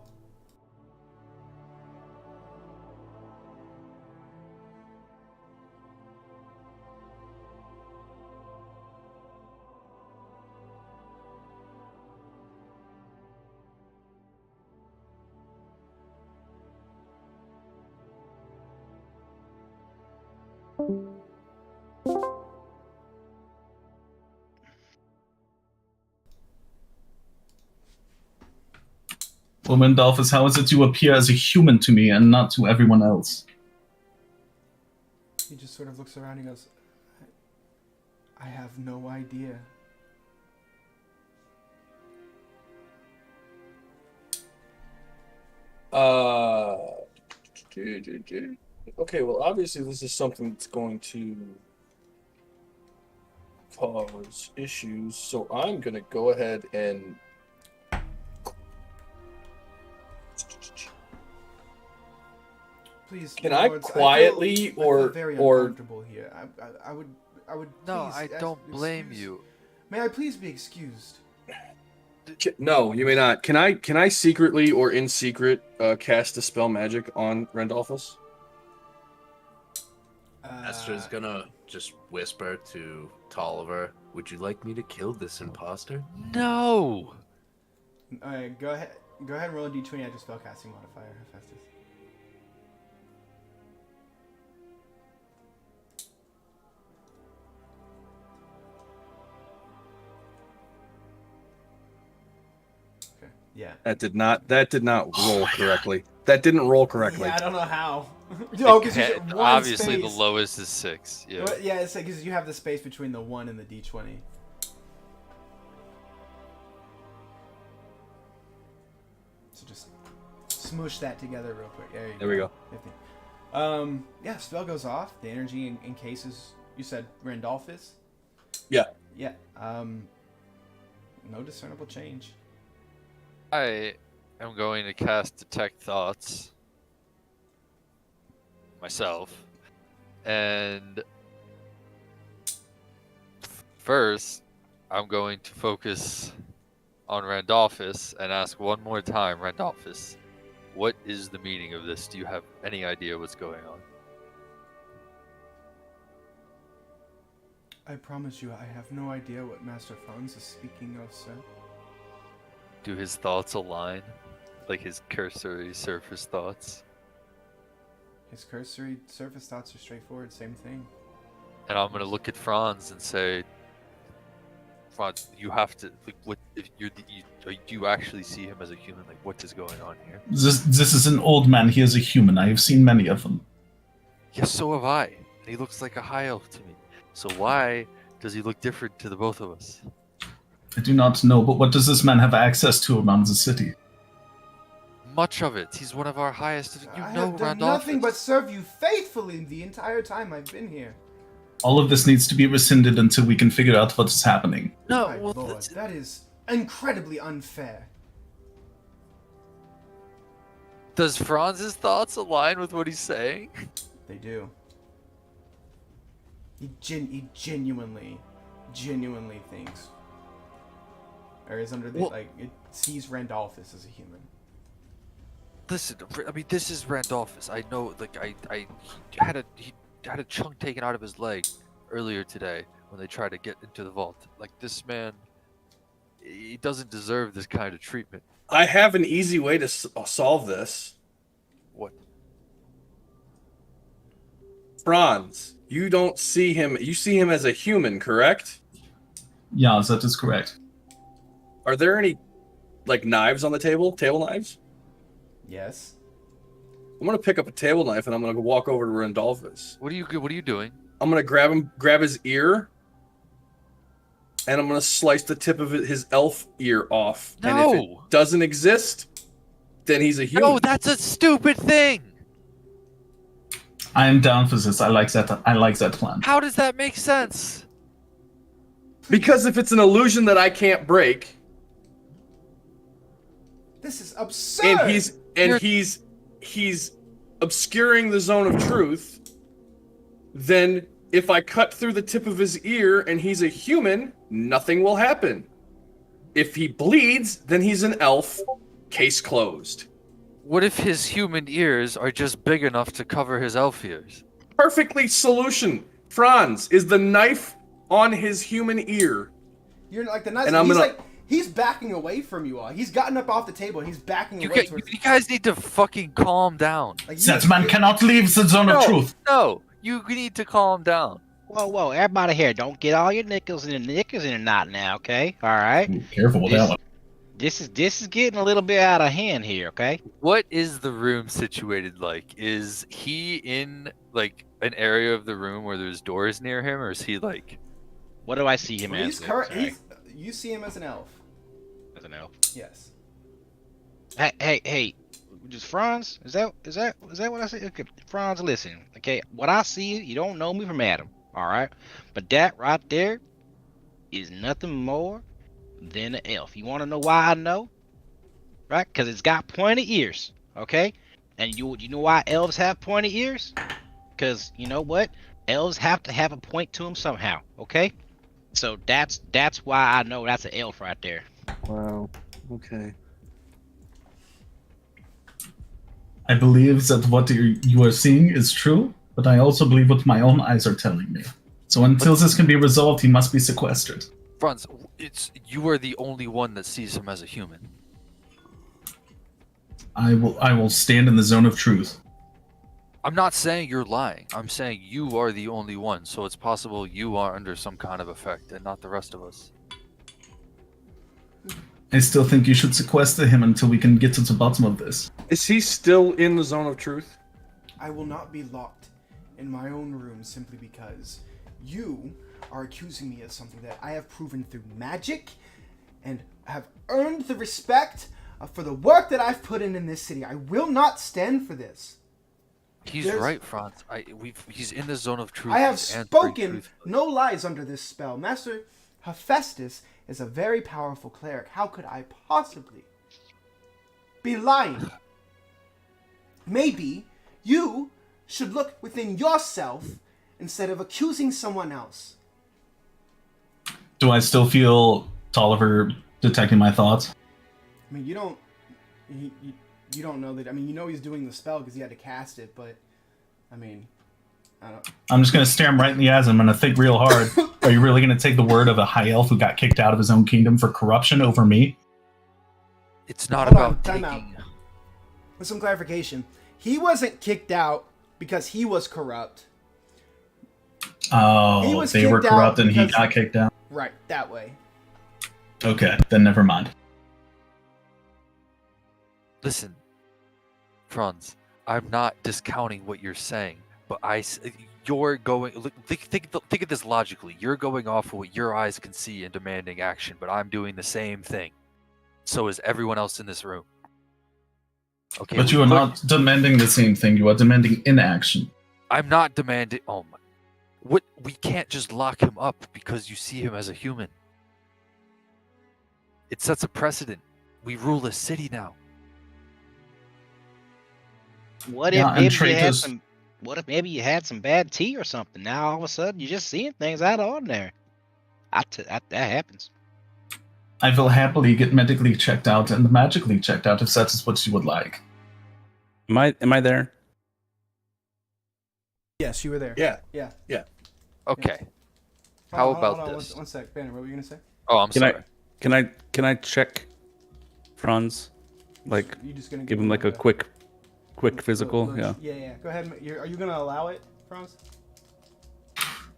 Well, Randolphus, how is it you appear as a human to me and not to everyone else? he just sort of looks around and goes, I have no idea. Okay, well, obviously this is something that's going to cause issues, so I'm going to go ahead and Please, Can my I lords, quietly I feel or- very or- uncomfortable here. I would. No, please I ask- don't blame excuse- you. May I please be excused? No, you may not. Can I secretly or in secret cast Dispel Magic on Randolphus? Esther's gonna just whisper to Tolliver, "Would you like me to kill this imposter?" No! Alright, go ahead. Go ahead and roll a d20 at your spellcasting modifier, Hephaestus. Okay. Yeah. That did not roll correctly. That didn't roll correctly. Yeah, I don't know how. Oh, because It you ca- one obviously, the space. lowest is 6. Yeah. Well, yeah, it's because you have the space between the 1 and the d20. So just smoosh that together real quick. There we go. 15. Yeah, spell goes off. The energy encases. You said Randolphus. Yeah. Yeah. No discernible change. I am going to cast Detect Thoughts myself. And first, I'm going to focus on Randolphus and ask one more time, Randolphus, what is the meaning of this? Do you have any idea what's going on? I promise you, I have no idea what Master Franz is speaking of, sir. Do his thoughts align? Like his cursory surface thoughts? His cursory surface thoughts are straightforward, same thing. And I'm gonna look at Franz and say, Franz, you have to. Like, what if do you actually see him as a human? Like, what is going on here? This is an old man. He is a human. I have seen many of them. Yes, so have I. And he looks like a high elf to me. So why does he look different to the both of us? I do not know, but what does this man have access to around the city? much of it. He's one of our highest. You I know, have done Randolphus. nothing but serve you faithfully the entire time I've been here. All of this needs to be rescinded until we can figure out what's happening. No, My well, lord, that is incredibly unfair. does Franz's thoughts align with what he's saying? They do. He genuinely thinks, or is under the Well- it sees Randolphus as a human. Listen, I mean, this is Randolphus. I know, like, he had a chunk taken out of his leg earlier today when they tried to get into the vault. Like, this man, he doesn't deserve this kind of treatment. I have an easy way to solve this. What? Franz, you don't see him. You see him as a human, correct? Yeah, that is correct. Are there any, like, knives on the table? Table knives? Yes. I'm gonna pick up a table knife and I'm gonna walk over to Randolphus. What are you doing? I'm gonna grab his ear, and I'm gonna slice the tip of his elf ear off. And if it No! doesn't exist, then he's a human. No, that's a stupid thing! I am down for this. I like that. I like that plan. How does that make sense? Because if it's an illusion that I can't break, This is absurd. and he's obscuring the zone of truth, then if I cut through the tip of his ear and he's a human, nothing will happen. If he bleeds, then he's an elf. Case closed. What if his human ears are just big enough to cover his elf ears? Perfectly solution. Franz, is the knife on his human ear? You're like the nice. And I'm He's gonna- like he's backing away from you all. He's gotten up off the table and he's backing away. You guys need to fucking calm down. Like, That man cannot leave the zone of truth. No, you need to calm down. Whoa, everybody here, don't get all your knickers in a knot now, okay? All right. Ooh, careful with that one. This is getting a little bit out of hand here, okay? What is the room situated like? Is he in like an area of the room where there's doors near him, or is he like? What do I see him Well, as? you see him as an elf. As an elf. Yes. Hey, just Franz? Is that what I said? Okay, Franz, listen. Okay, what I see, you don't know me from Adam, all right? But that right there is nothing more than an elf. You want to know why I know? Right? Because it's got pointy ears, okay? And you know why elves have pointy ears? Because you know what? Elves have to have a point to them somehow, okay? So that's why I know that's an elf right there. Wow. Okay. I believe that what you are seeing is true, but I also believe what my own eyes are telling me. So until this can be resolved, he must be sequestered. Franz, you are the only one that sees him as a human. I will stand in the zone of truth. I'm not saying you're lying. I'm saying you are the only one, so it's possible you are under some kind of effect and not the rest of us. I still think you should sequester him until we can get to the bottom of this. Is he still in the zone of truth? I will not be locked in my own room simply because you are accusing me of something that I have proven through magic and have earned the respect for the work that I've put in this city. I will not stand for this. He's There's- right, Franz. He's in the zone of truth. I have He's answering spoken truthfully. no lies under this spell. Master Hephaestus is a very powerful cleric. How could I possibly be lying? Maybe you should look within yourself instead of accusing someone else. Do I still feel Tolliver detecting my thoughts? I mean, you don't know that. I mean, you know he's doing the spell because he had to cast it, but I mean, I don't. I'm just gonna stare him right in the eyes. I'm gonna think real hard. Are you really gonna take the word of a high elf who got kicked out of his own kingdom for corruption over me? It's not Hold about on, time taking. With some clarification, he wasn't kicked out because he was corrupt. Oh, He was they were kicked out corrupt and he because- got kicked out. Right, that way. Okay, then never mind. Listen, Franz, I'm not discounting what you're saying, but you're going. Think of this logically. You're going off of what your eyes can see and demanding action, but I'm doing the same thing. So is everyone else in this room. Okay, But you are not demanding the same thing. You are demanding inaction. I'm not demanding. Oh my! What? We can't just lock him up because you see him as a human. It sets a precedent. We rule a city now. What Yeah, if and maybe you had traitors- some? What if maybe you had some bad tea or something? Now all of a sudden you're just seeing things out of ordinary. That happens. I will happily get medically checked out and magically checked out if that is what you would like. Am I there? Yes, you were there. Yeah. Yeah. Okay. Hold How on, about hold on, this? One sec, Banner. What were you gonna say? Oh, I'm Can sorry. Can I check Franz? Like, You just gonna give him like a quick physical? look- Yeah. Yeah. Go ahead. Are you gonna allow it, Franz?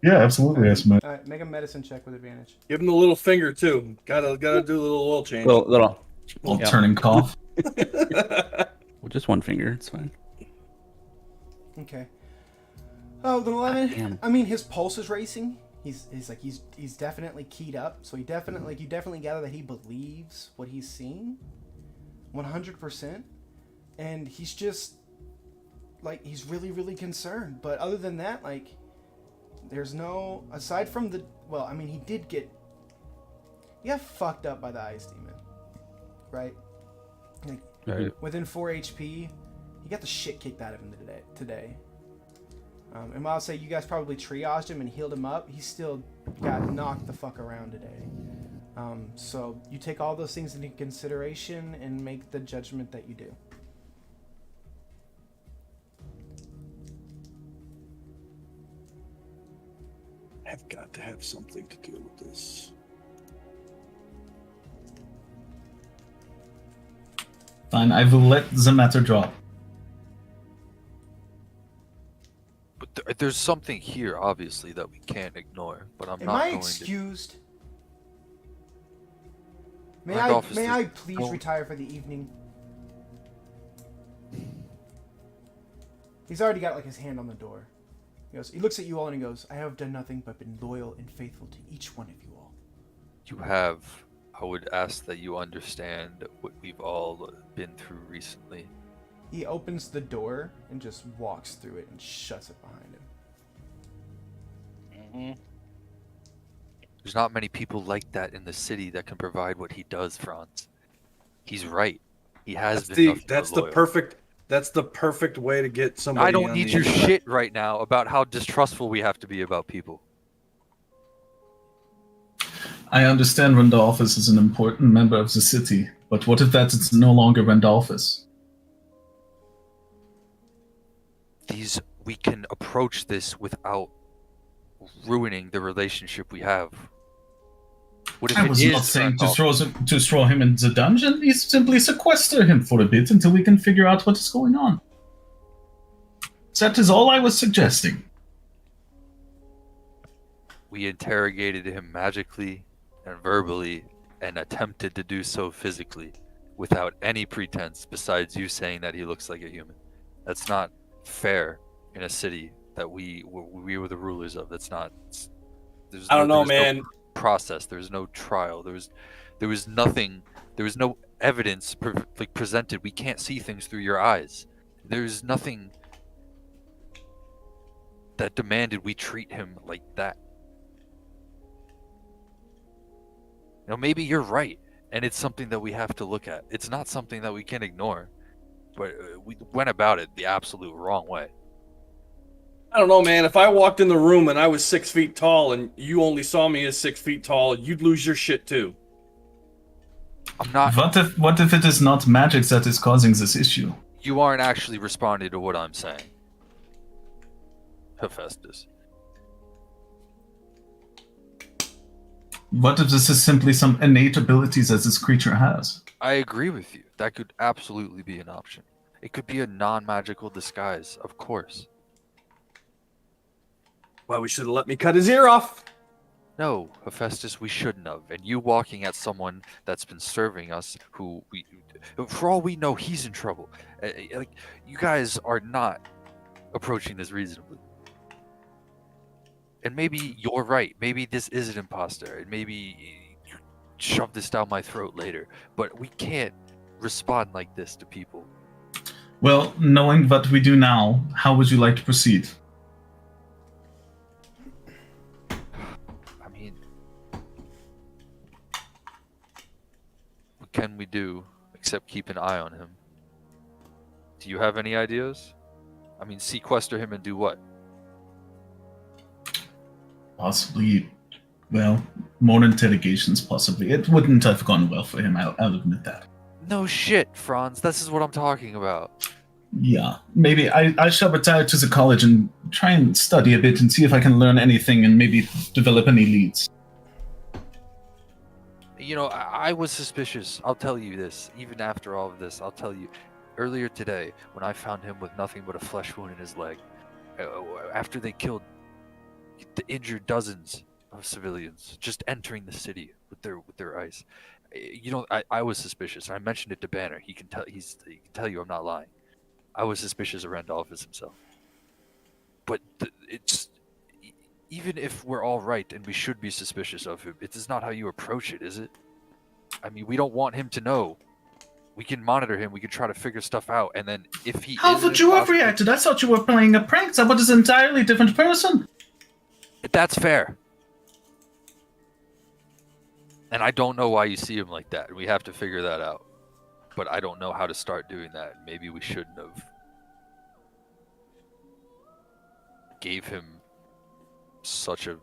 Yeah, absolutely, Esme. All right. Make a medicine check with advantage. Give him the little finger too. Gotta do a little oil change. Little. Well, Yeah. turning cough. Well, just one finger. It's fine. Okay. Oh, the 11. Damn. I mean, his pulse is racing. He's definitely keyed up. So you definitely gather that he believes what he's seeing, 100%, and he's just like he's really concerned. But other than that, like, there's no aside from the I mean, he got fucked up by the ice demon, right? Like, Right. within 4 HP, he got the shit kicked out of him today. And while I'll say you guys probably triaged him and healed him up, he still got knocked the fuck around today. So you take all those things into consideration and make the judgment that you do. I've got to have something to do with this. Fine, I will let the matter drop. But there's something here, obviously, that we can't ignore. But I'm Am not I going excused? May Randolph, I is I this- please don't- retire for the evening? He's already got like his hand on the door. He looks at you all and he goes, "I have done nothing but been loyal and faithful to each one of you all." to. You have. I would ask that you understand what we've all been through recently. He opens the door and just walks through it and shuts it behind him. There's not many people like that in the city that can provide what he does, Franz. He's right. He has been nothing but loyal. That's the perfect way to get somebody. I don't on need the your inside. shit right now about how distrustful we have to be about people. I understand Randolphus is an important member of the city, but what if that is no longer Randolphus? We can approach this without ruining the relationship we have. What if I it was is not saying Randolph? to throw him in the dungeon. We simply sequester him for a bit until we can figure out what is going on. That is all I was suggesting. We interrogated him magically and verbally and attempted to do so physically without any pretense besides you saying that he looks like a human. That's not fair in a city that we were the rulers of. That's not. I don't know, there's man. No process. There's no trial. There was nothing. There was no evidence presented. We can't see things through your eyes. There's nothing that demanded we treat him like that. You know, maybe you're right, and it's something that we have to look at. It's not something that we can ignore, but we went about it the absolute wrong way. I don't know, man. If I walked in the room and I was 6 feet tall and you only saw me as 6 feet tall, you'd lose your shit too. I'm not. What if it is not magic that is causing this issue? You aren't actually responding to what I'm saying, Hephaestus. What if this is simply some innate abilities that this creature has? I agree with you. That could absolutely be an option. It could be a non-magical disguise, of course. Well, we should have let me cut his ear off. No, Hephaestus, we shouldn't have. And you walking at someone that's been serving us, who for all we know, he's in trouble. Like, you guys are not approaching this reasonably. And maybe you're right. Maybe this is an imposter, and maybe you shove this down my throat later. But we can't respond like this to people. Well, knowing what we do now, how would you like to proceed? I mean, what can we do except keep an eye on him? Do you have any ideas? I mean, sequester him and do what? Possibly, well, more interrogations, possibly. It wouldn't have gone well for him, I'll admit that. No shit, Franz. This is what I'm talking about. Yeah, maybe I shall retire to the college and try and study a bit and see if I can learn anything and maybe develop any leads. You know, I was suspicious. I'll tell you this. Even after all of this, I'll tell you. Earlier today, when I found him with nothing but a flesh wound in his leg, after they killed, injured dozens of civilians just entering the city with their ice. You know, I was suspicious. I mentioned it to Banner. He can tell you I'm not lying. I was suspicious of Randolphus himself. But it's even if we're all right and we should be suspicious of him, it is not how you approach it, is it? I mean, we don't want him to know. We can monitor him. We can try to figure stuff out, and then if he How would you have reacted? I thought you were playing a prank. That was an entirely different person. That's fair. And I don't know why you see him like that. We have to figure that out. But I don't know how to start doing that. Maybe we shouldn't have gave him such a...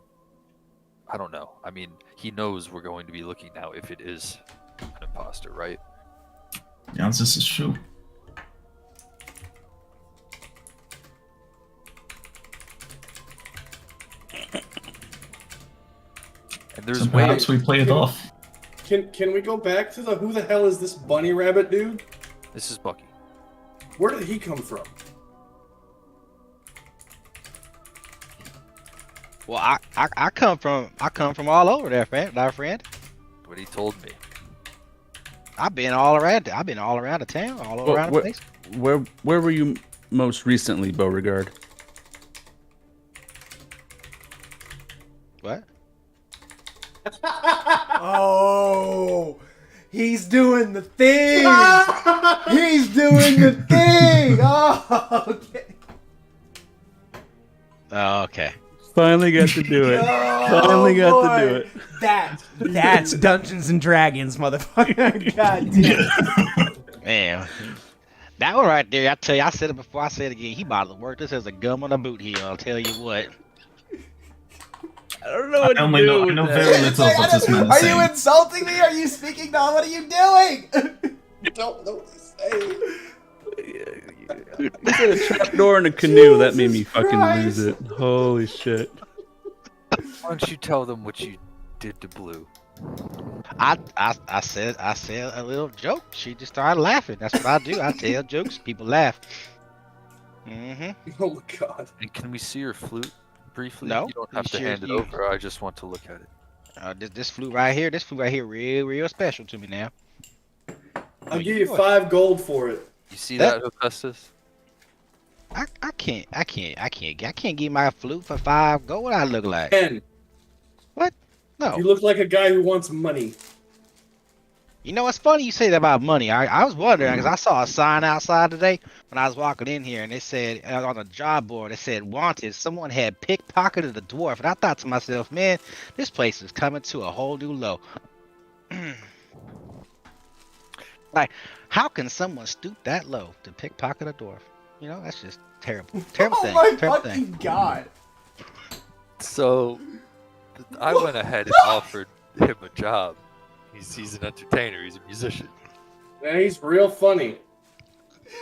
I don't know. I mean, he knows we're going to be looking now if it is an imposter, right? Yeah, this is true. And there's So perhaps we play it off. Can we go back to the who the hell is this bunny rabbit dude? This is Bucky. Where did he come from? Well, I come from all over there, my friend. What he told me. I've been all around the town, all around the place. Where were you most recently, Beauregard? What? Oh, he's doing the thing. He's doing the thing. Oh, okay. Oh, okay. Finally got to do it. Oh, Finally got boy. to do it. That's Dungeons and Dragons, motherfucker. God damn. Man, that one right there, I tell you, I said it before, I say it again. He about to work this as a gum on a boot heel. I'll tell you what. I don't know what to I do. know very little of what this man is Are saying. you insulting me? Are you speaking down? What are you doing? I don't know what to say. He said a trapdoor in a canoe. That made me fucking Christ. lose it. Holy shit. Why don't you tell them what you did to Blue? I said a little joke. She just started laughing. That's what I do. I tell jokes, people laugh. Mm-hmm. Oh my god. And can we see your flute briefly? No, You don't have you to sure hand it you- over. I just want to look at it. This flute right here, real special to me now. I'll give you 5 gold for it. You see That- that, Hephaestus? I can't give my flute for 5 gold. What I look like? 10. No. You look like a guy who wants money. You know, it's funny you say that about money. I was wondering because I saw a sign outside today when I was walking in here, and it said on the job board, it said wanted. Someone had pickpocketed the dwarf, and I thought to myself, man, this place is coming to a whole new low. Like, how can someone stoop that low to pickpocket a dwarf? You know, that's just terrible. Terrible Oh thing. my Terrible fucking thing. god. So, I went ahead and offered him a job. He's an entertainer. He's a musician. Man, he's real funny.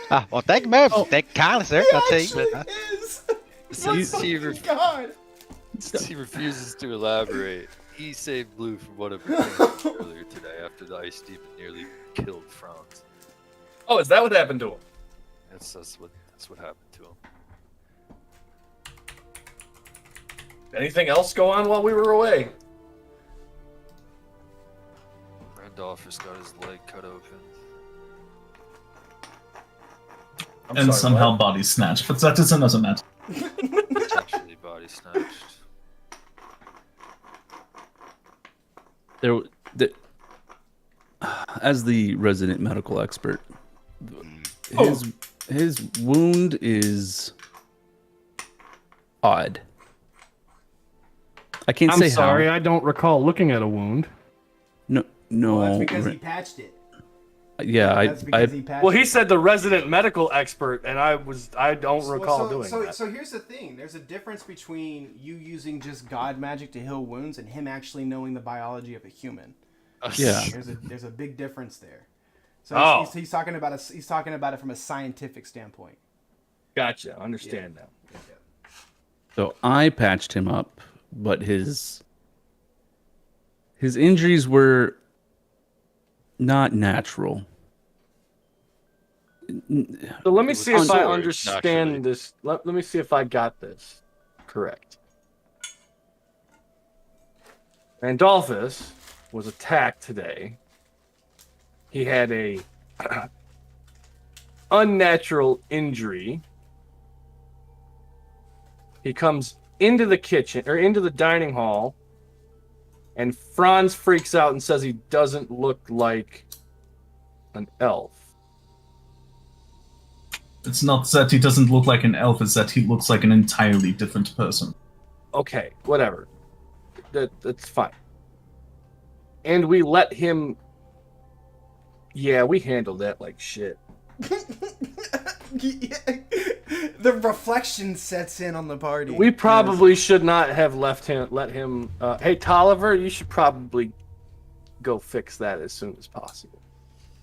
Well, thank you, man. Thank kindly, sir. He I'll tell actually you. is. He God. He refuses to elaborate. He saved Blue from one of her things earlier today after the ice demon nearly killed Franz. Oh, is that what happened to him? That's what happened to him. Anything else go on while we were away? Randolph just got his leg cut open. I'm And sorry, somehow what? body snatched, but that is another matter. Potentially body snatched. As the resident medical expert, Oh. his his wound is odd. I can't I'm say sorry, how. I don't recall looking at a wound. No, no. Well, that's because he patched it. Yeah, That's because he patched Well, he it. said the resident medical expert, and I don't recall doing that. So here's the thing. There's a difference between you using just god magic to heal wounds and him actually knowing the biology of a human. Yeah. There's a big difference there. So Oh. he's talking about it from a scientific standpoint. Gotcha. Understand now. So I patched him up, but his injuries were not natural. So let me was see if I sword, understand actually. this. Let me see if I got this correct. Randolphus was attacked today. He had a unnatural injury. He comes into the kitchen or into the dining hall, and Franz freaks out and says he doesn't look like an elf. It's not that he doesn't look like an elf, it's that he looks like an entirely different person. Okay, whatever. That's fine. And we let him. Yeah, we handled that like shit. The reflection sets in on the party. We probably should not have let him. Hey, Tolliver, you should probably go fix that as soon as possible.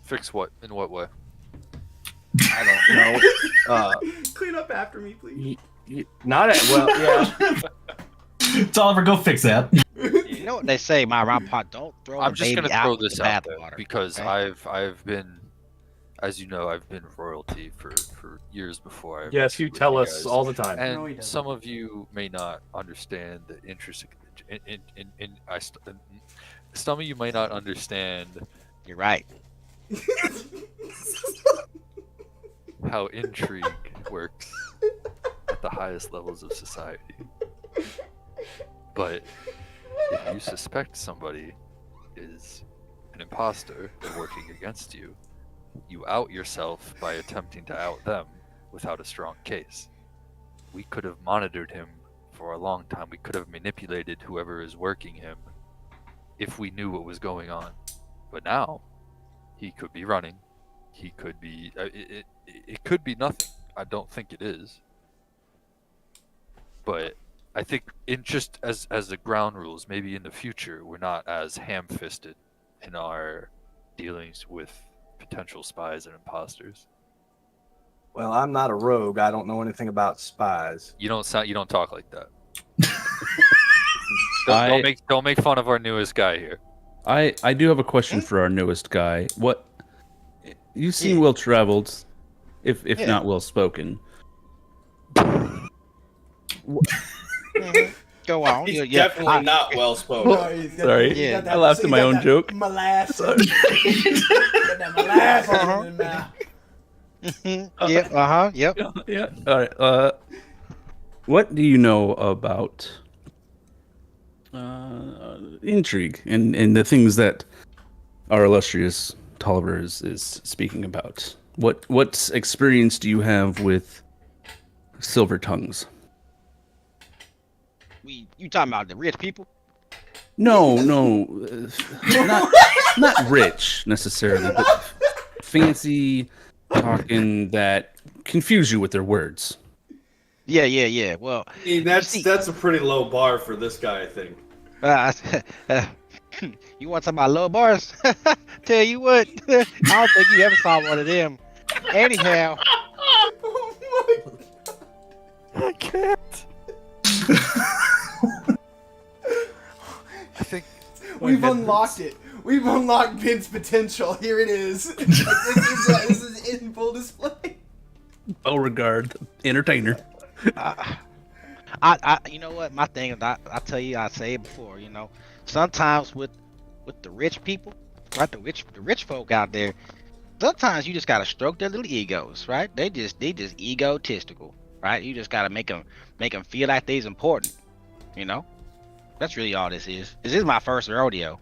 Fix what? In what way? I don't know. Clean up after me, please. Not at well, yeah. Tolliver, go fix that. You know what they say, my grandpa, don't throw I'm the just baby gonna out throw with this the out there bathwater, because okay? I've been, as you know, I've been royalty for years before. Yes, you with tell you us guys. all the time. And No, he doesn't. some of you may not understand the interest. Some of you may not understand You're right. how intrigue works at the highest levels of society. But if you suspect somebody is an imposter and working against you, you out yourself by attempting to out them without a strong case. We could have monitored him for a long time. We could have manipulated whoever is working him if we knew what was going on. But now, he could be running. He could be... it could be nothing. I don't think it is. But I think in just as the ground rules, maybe in the future, we're not as ham-fisted in our dealings with potential spies and imposters. Well, I'm not a rogue. I don't know anything about spies. You don't talk like that. I- Don't make fun of our newest guy here. I do have a question for our newest guy. What you seem well traveled, if Yeah. not well spoken. Go on. He's Yeah, definitely not well spoken. No, he's got- Sorry, he's got I laughed at he's my got own that joke. Molasses. Got that molasses in his mouth. yeah, yep. Yeah. All right. What do you know about intrigue and the things that our illustrious Tolliver is speaking about? What experience do you have with silver tongues? You talking about the rich people? No, not rich necessarily, but fancy talking that confuse you with their words. Yeah. Well, I mean, that's a pretty low bar for this guy, I think. you want to talk about low bars? Tell you what, I don't think you ever saw one of them. Anyhow, I can't. I think We've unlocked it. We've unlocked Ben's potential. Here it is. This is in full display. Beauregard, entertainer. I you know what? My thing is, I tell you, I say it before. You know, sometimes with the rich people, right? The rich folk out there. Sometimes you just gotta stroke their little egos, right? They just egotistical, right? You just gotta make them feel like they's important. You know, that's really all this is. This is my first rodeo.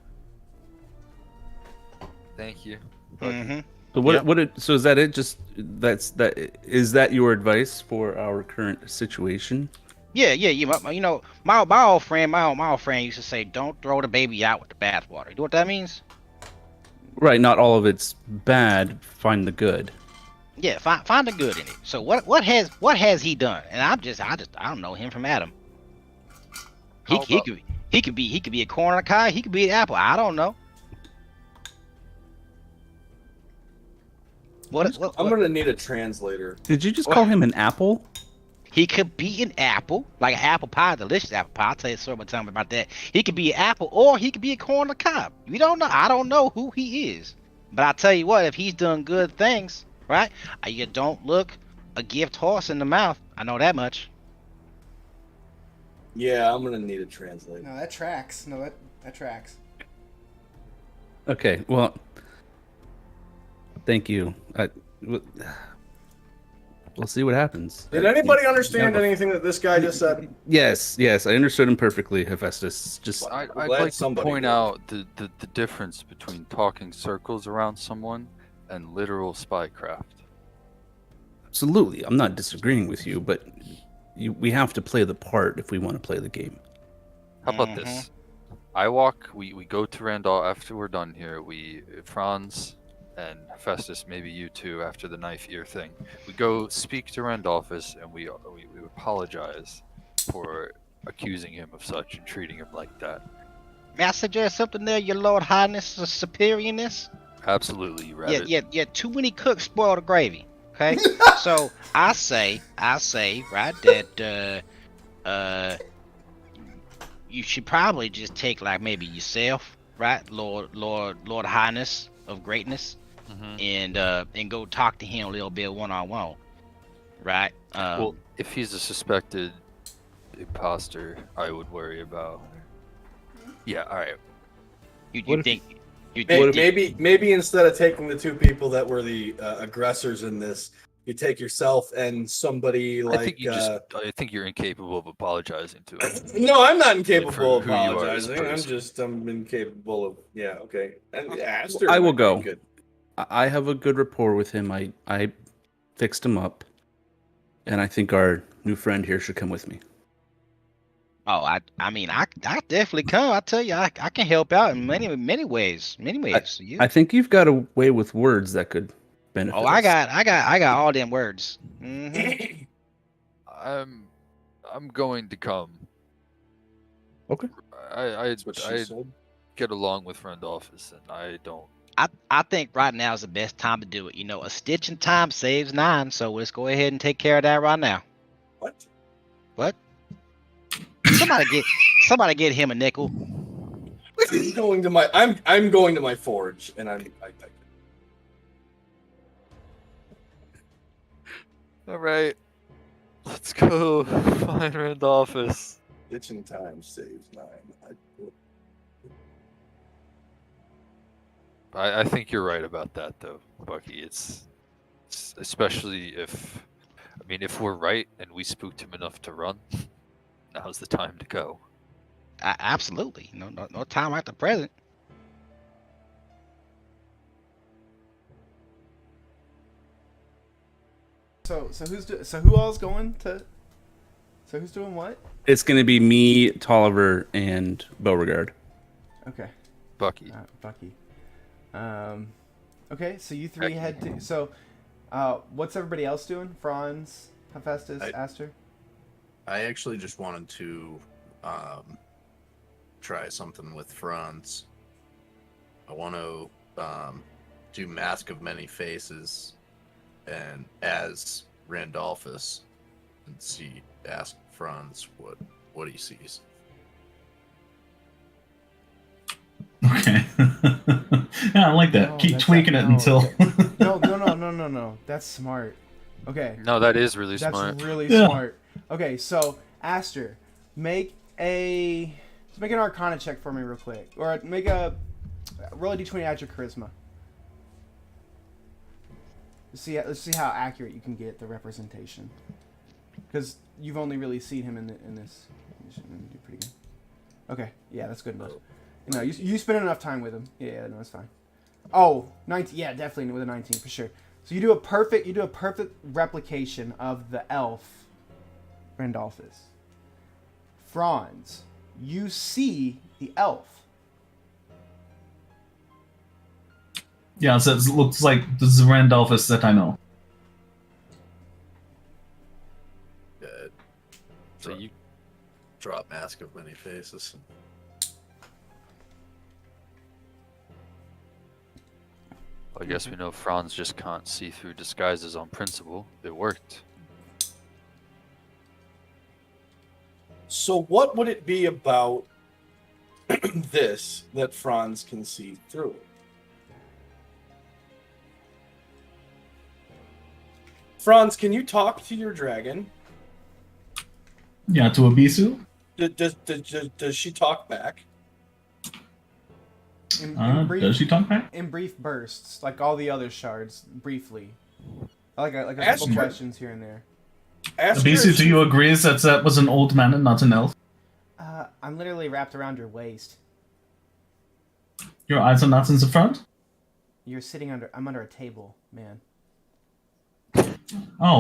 Thank you. But Mm-hmm. So what? Yeah. So is that it? Just is that your advice for our current situation? Yeah. My old friend used to say, "Don't throw the baby out with the bathwater." You know what that means? Right. Not all of it's bad. Find the good. Yeah, find the good in it. So what has he done? And I don't know him from Adam. He could be a corn or a pie. He could be an apple. I don't know. What? I'm gonna need a translator. Did you just call him an apple? He could be an apple, like an apple pie, delicious apple pie. I'll tell you so much time about that. He could be an apple, or he could be a corn or cob. We don't know. I don't know who he is, but I tell you what, if he's done good things, right? You don't look a gift horse in the mouth. I know that much. Yeah, I'm gonna need a translator. No, that tracks. No, that tracks. Okay. Well, thank you. We'll see what happens. Did anybody understand anything that this guy just said? Yes. I understood him perfectly, Hephaestus. Just I'd glad like to somebody point did. out the difference between talking circles around someone and literal spycraft. absolutely. I'm not disagreeing with you, but we have to play the part if we want to play the game. How about this? We go to Randall after we're done here. Franz and Festus, maybe you two after the knife ear thing. We go speak to Randolphus and we apologize for accusing him of such and treating him like that. May I suggest something there, your Lord Highness or Superiorness? Absolutely, you rabbit. Yeah. Too many cooks spoil the gravy. Okay, so I say, right, that you should probably just take like maybe yourself, right, Lord Highness of Greatness, and go talk to him a little bit one-on-one, right? Well, if he's a suspected imposter, I would worry about. Yeah, all right. Maybe instead of taking the two people that were the aggressors in this, you take yourself and somebody like. I think you're incapable of apologizing to him. No, I'm not incapable of For who you are as a apologizing. I'm incapable of. Yeah, okay. And Aster I will might be go. good. I have a good rapport with him. I fixed him up, and I think our new friend here should come with me. Oh, I mean, I definitely come. I tell you, I can help out in many ways. I think you've got a way with words that could benefit. Oh, us. I got all them words. Mhm. I'm going to come. Okay. I That's what she said. get along with Randolphus, and I don't. I think right now is the best time to do it. You know, a stitch in time saves 9, so let's go ahead and take care of that right now. What? What? Somebody get him a nickel. I'm going to my forge, and I All right, let's go find Randolphus. Itching time saves 9. I think you're right about that, though, Bucky. It's especially if we're right and we spooked him enough to run. Now's the time to go. Absolutely. No time like the present. So who all's going to? So who's doing what? It's going to be me, Tolliver, and Beauregard. Okay. Bucky. Bucky. Okay, so you three head to. So, what's everybody else doing? Franz, Hephaestus, Aster. I actually just wanted to try something with Franz. I want to do Mask of Many Faces and as Randolphus and ask Franz what he sees. Okay. Yeah, I like that. No, Keep that's tweaking not- it no. until. No. That's smart. Okay. No, that is really That's smart. really Yeah. smart. Okay, so Aster, make an Arcana check for me real quick, or roll a d20 at your charisma. Let's see how accurate you can get the representation, because you've only really seen him in this. You should do pretty good. Okay, yeah, that's good enough. No, you spend enough time with him. Yeah, no, that's fine. Oh, 19. Yeah, definitely with a 19 for sure. So you do a perfect replication of the elf Randolphus. Franz, you see the elf. Yeah, so it looks like this is Randolphus that I know. Good. So you Drop mask of many faces. I guess we know Franz just can't see through disguises on principle. It worked. So what would it be about this that Franz can see through it? Franz, can you talk to your dragon? Yeah, to Abisu. Does she talk back? Does she talk back? In brief bursts, like all the other shards, briefly. Like a Ask couple her. questions here and there. Ask her Abisu, if do she- you agree that was an old man and not an elf? I'm literally wrapped around your waist. Your eyes are not in the front? You're sitting under. I'm under a table, man. Oh,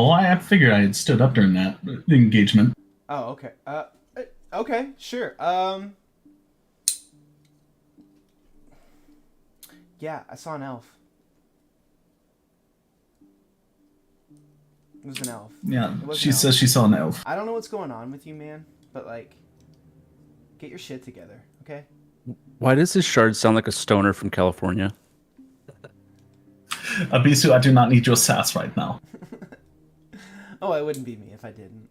well, I figured I had stood up during that engagement. Oh, okay. Okay, sure. Yeah, I saw an elf. It was an elf. Yeah, It was she an elf. says she saw an elf. I don't know what's going on with you, man, but like, get your shit together, okay? Why does this shard sound like a stoner from California? Abisu, I do not need your sass right now. Oh, it wouldn't be me if I didn't.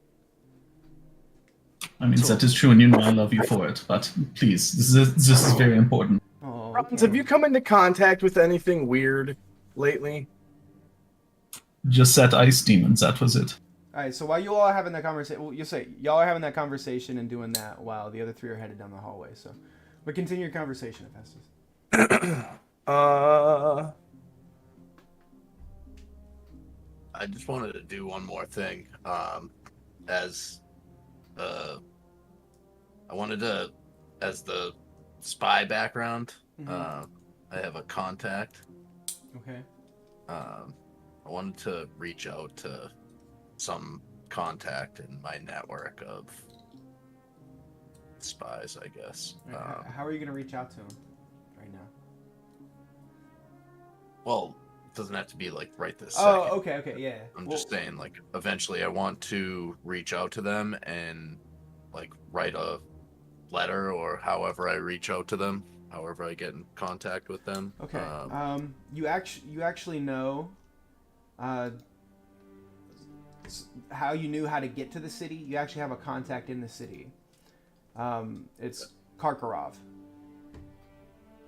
I mean, that is true, and you know I love you for it, but please, this is very important. Oh, Franz, okay. have you come into contact with anything weird lately? Just said ice demons, that was it. All right, so while you all are having that conversation, well, you say y'all are having that conversation and doing that while the other three are headed down the hallway. So, but continue your conversation, Hephaestus. I just wanted to do one more thing. I wanted to, as the spy background, Mhm. I have a contact. Okay. I wanted to reach out to some contact in my network of spies, I guess. All right, how are you gonna reach out to him right now? Well, it doesn't have to be like right this Oh, second. okay, yeah. I'm Well, just saying, like, eventually I want to reach out to them and, like, write a letter or however I reach out to them, however I get in contact with them. Okay. You actually know, how you knew how to get to the city. You actually have a contact in the city. It's Karkarov.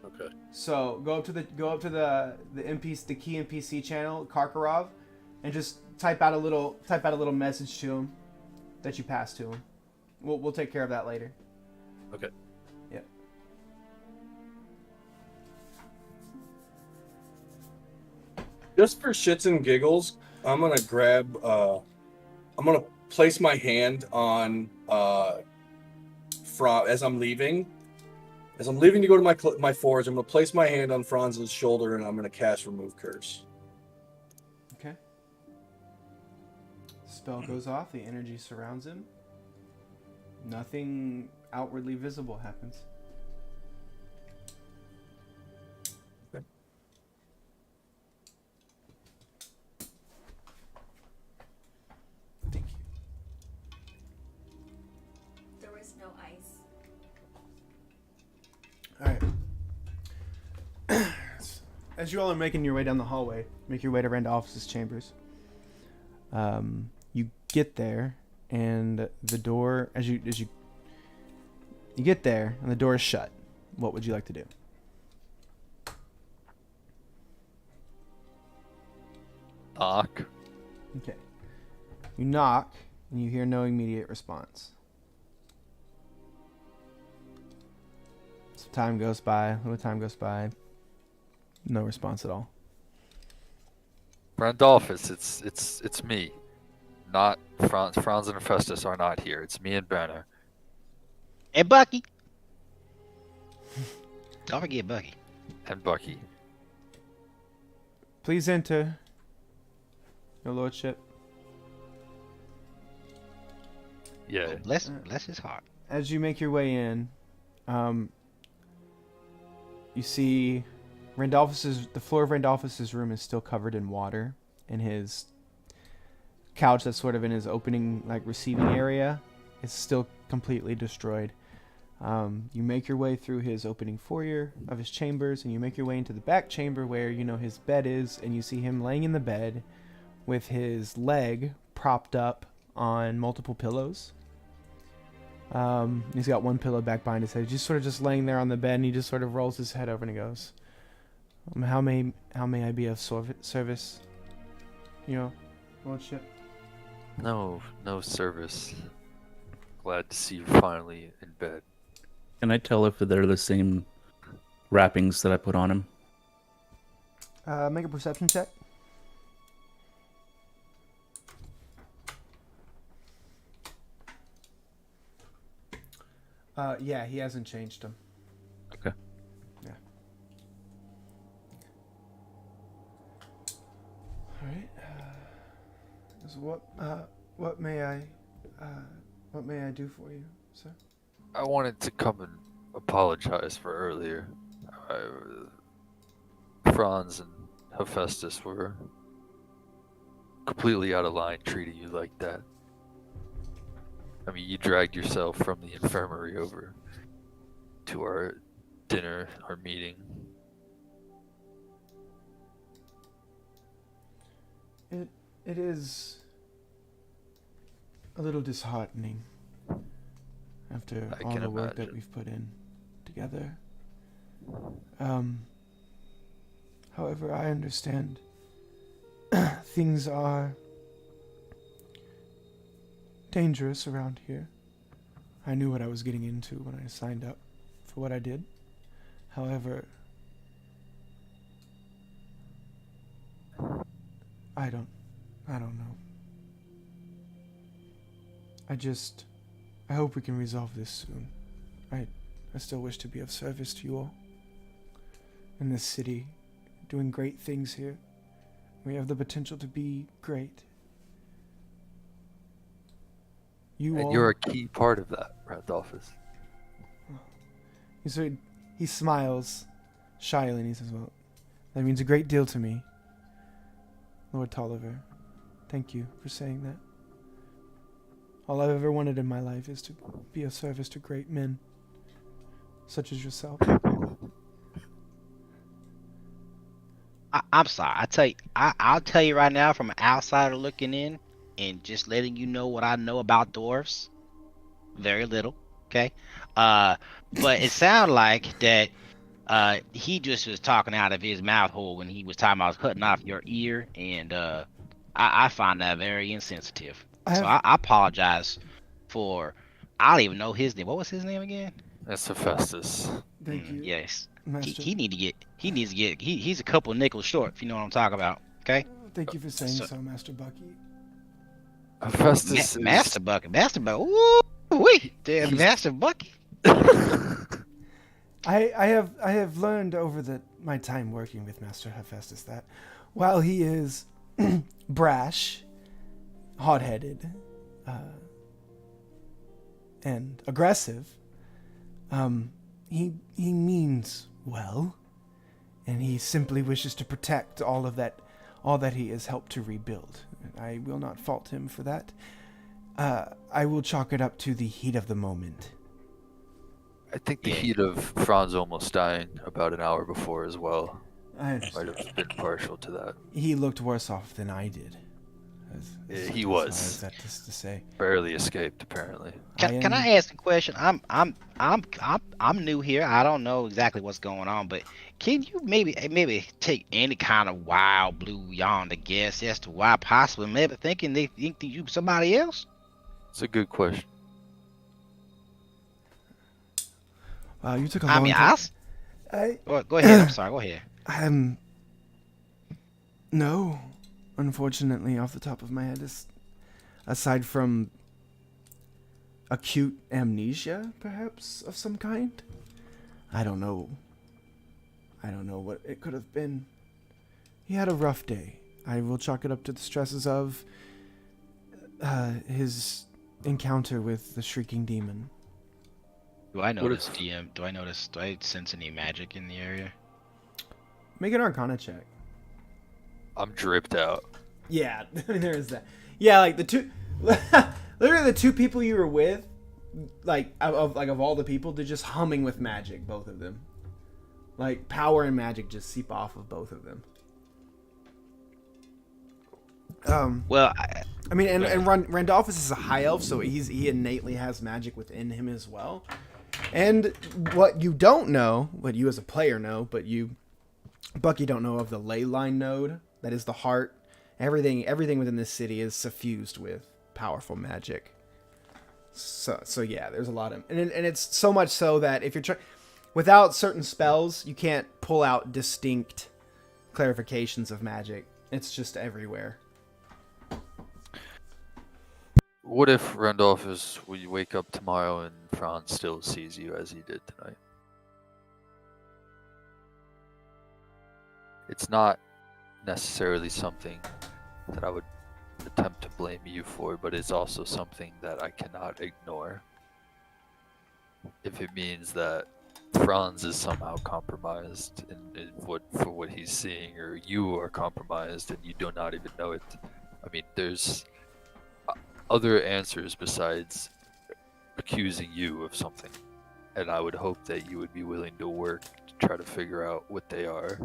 Okay. So go up to the key NPC channel, Karkarov, and just type out a little message to him that you pass to him. We'll take care of that later. Okay. Yep. Just for shits and giggles, I'm gonna grab. I'm gonna place my hand on as I'm leaving. As I'm leaving to go to my forge, I'm gonna place my hand on Franz's shoulder and I'm gonna cast Remove Curse. Okay. Spell goes off. The energy surrounds him. Nothing outwardly visible happens. Thank you. There was no ice. All right. As you all are making your way down the hallway, make your way to Randolph's chambers. You get there, and the door, as you get there, and the door is shut. What would you like to do? Knock. Okay. You knock, and you hear no immediate response. Some time goes by. A little time goes by. No response at all. Randolphus, it's me. Not Franz. Franz and Festus are not here. It's me and Brenner. Hey, Bucky. Don't forget Bucky. And Bucky. Please enter, your lordship. Yeah. Bless his heart. As you make your way in, you see the floor of Randolphus's room is still covered in water, and his couch that's sort of in his opening, like, receiving area is still completely destroyed. You make your way through his opening foyer of his chambers, and you make your way into the back chamber where, you know, his bed is, and you see him laying in the bed with his leg propped up on multiple pillows. He's got one pillow back behind his head. He's just laying there on the bed, and he just sort of rolls his head over and he goes, how may I be of service, your lordship? No service. Glad to see you finally in bed. Can I tell if they're the same wrappings that I put on him? Make a perception check. Yeah, he hasn't changed them. Okay. Yeah. All right. So what may I do for you, sir? I wanted to come and apologize for earlier. Franz and Hephaestus were completely out of line treating you like that. I mean, you dragged yourself from the infirmary over to our dinner, our meeting. It is a little disheartening after I all can the work that imagine. we've put in together. However, I understand things are dangerous around here. I knew what I was getting into when I signed up for what I did. However, I don't know. I hope we can resolve this soon. I still wish to be of service to you all. In this city, doing great things here. We have the potential to be great. And you're a key part of that, Randolphus. He smiles shyly and he says, well, that means a great deal to me, Lord Tolliver. Thank you for saying that. All I've ever wanted in my life is to be of service to great men, such as yourself. I'm sorry. I'll tell you right now, from an outsider looking in, and just letting you know what I know about dwarves. Very little, okay? But it sounded like that he just was talking out of his mouth hole when he was talking about cutting off your ear, and I find that very insensitive. I apologize for. I don't even know his name. What was his name again? That's Hephaestus. Thank you. Yes. Master. He needs to get. He's a couple of nickels short, if you know what I'm talking about. Okay. Thank you for saying so, Master Bucky. Hephaestus. Master Bucky. Ooh, wait, damn, Master Bucky. I have learned over my time working with Master Hephaestus that while he is brash, hot-headed, and aggressive, he means well, and he simply wishes to protect all that he has helped to rebuild. I will not fault him for that. I will chalk it up to the heat of the moment. I think the heat of Franz almost dying about an hour before as well I might have been partial to that. He looked worse off than I did. He was. Is that just to say? Barely escaped, apparently. Can I ask a question? I'm new here. I don't know exactly what's going on, but can you maybe take any kind of wild blue yonder guess as to why possibly maybe thinking they think that you somebody else? It's a good question. Wow, you took a long time. Go ahead. I'm sorry. Go ahead. No. Unfortunately, off the top of my head, aside from acute amnesia, perhaps, of some kind, I don't know what it could have been. He had a rough day. I will chalk it up to the stresses of his encounter with the Shrieking Demon. Do I notice DM? Do I sense any magic in the area? Make an Arcana check. I'm dripped out. Yeah, there is that. Yeah, like the two, literally the two people you were with, like of all the people, they're just humming with magic, both of them. Like power and magic just seep off of both of them. Well, I mean, and Randolphus is a high elf, so he innately has magic within him as well. And what you don't know, what you as a player know, but you, Bucky, don't know of the ley line node. That is the heart. Everything within this city is suffused with powerful magic. So yeah, there's a lot of, and it's so much so that if you're without certain spells, you can't pull out distinct clarifications of magic. It's just everywhere. What if Randolphus, we wake up tomorrow and Franz still sees you as he did tonight? It's not necessarily something that I would attempt to blame you for, but it's also something that I cannot ignore. If it means that Franz is somehow compromised for what he's seeing, or you are compromised and you do not even know it. I mean, there's other answers besides accusing you of something, and I would hope that you would be willing to work to try to figure out what they are.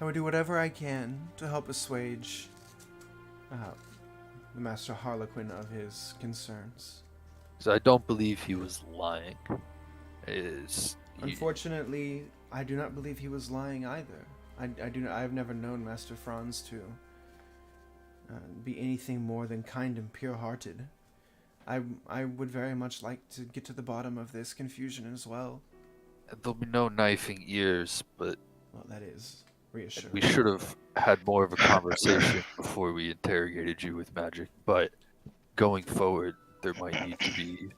I would do whatever I can to help assuage the Master Harlequin of his concerns. So I don't believe he was lying. Unfortunately, I do not believe he was lying either. I have never known Master Franz to be anything more than kind and pure-hearted. I would very much like to get to the bottom of this confusion as well. There'll be no knifing ears, but well, that is reassuring. We should have had more of a conversation before we interrogated you with magic. But going forward, there might need to be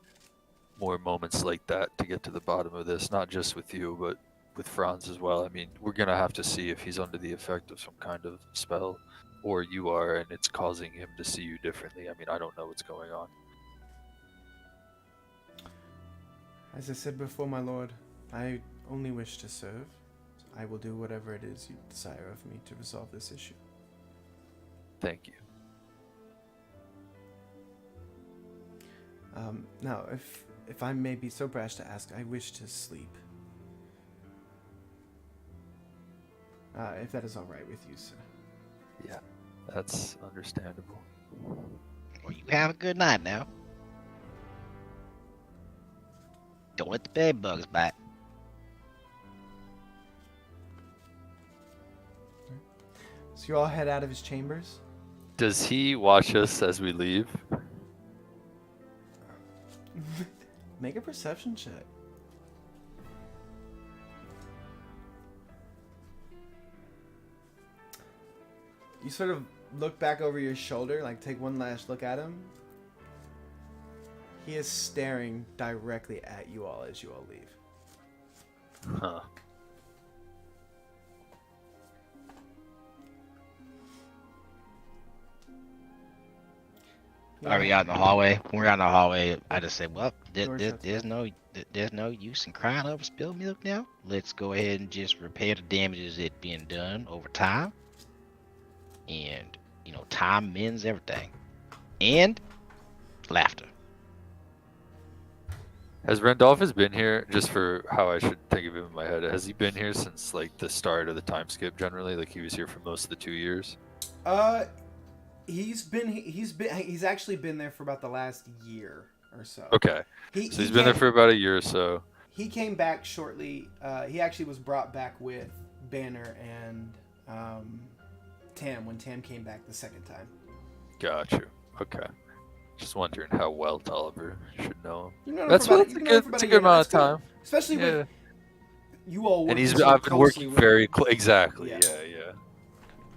more moments like that to get to the bottom of this. Not just with you, but with Franz as well. I mean, we're gonna have to see if he's under the effect of some kind of spell, or you are, and it's causing him to see you differently. I mean, I don't know what's going on. As I said before, my lord, I only wish to serve. I will do whatever it is you desire of me to resolve this issue. Thank you. Now, if I may be so brash to ask, I wish to sleep. If that is all right with you, sir. Yeah, that's understandable. Well, you have a good night now. Don't let the bed bugs bite. So you all head out of his chambers? Does he watch us as we leave? Make a perception check. You sort of look back over your shoulder, like take one last look at him. He is staring directly at you all as you all leave. Huh. Are we out in the hallway? When we're out in the hallway, I just say, well, there's no use in crying over spilled milk now. Let's go ahead and just repair the damages that being done over time. And, time mends everything. And laughter. Has Randolphus been here, just for how I should think of him in my head, has he been here since, like, the start of the time skip generally? Like, he was here for most of the 2 years? He's actually been there for about the last year or so. Okay. He's been there for about a year or so. He came back shortly. He actually was brought back with Banner and Tam when Tam came back the second time. Got you. Okay. Just wondering how well Tolliver should know him. That's a good amount of time. Especially with you all working and so I've been working with very exactly. Yeah. Yeah.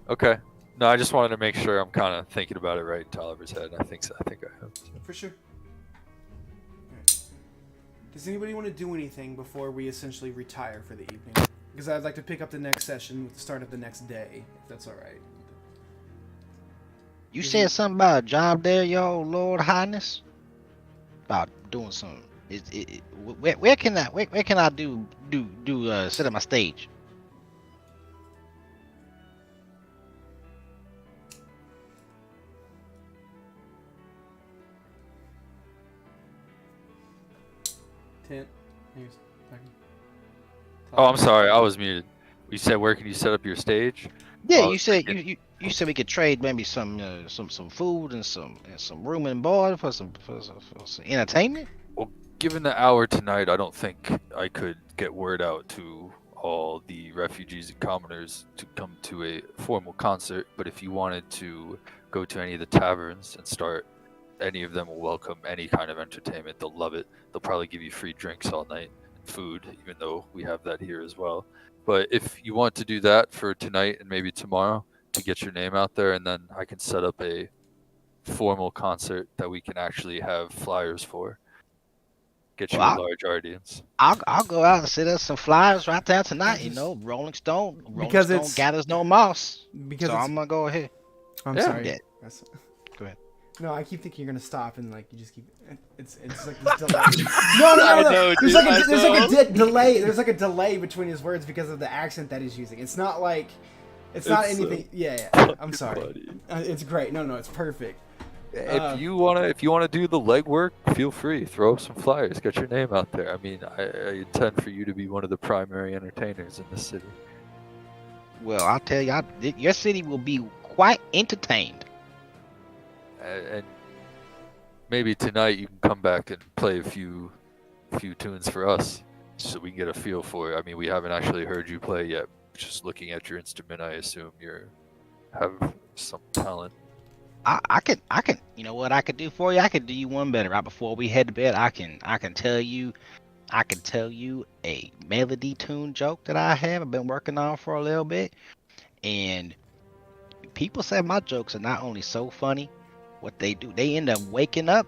Okay. No, I just wanted to make sure I'm kind of thinking about it right in Tolliver's head. I think so. I think I have. For sure. Right. Does anybody want to do anything before we essentially retire for the evening? because I'd like to pick up the next session with the start of the next day, if that's all right. You said something about a job there, yo, Lord Highness? About doing something. Where can I do set up my stage? Tent. Here's Oh, I'm sorry, I was muted. You said where can you set up your stage? Yeah, Oh, you said you said we could trade maybe some food and some room and board for some entertainment. Well, given the hour tonight, I don't think I could get word out to all the refugees and commoners to come to a formal concert. But if you wanted to go to any of the taverns and start, any of them will welcome any kind of entertainment. They'll love it. They'll probably give you free drinks all night, food, even though we have that here as well. But if you want to do that for tonight and maybe tomorrow to get your name out there, and then I can set up a formal concert that we can actually have flyers for. Get you a large audience. I'll go out and set up some flyers right there tonight. You know, Rolling Stone gathers no moss. Because so I'm gonna go ahead. I'm Yeah. sorry. Yeah. Go ahead. No, I keep thinking you're gonna stop and like you just keep. It's like this delay. No. There's like a delay. There's like a delay between his words because of the accent that he's using. It's not like. It's not anything. Yeah. I'm sorry. Funny. It's great. No, it's perfect. If you wanna do the legwork, feel free. Throw up some flyers. Get your name out there. I mean, I intend for you to be one of the primary entertainers in the city. Well, I'll tell you, your city will be quite entertained. And maybe tonight you can come back and play a few tunes for us, so we can get a feel for it. I mean, we haven't actually heard you play yet. Just looking at your instrument, I assume have some talent. I can. You know what I could do for you? I could do you one better. Right before we head to bed, I can tell you a melody tune joke that I've been working on for a little bit, and people say my jokes are not only so funny. What they do, they end up waking up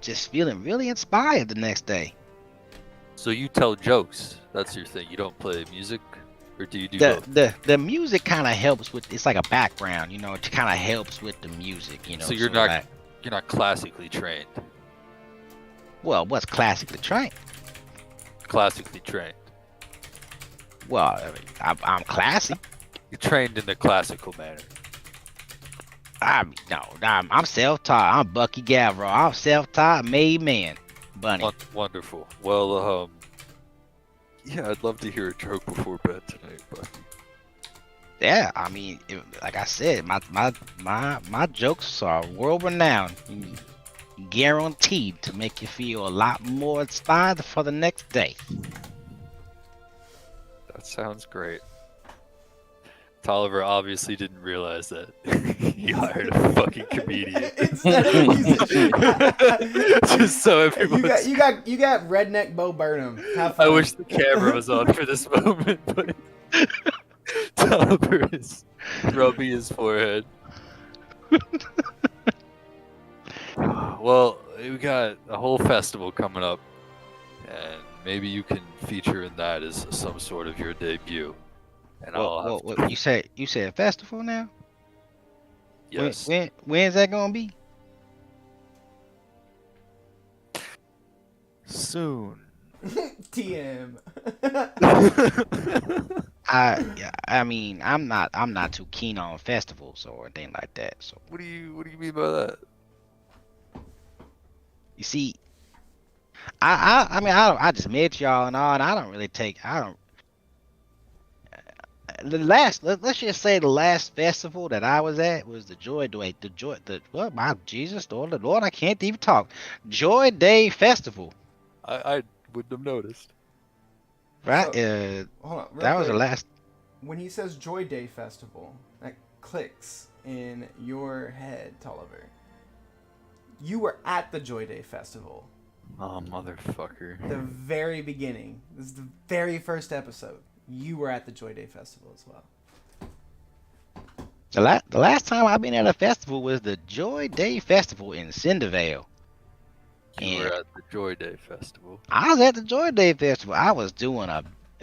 just feeling really inspired the next day. So you tell jokes. That's your thing. You don't play music, or do you do both? The music kind of helps with. It's like a background, you know. It kind of helps with the music, you know. So you're not classically trained. Well, what's classically trained? Classically trained. Well, I'm classy. You're trained in the classical manner. I'm self-taught. I'm Bucky Gavro. I'm self-taught, made man. Bunny. Wonderful. Well, yeah, I'd love to hear a joke before bed tonight, Bucky. Yeah, I mean, like I said, my jokes are world-renowned. Guaranteed to make you feel a lot more inspired for the next day. That sounds great. Tolliver obviously didn't realize that he hired a fucking comedian. Just so everyone. You got redneck Bo Burnham. Have fun. I wish the camera was on for this moment, but Tolliver is rubbing his forehead. Well, we got a whole festival coming up, and maybe you can feature in that as some sort of your debut. And what you said festival now? Yes. When's that gonna be? Soon. TM. I mean, I'm not too keen on festivals or anything like that. So What do you mean by that? you see, I just met y'all and all, and let's just say the last festival that I was at was the Joy Lord, I can't even talk. Joy Day Festival. I wouldn't have noticed. Right? Hold on. That was the last. When he says Joy Day Festival, that clicks in your head, Tolliver. You were at the Joy Day Festival. Oh, motherfucker. The very beginning. This is the very first episode. You were at the Joy Day Festival as well. The last time I've been at a festival was the Joy Day Festival in Cindervale. You were at the Joy Day Festival. I was at the Joy Day Festival. I was doing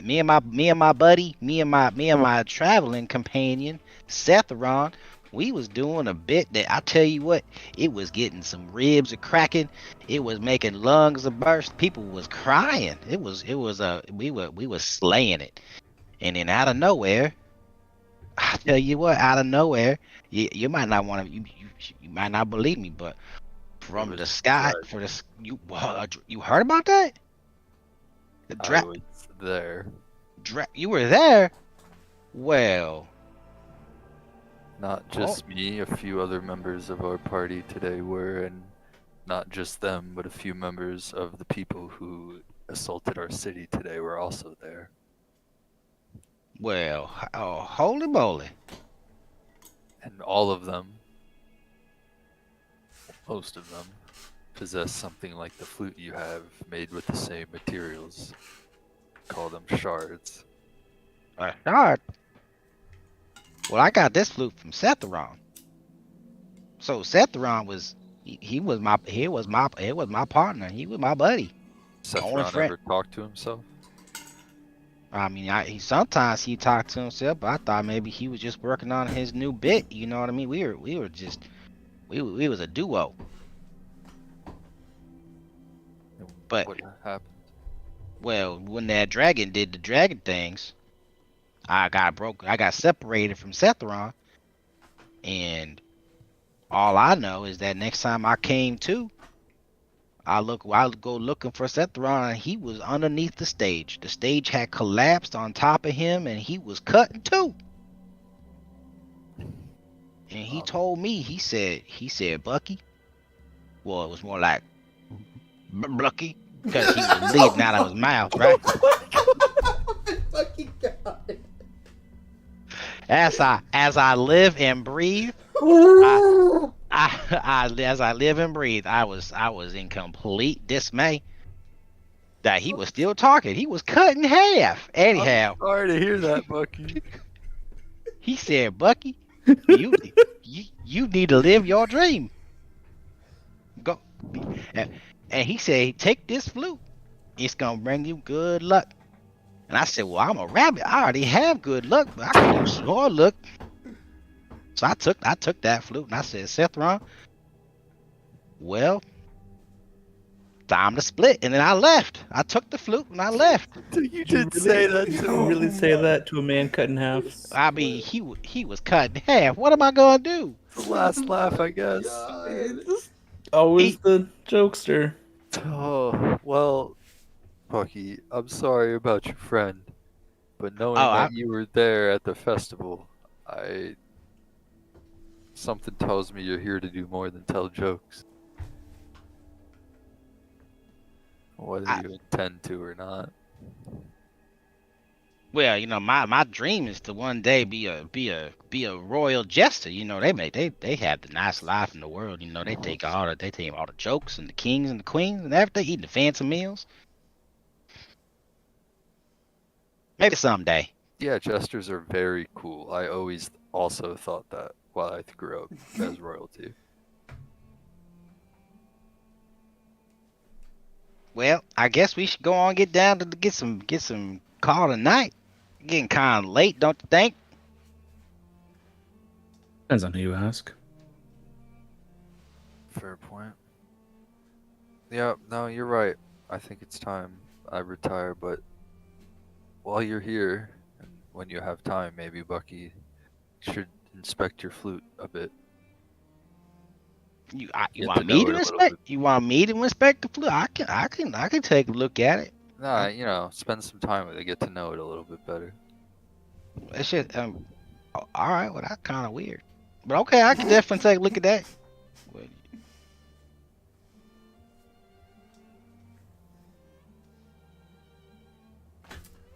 me and my buddy, me and my traveling companion, Setheron, we was doing a bit that I tell you what, it was getting some ribs a cracking, it was making lungs a burst, people was crying. We was slaying it. And then out of nowhere, I tell you what, out of nowhere, you might not want to, you might not believe me, but from the sky, you heard about that? I was there. You were there? Well, Not just me, a few other members of our party today were, and not just them, but a few members of the people who assaulted our city today were also there. well, oh, holy moly. And all of them, most of them, possess something like the flute you have, made with the same materials. Call them shards. A shard? Well, I got this flute from Setheron. So Setheron was he was my partner. He was my buddy. Only Sephiron friend. ever talked to himself? I mean, sometimes he talked to himself, but I thought maybe he was just working on his new bit. You know what I mean? We was a duo. But What happened? well, when that dragon did the dragon things, I got separated from Setheron, and all I know is that next time I came to, I'll go looking for Setheron, and he was underneath the stage. The stage had collapsed on top of him, and he was cut in two. And he told me, he said, Bucky. Well, it was more like Bucky, because he was bleeding out of his mouth, right? Fucking God. As I live and breathe, as I live and breathe, I was in complete dismay that he was still talking. He was cut in half. Anyhow, I'm sorry to hear that, Bucky. he said, Bucky, you need to live your dream. Go. And he said, take this flute. It's gonna bring you good luck. And I said, well, I'm a rabbit. I already have good luck, but I can use more luck. So I took that flute and I said, Setheron, well, time to split. And then I left. I took the flute and I left. You did say that Did to you him. really say that to a man cut in half? I mean, he was cut in half. What am I gonna do? The last laugh, I guess. Always the jokester. Oh, well, Bucky, I'm sorry about your friend, but knowing that you were there at the festival, something tells me you're here to do more than tell jokes. Whether you intend to or not. Well, you know, my dream is to one day be a royal jester. You know, they have the nice life in the world. You know, they take all the jokes and the kings and the queens and everything, eating the fancy meals. Maybe someday. Yeah, jesters are very cool. I always also thought that while I grew up as royalty. Well, I guess we should go on get down to get some call tonight. Getting kind of late, don't you think? Depends on who you ask. Fair point. Yeah, no, you're right. I think it's time I retire, but while you're here, and when you have time, maybe Bucky should inspect your flute a bit. You want me to inspect? You want me to inspect the flute? I can take a look at it. Nah, you know, spend some time with it, get to know it a little bit better. That shit. All right. Well, that's kind of weird, but okay, I can definitely take a look at that.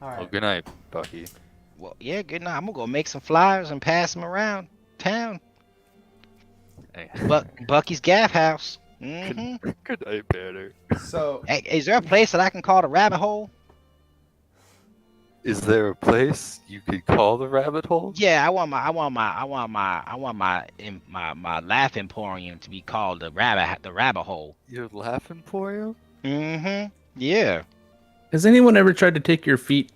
All right. Well, good night, Bucky. Well, yeah, good night. I'm gonna go make some flyers and pass them around town. Hey. Bucky's Gaff House. Mm-hmm. Good night, Banner. So, Hey, is there a place that I can call the rabbit hole? Is there a place you could call the rabbit hole? Yeah, I want my laugh emporium to be called the rabbit hole. You're laughing for you? Mm-hmm. Yeah. Has anyone ever tried to take your feet?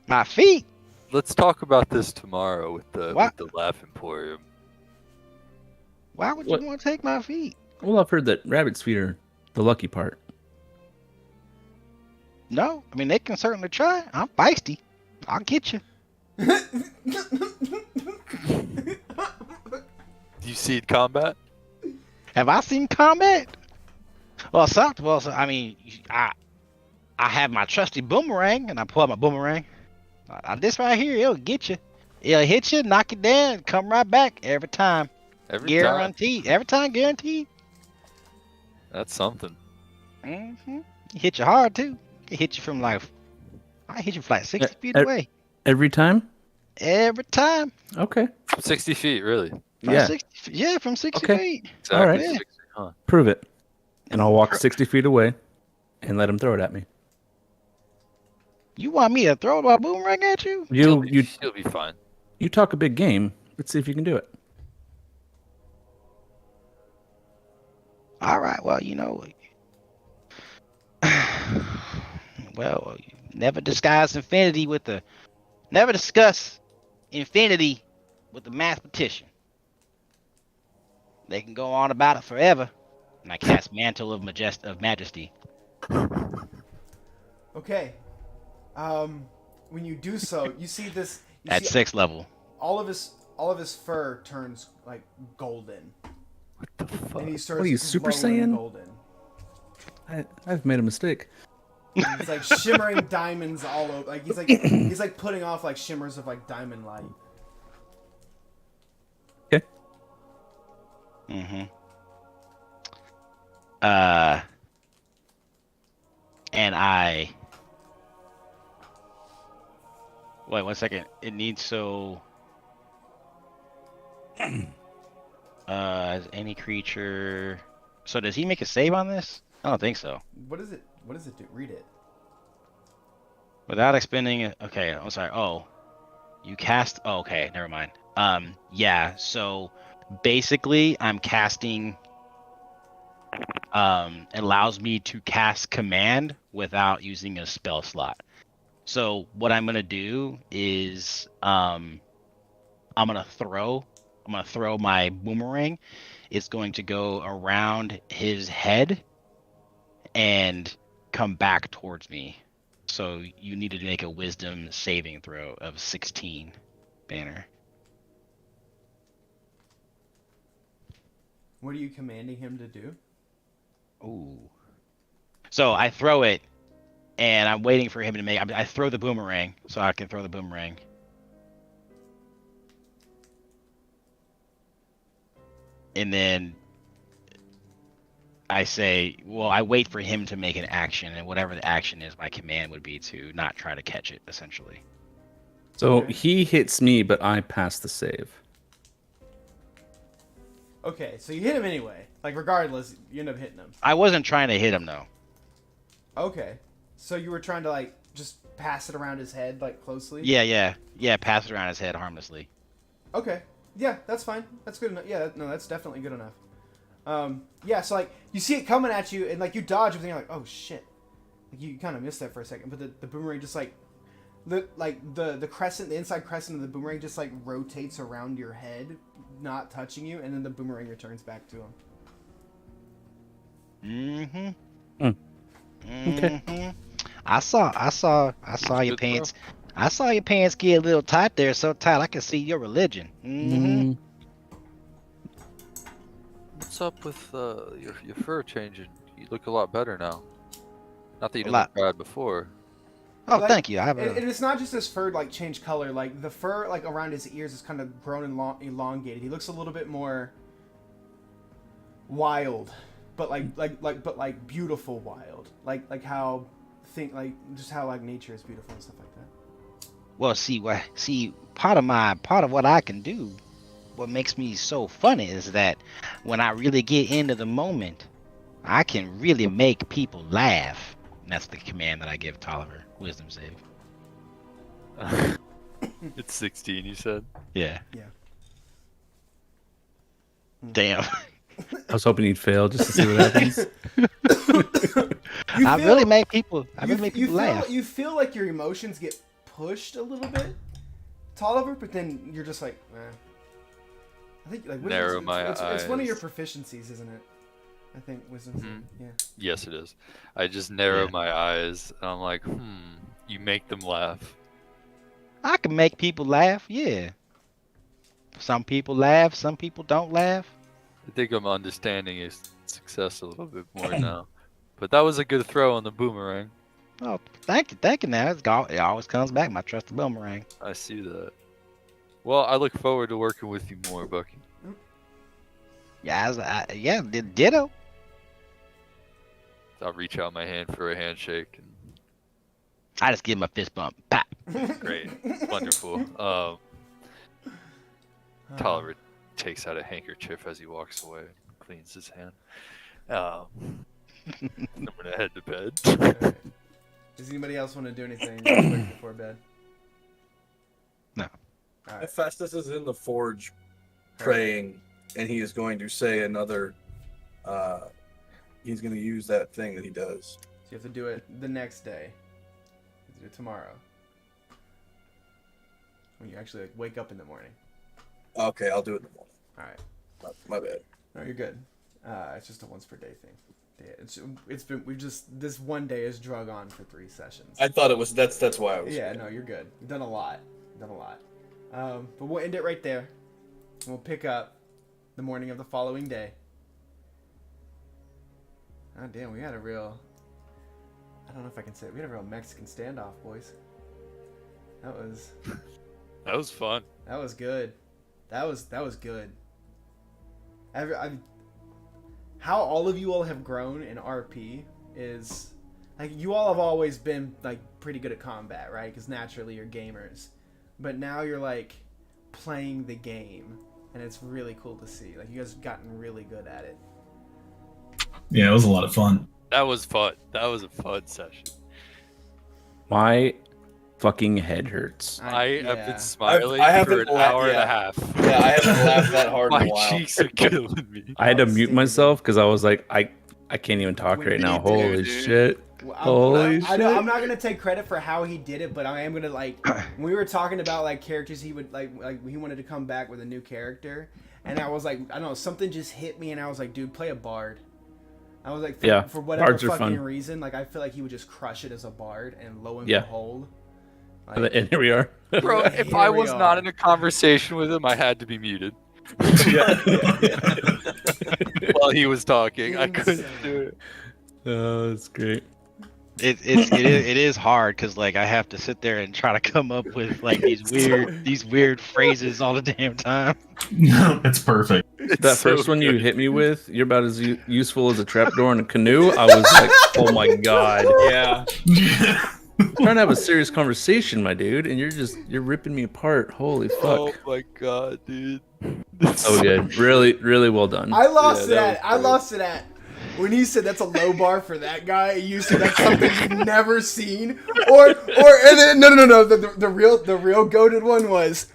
My feet. Let's talk about this tomorrow with the What? Laugh Emporium. Why would What? you want to take my feet? Well, I've heard that rabbit's feet are the lucky part. No, I mean they can certainly try. I'm feisty. I'll get you. Do you see combat? Have I seen combat? Well, I mean, I have my trusty boomerang, and I pull out my boomerang. This right here, it'll get you. It'll hit you, knock you down, come right back every time. Every time. Guaranteed. Every time, guaranteed. That's something. Mm-hmm. It hit you hard too. It hit you from like, I hit you from like 60 feet away. Every time? Every time. Okay. 60 feet, really? From Yeah. 60, from 60 Okay. feet. Exactly. All right. Yeah. 60, huh? Prove it. And I'll walk 60 feet away and let him throw it at me. You want me to throw my boomerang at you? He'll You be fine. you talk a big game. Let's see if you can do it. All right. Well, you know. Well, never discuss infinity with the mathematician. They can go on about it forever. And I cast Mantle of Majesty. Okay. When you do so, you see this. You At see 6th level. all of his fur turns like golden, What the fuck? and he starts. What are you, Super glowing Saiyan? Golden. I've made a mistake. And it's like shimmering diamonds all over. Like he's like putting off like shimmers of like diamond light. Okay. Mm-hmm. And I. Wait 1 second. It needs so. As any creature. So does he make a save on this? I don't think so. What does it do? Read it. Without expending it. Okay, I'm sorry. Oh, you cast. Oh, okay, never mind. Yeah. So basically, I'm casting. Allows me to cast command without using a spell slot. So what I'm gonna do is I'm gonna throw my boomerang. It's going to go around his head and come back towards me. So you need to make a wisdom saving throw of 16, Banner. What are you commanding him to do? Ooh. So I throw it, and I'm waiting for him to make. I throw the boomerang, so I can throw the boomerang. And then I say, well, I wait for him to make an action, and whatever the action is, my command would be to not try to catch it, essentially. So Okay. he hits me, but I pass the save. Okay, so you hit him anyway. Like regardless, you end up hitting him. I wasn't trying to hit him, though. Okay, so you were trying to like just pass it around his head like closely. Yeah, pass it around his head harmlessly. Okay. Yeah, that's fine. That's good enough. Yeah, no, that's definitely good enough. Yeah, so like you see it coming at you, and like you dodge everything. You're like, oh shit! Like you kind of missed that for a second, but the boomerang just like the crescent, the inside crescent of the boomerang just like rotates around your head, not touching you, and then the boomerang returns back to him. Okay. I saw your Good pants. I saw your pants get a little tight there, so tight I can see your religion. Mm, What's up with your fur changing? You look a lot better now. Not that you A didn't lot. look bad before. Oh, Like, thank you. I have And a, it's not just his fur like changed color. Like the fur like around his ears is kind of grown and elongated. He looks a little bit more wild, but like beautiful wild. Like how just how like nature is beautiful and stuff like that. well, see, part of what I can do, what makes me so funny is that when I really get into the moment, I can really make people laugh. And that's the command that I give Tolliver. Wisdom save. It's 16, you said? Yeah. Yeah. Damn. I was hoping he'd fail just to see what happens. You I feel- really make people you laugh. feel like your emotions get pushed a little bit, Tolliver, but then you're just like, I think like Narrow my it's one of your eyes. proficiencies, isn't it? I think wisdom's yeah. Yes, it is. I just narrow Yeah. my eyes, and I'm like, you make them laugh. I can make people laugh, yeah. Some people laugh, some people don't laugh. I think I'm understanding his success a little bit more now. But that was a good throw on the boomerang. Oh, thank you. Now it always comes back. My trusty boomerang. I see that. Well, I look forward to working with you more, Bucky. Yeah, ditto. I'll reach out my hand for a handshake. And I just give him a fist bump. Pop. great, wonderful. Tolliver takes out a handkerchief as he walks away, and cleans his hand. I'm gonna head to bed. Alright. Does anybody else want to do anything real quick before bed? No. All right. Festus is in the forge praying, and he is going to say another. He's going to use that thing that he does. So you have to do it the next day. You have to do it tomorrow. When you actually like wake up in the morning. Okay, I'll do it in the morning. All right. My bad. No, you're good. It's just a once per day thing. Yeah, it's been this one day is drug on for 3 sessions. I thought it was that's why I was. Yeah, no, you're good. You've done a lot. But we'll end it right there. We'll pick up the morning of the following day. Oh damn, we had a real. I don't know if I can say it. We had a real Mexican standoff, boys. That was Fun. that was good. That was good. How all of you all have grown in RP is like you all have always been like pretty good at combat, right? Because naturally you're gamers, but now you're like playing the game, and it's really cool to see. Like you guys have gotten really good at it. Yeah, it was a lot of fun. That was fun. That was a fun session. My fucking head hurts. I have yeah. been smiling I for haven't an hour and a half. Yeah, I haven't laughed that hard in My a while. cheeks are killing me. I had to Oh, mute Steve. myself because I was like, I can't even talk right now. Me too, Holy dude. shit. Well, Holy I know, shit. I'm not gonna take credit for how he did it, but I am gonna like when we were talking about like characters he would like he wanted to come back with a new character, and I was like, I don't know, something just hit me, and I was like, dude, play a bard. I was like, Yeah, for whatever bards are fucking fun. reason, like I feel like he would just crush it as a bard, and lo and Yeah. behold, And here we are. Bro, if Here I we was are. not in a conversation with him, I had to be muted. While he was talking, I couldn't do it. Oh, that's great. It is hard because like I have to sit there and try to come up with like these weird phrases all the damn time. It's perfect. That first one you hit me with, you're about as useful as a trapdoor in a canoe. I was like, oh my god. Yeah. Trying to have a serious conversation, my dude, and you're ripping me apart. Holy fuck. Oh my god, dude. So good. Really, really well done. I lost Yeah, that it at. was I great. lost it at. When he said that's a low bar for that guy, you said that's something you've never seen, and then no. The real goated one was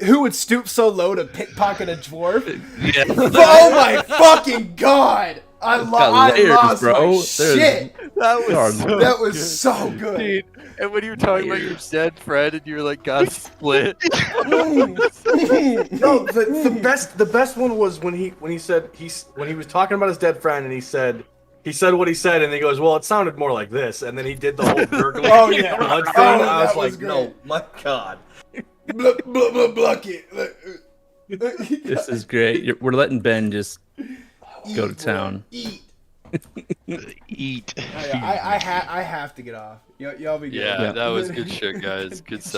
who would stoop so low to pickpocket a dwarf? Yeah. Oh my fucking god! I got layers, lost bro. my There's- shit. That There are was so That was so good. Dude, and when you were talking about your dead friend and you were like, got split. No, the best one was when he said when he was talking about his dead friend and he said what he said and he goes, well, it sounded more like this, and then he did the whole gurgling Oh, yeah. blood thing. Oh, I was that was like, great. no, my god. Bluck, bluck, bluck, bluck it. This is great. We're letting Ben just go to town. Eat. Eat. I have to get off. Y'all be good. Yeah, that was good shit, guys. Good set.